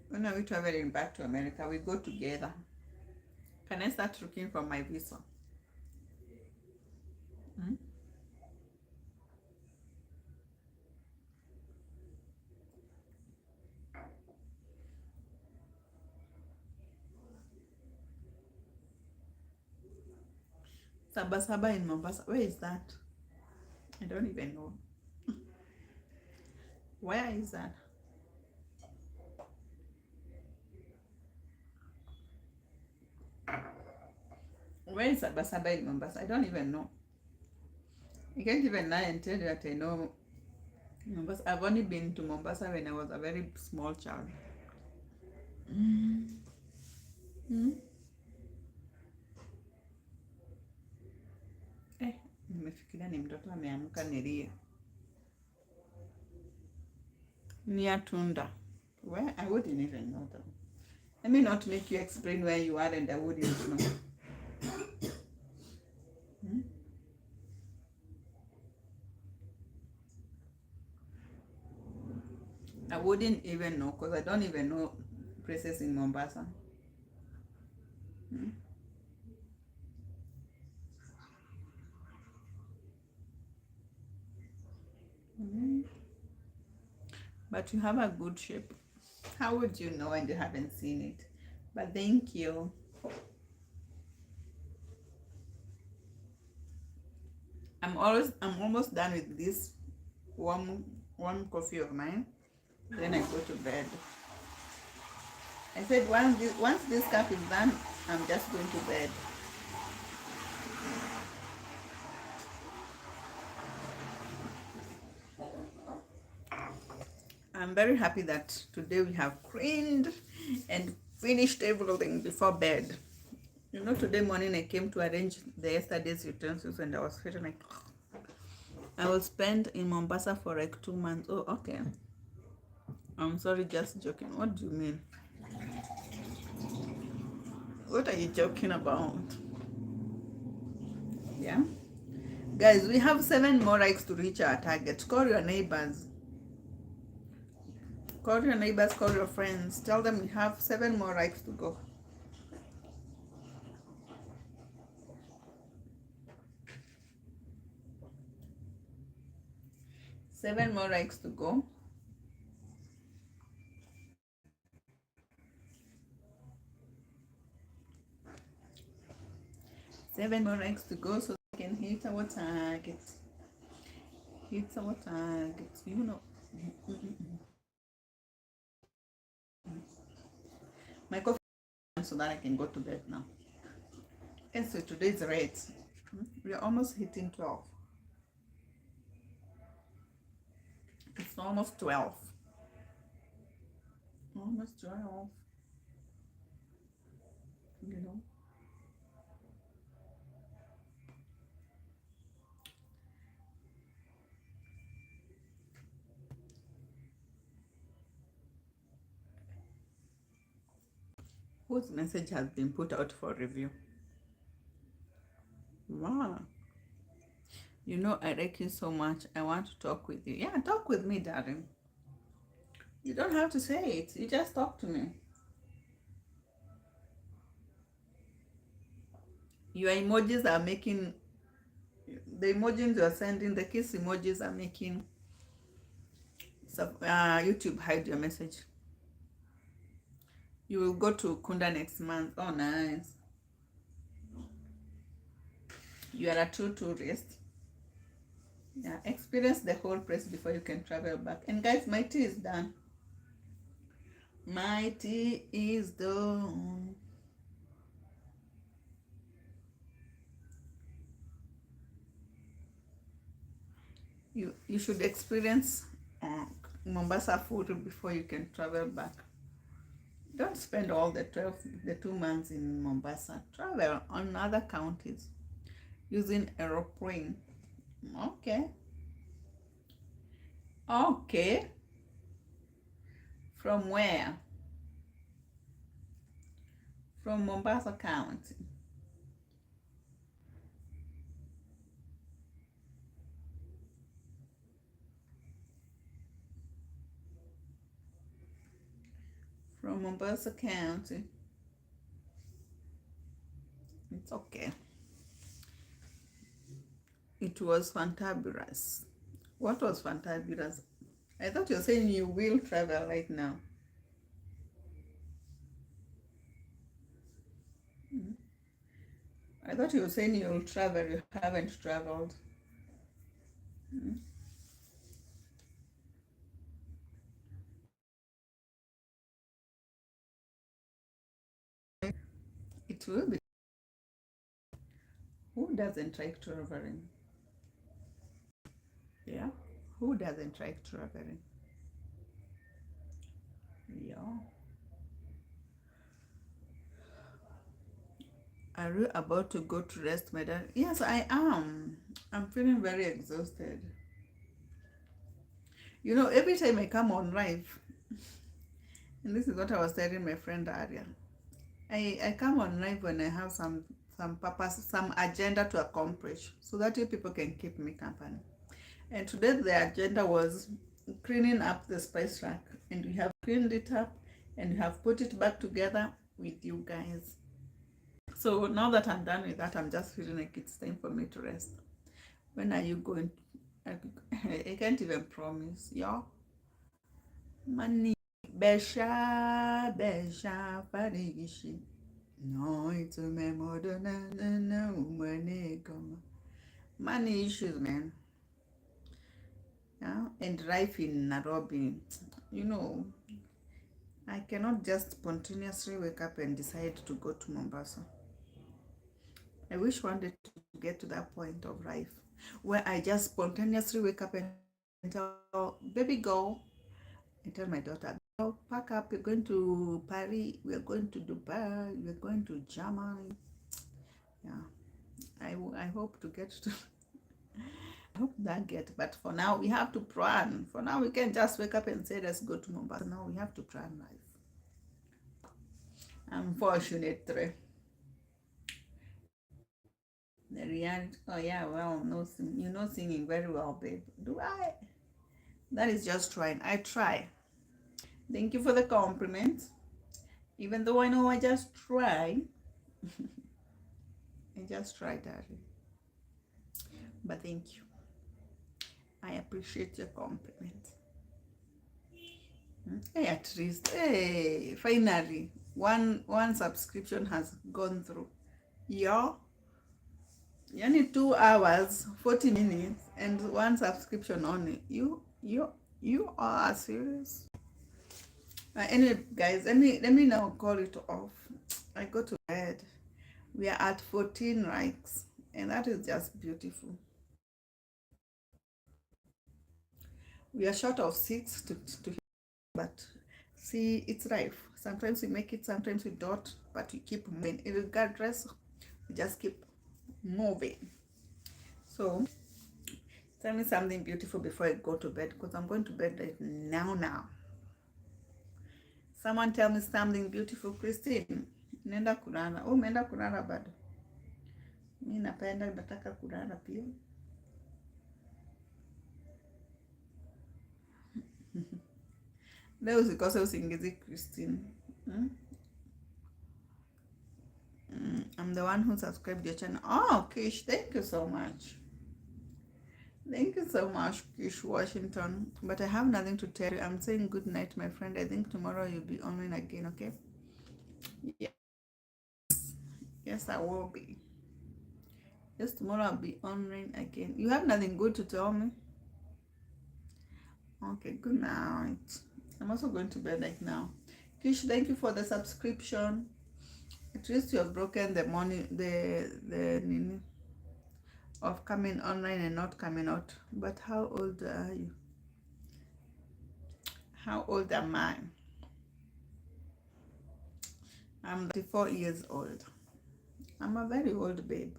When are we traveling back to America? We go together. Can I start looking for my visa? Hmm? Sabasaba in Mombasa. Where is that? I don't even know. Where is that? Where is Sabasaba in Mombasa? I don't even know. I can't even lie and tell you that I know Mombasa. I've only been to Mombasa when I was a very small child. Hmm? Nimefikiria ni mtoto ameamka nilie. Near Tunda. Where? I wouldn't even know them. Let me not make you explain where you are and I wouldn't know. Hmm? I wouldn't even know because I don't even know places in Mombasa. Hmm? Hmm. But you have a good shape. How would you know when you haven't seen it? But thank you. I'm almost done with this warm warm coffee of mine. Then I go to bed. I said once this cup is done, I'm just going to bed. I'm very happy that today we have cleaned and finished everything before bed. You know, today morning I came to arrange the yesterday's utensils and I was feeling like I will spend in Mombasa for like 2 months. Oh, okay. I'm sorry, just joking. What do you mean? What are you joking about? Yeah? Guys, we have 7 more likes to reach our target. Call your neighbors. Call your neighbors, call your friends. Tell them we have 7 more likes to go. 7 more likes to go. 7 more likes to go so we can hit our target. Hit our target. You know. My coffee so that I can go to bed now. And so today's rate. We are almost hitting 12. It's almost 12. Almost 12. You know. Whose message has been put out for review? Wow. You know, I like you so much. I want to talk with you. Yeah, talk with me, darling. You don't have to say it. You just talk to me. Your emojis are making, the emojis you're sending, the kiss emojis are making YouTube hide your message. You will go to Kunda next month. Oh, nice. You are a true tourist. Yeah, experience the whole place before you can travel back. And guys, my tea is done. My tea is done. You should experience Mombasa food before you can travel back. Don't spend all the 2 months in Mombasa. Travel on other counties using aeroplane. Okay. Okay. From where? From Mombasa County. From Mombasa County. It's okay. It was fantabulous. What was fantabulous? I thought you were saying you will travel right now. I thought you were saying you'll travel. You haven't traveled. It will be. Who doesn't like traveling? Yeah. Who doesn't like traveling? Yeah. Are you about to go to rest, madam? Yes, I am. I'm feeling very exhausted. You know, every time I come on live, and this is what I was telling my friend earlier, I come on live when I have some purpose, some agenda to accomplish, so that you people can keep me company. And today the agenda was cleaning up the spice rack, and we have cleaned it up, and we have put it back together with you guys. So now that I'm done with that, I'm just feeling like it's time for me to rest. When are you going? I can't even promise, y'all. Money, besha, besha, farigishi. No, it's a memo, no, money, come. Money issues, man. Yeah, and life in Nairobi, you know, I cannot just spontaneously wake up and decide to go to Mombasa. I wish one day to get to that point of life where I just spontaneously wake up and tell baby go, and tell my daughter, go pack up, we're going to Paris, we're going to Dubai, we're going to Germany. Yeah, I hope to get to I hope that get, but for now we have to plan. For now we can't just wake up and say let's go to Mombasa. Now we have to plan life. Unfortunately. The reality, oh yeah, well, no, you know singing very well, babe. Do I? That is just trying. I try. Thank you for the compliment. Even though I know I just try, I just try, darling. But thank you. I appreciate your compliment. Hey, at least, hey, finally, one subscription has gone through. Yeah, you need 2 hours, 40 minutes, and one subscription only. You are serious? Anyway, guys, let me now call it off. I go to bed. We are at 14 likes, and that is just beautiful. We are short of 6 to but see, it's life. Sometimes we make it, sometimes we don't, but we keep moving. Regardless, we just keep moving. So, tell me something beautiful before I go to bed, because I'm going to bed right now. Someone tell me something beautiful. Christine, nenda kulala. Oh, umeenda kulala bado? Mi nataka kulala pia. Leo usikose usingizi, Christine. I'm the one who subscribed your channel. Oh, Kish, thank you so much. Thank you so much, Kish Washington. But I have nothing to tell you. I'm saying good night, my friend. I think tomorrow you'll be online again, okay? Yeah. Yes, I will be. Yes, tomorrow I'll be online again. You have nothing good to tell me? Okay, good night. I'm also going to bed like now. Kish, thank you for the subscription. At least you have broken the money, the of coming online and not coming out. But how old are you? How old am I? I'm 34 years old. I'm a very old babe.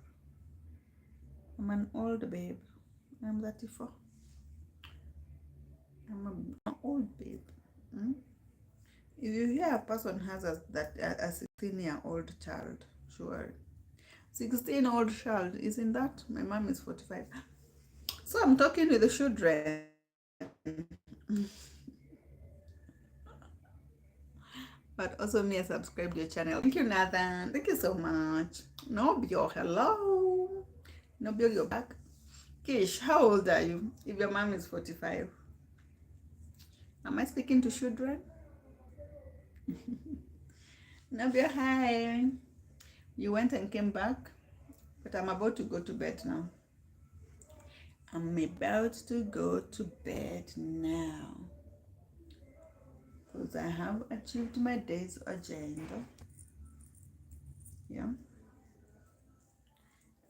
I'm an old babe. I'm 34. I'm an old babe. If you hear a person has a 16-year-old child, sure. 16-old child, isn't that? My mom is 45. So I'm talking with the children. But also me, I subscribe to your channel. Thank you, Nathan. Thank you so much. Nobio, hello. Nobio, you're back. Kish, how old are you? If your mom is 45. Am I speaking to children? Nobio, hi. You went and came back, but I'm about to go to bed now. I'm about to go to bed now, because I have achieved my day's agenda. Yeah.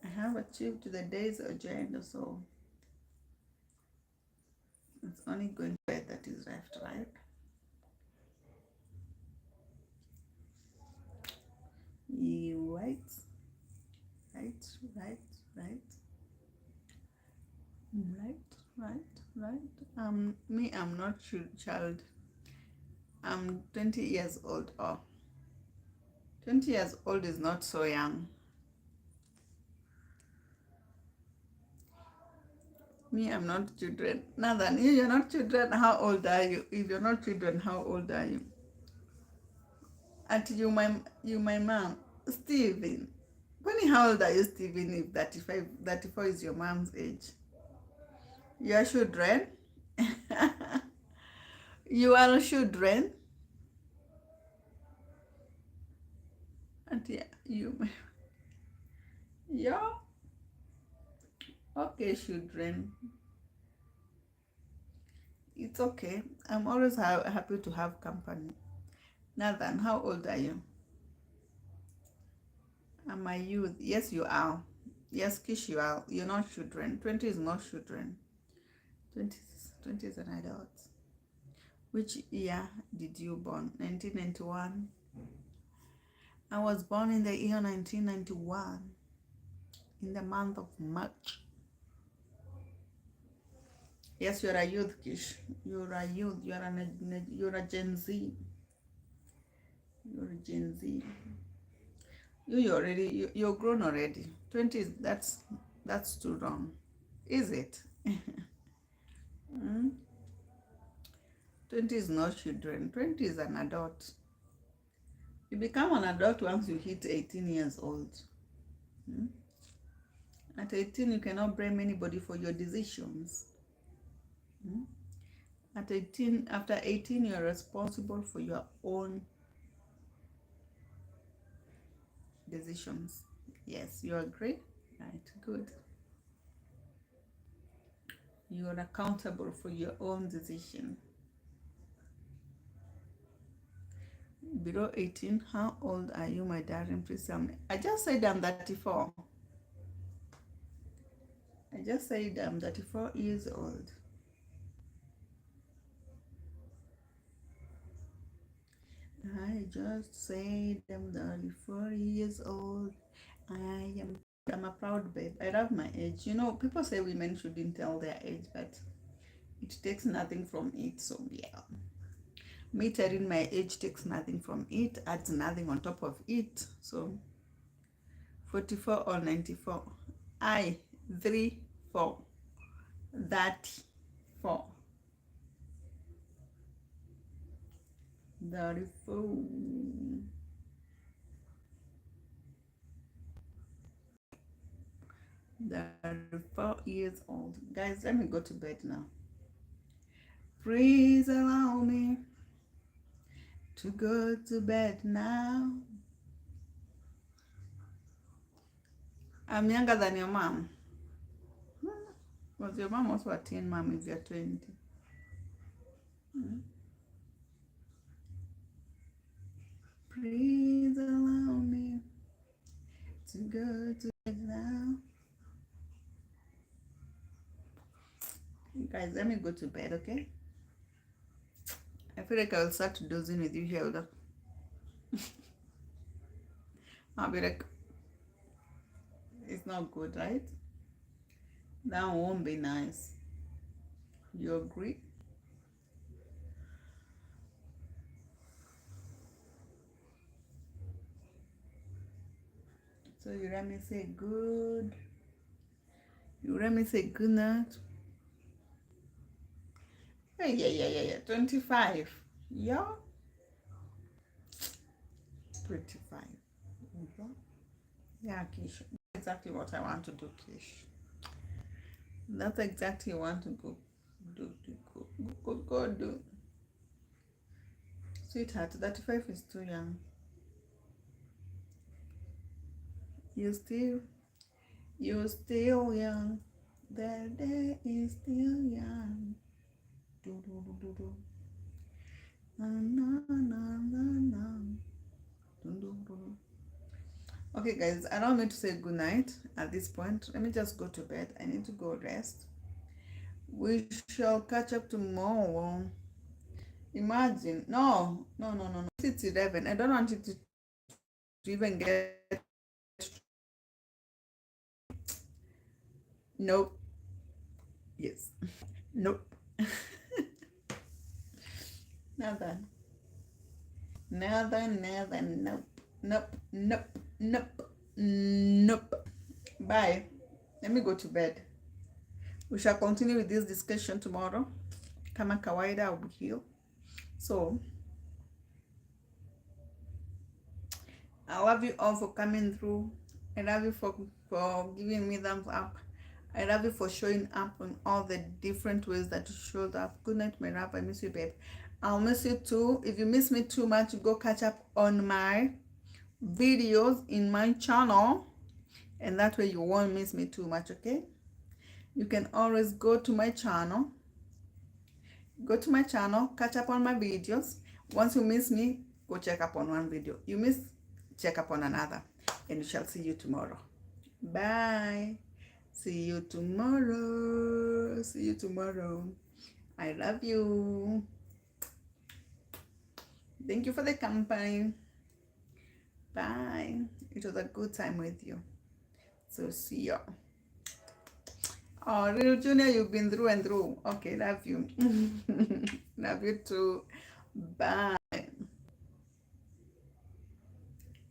I have achieved the day's agenda, so it's only going to bed that is left, right? You right, right, right, right, right. Me, I'm not child. I'm 20 years old. Oh, 20 years old is not so young. Me, I'm not children. Nathan, you're not children. How old are you? If you're not children, how old are you? And my mom, Stephen. Funny, how old are you, Stephen? If 35, 34 is your mom's age, you are children. You are children. And yeah, yeah. Okay, children. It's okay. I'm always happy to have company. Nathan, how old are you? Am I youth? Yes, you are. Yes, Kish, you are. You're not children. 20 is not children. 20, 20 is an adult. Which year did you born? 1991. I was born in the year 1991, in the month of March. Yes, you're a youth, Kish. You're a youth. You're a Gen Z. You're a Gen Z. You're grown already. 20 is that's too wrong. Is it? 20 is not children. 20 is an adult. You become an adult once you hit 18 years old. At 18, you cannot blame anybody for your decisions. At 18, after 18, you're responsible for your own decisions. Yes, you agree? Right, good. You're accountable for your own decision. Below 18, how old are you, my darling? Please tell me. I just said I'm 34. I just said I'm 34 years old. I just said I'm 34 years old. I'm a proud babe. I love my age. You know, people say women shouldn't tell their age, but it takes nothing from it. So yeah. Me telling my age takes nothing from it, adds nothing on top of it. So 44 or 94. 3, 4. 34. 34. 34 years old. Guys, let me go to bed now. Please allow me to go to bed now. I'm younger than your mom. Was your mom also a teen mom if you're 20? Please allow me to go to bed now. Guys, let me go to bed, okay? I feel like I'll start dozing with you here. I'll be like, it's not good, right? That won't be nice. You agree? So you let me say good. You let me say good night. Yeah. 25. Yeah. 25. Yeah, Kish. That's exactly what I want to do, Kish. That's exactly what I want to go do. Sweetheart, 35 is too young. You're still young. The day is still young. Do. Na. Do. Okay, guys, I don't need to say good night at this point. Let me just go to bed. I need to go rest. We shall catch up tomorrow. Imagine. No. It's 11. I don't want it to even get. Nope. Yes. Nope. Never. Nope. Bye. Let me go to bed. We shall continue with this discussion tomorrow. Kama kawaida, I'll be here. So, I love you all for coming through. I love you for giving me thumbs up. I love you for showing up on all the different ways that you showed up. Good night, my love. I miss you, babe. I'll miss you too. If you miss me too much, go catch up on my videos in my channel. And that way you won't miss me too much, okay? You can always go to my channel Go to my channel, catch up on my videos. Once you miss me, go check up on one video. You miss, check up on another. And we shall see you tomorrow. Bye. See you tomorrow. See you tomorrow. I love you. Thank you for the company. Bye. It was a good time with you. So see you. Oh, little Junior, you've been through and through. Okay, love you. Love you too. Bye.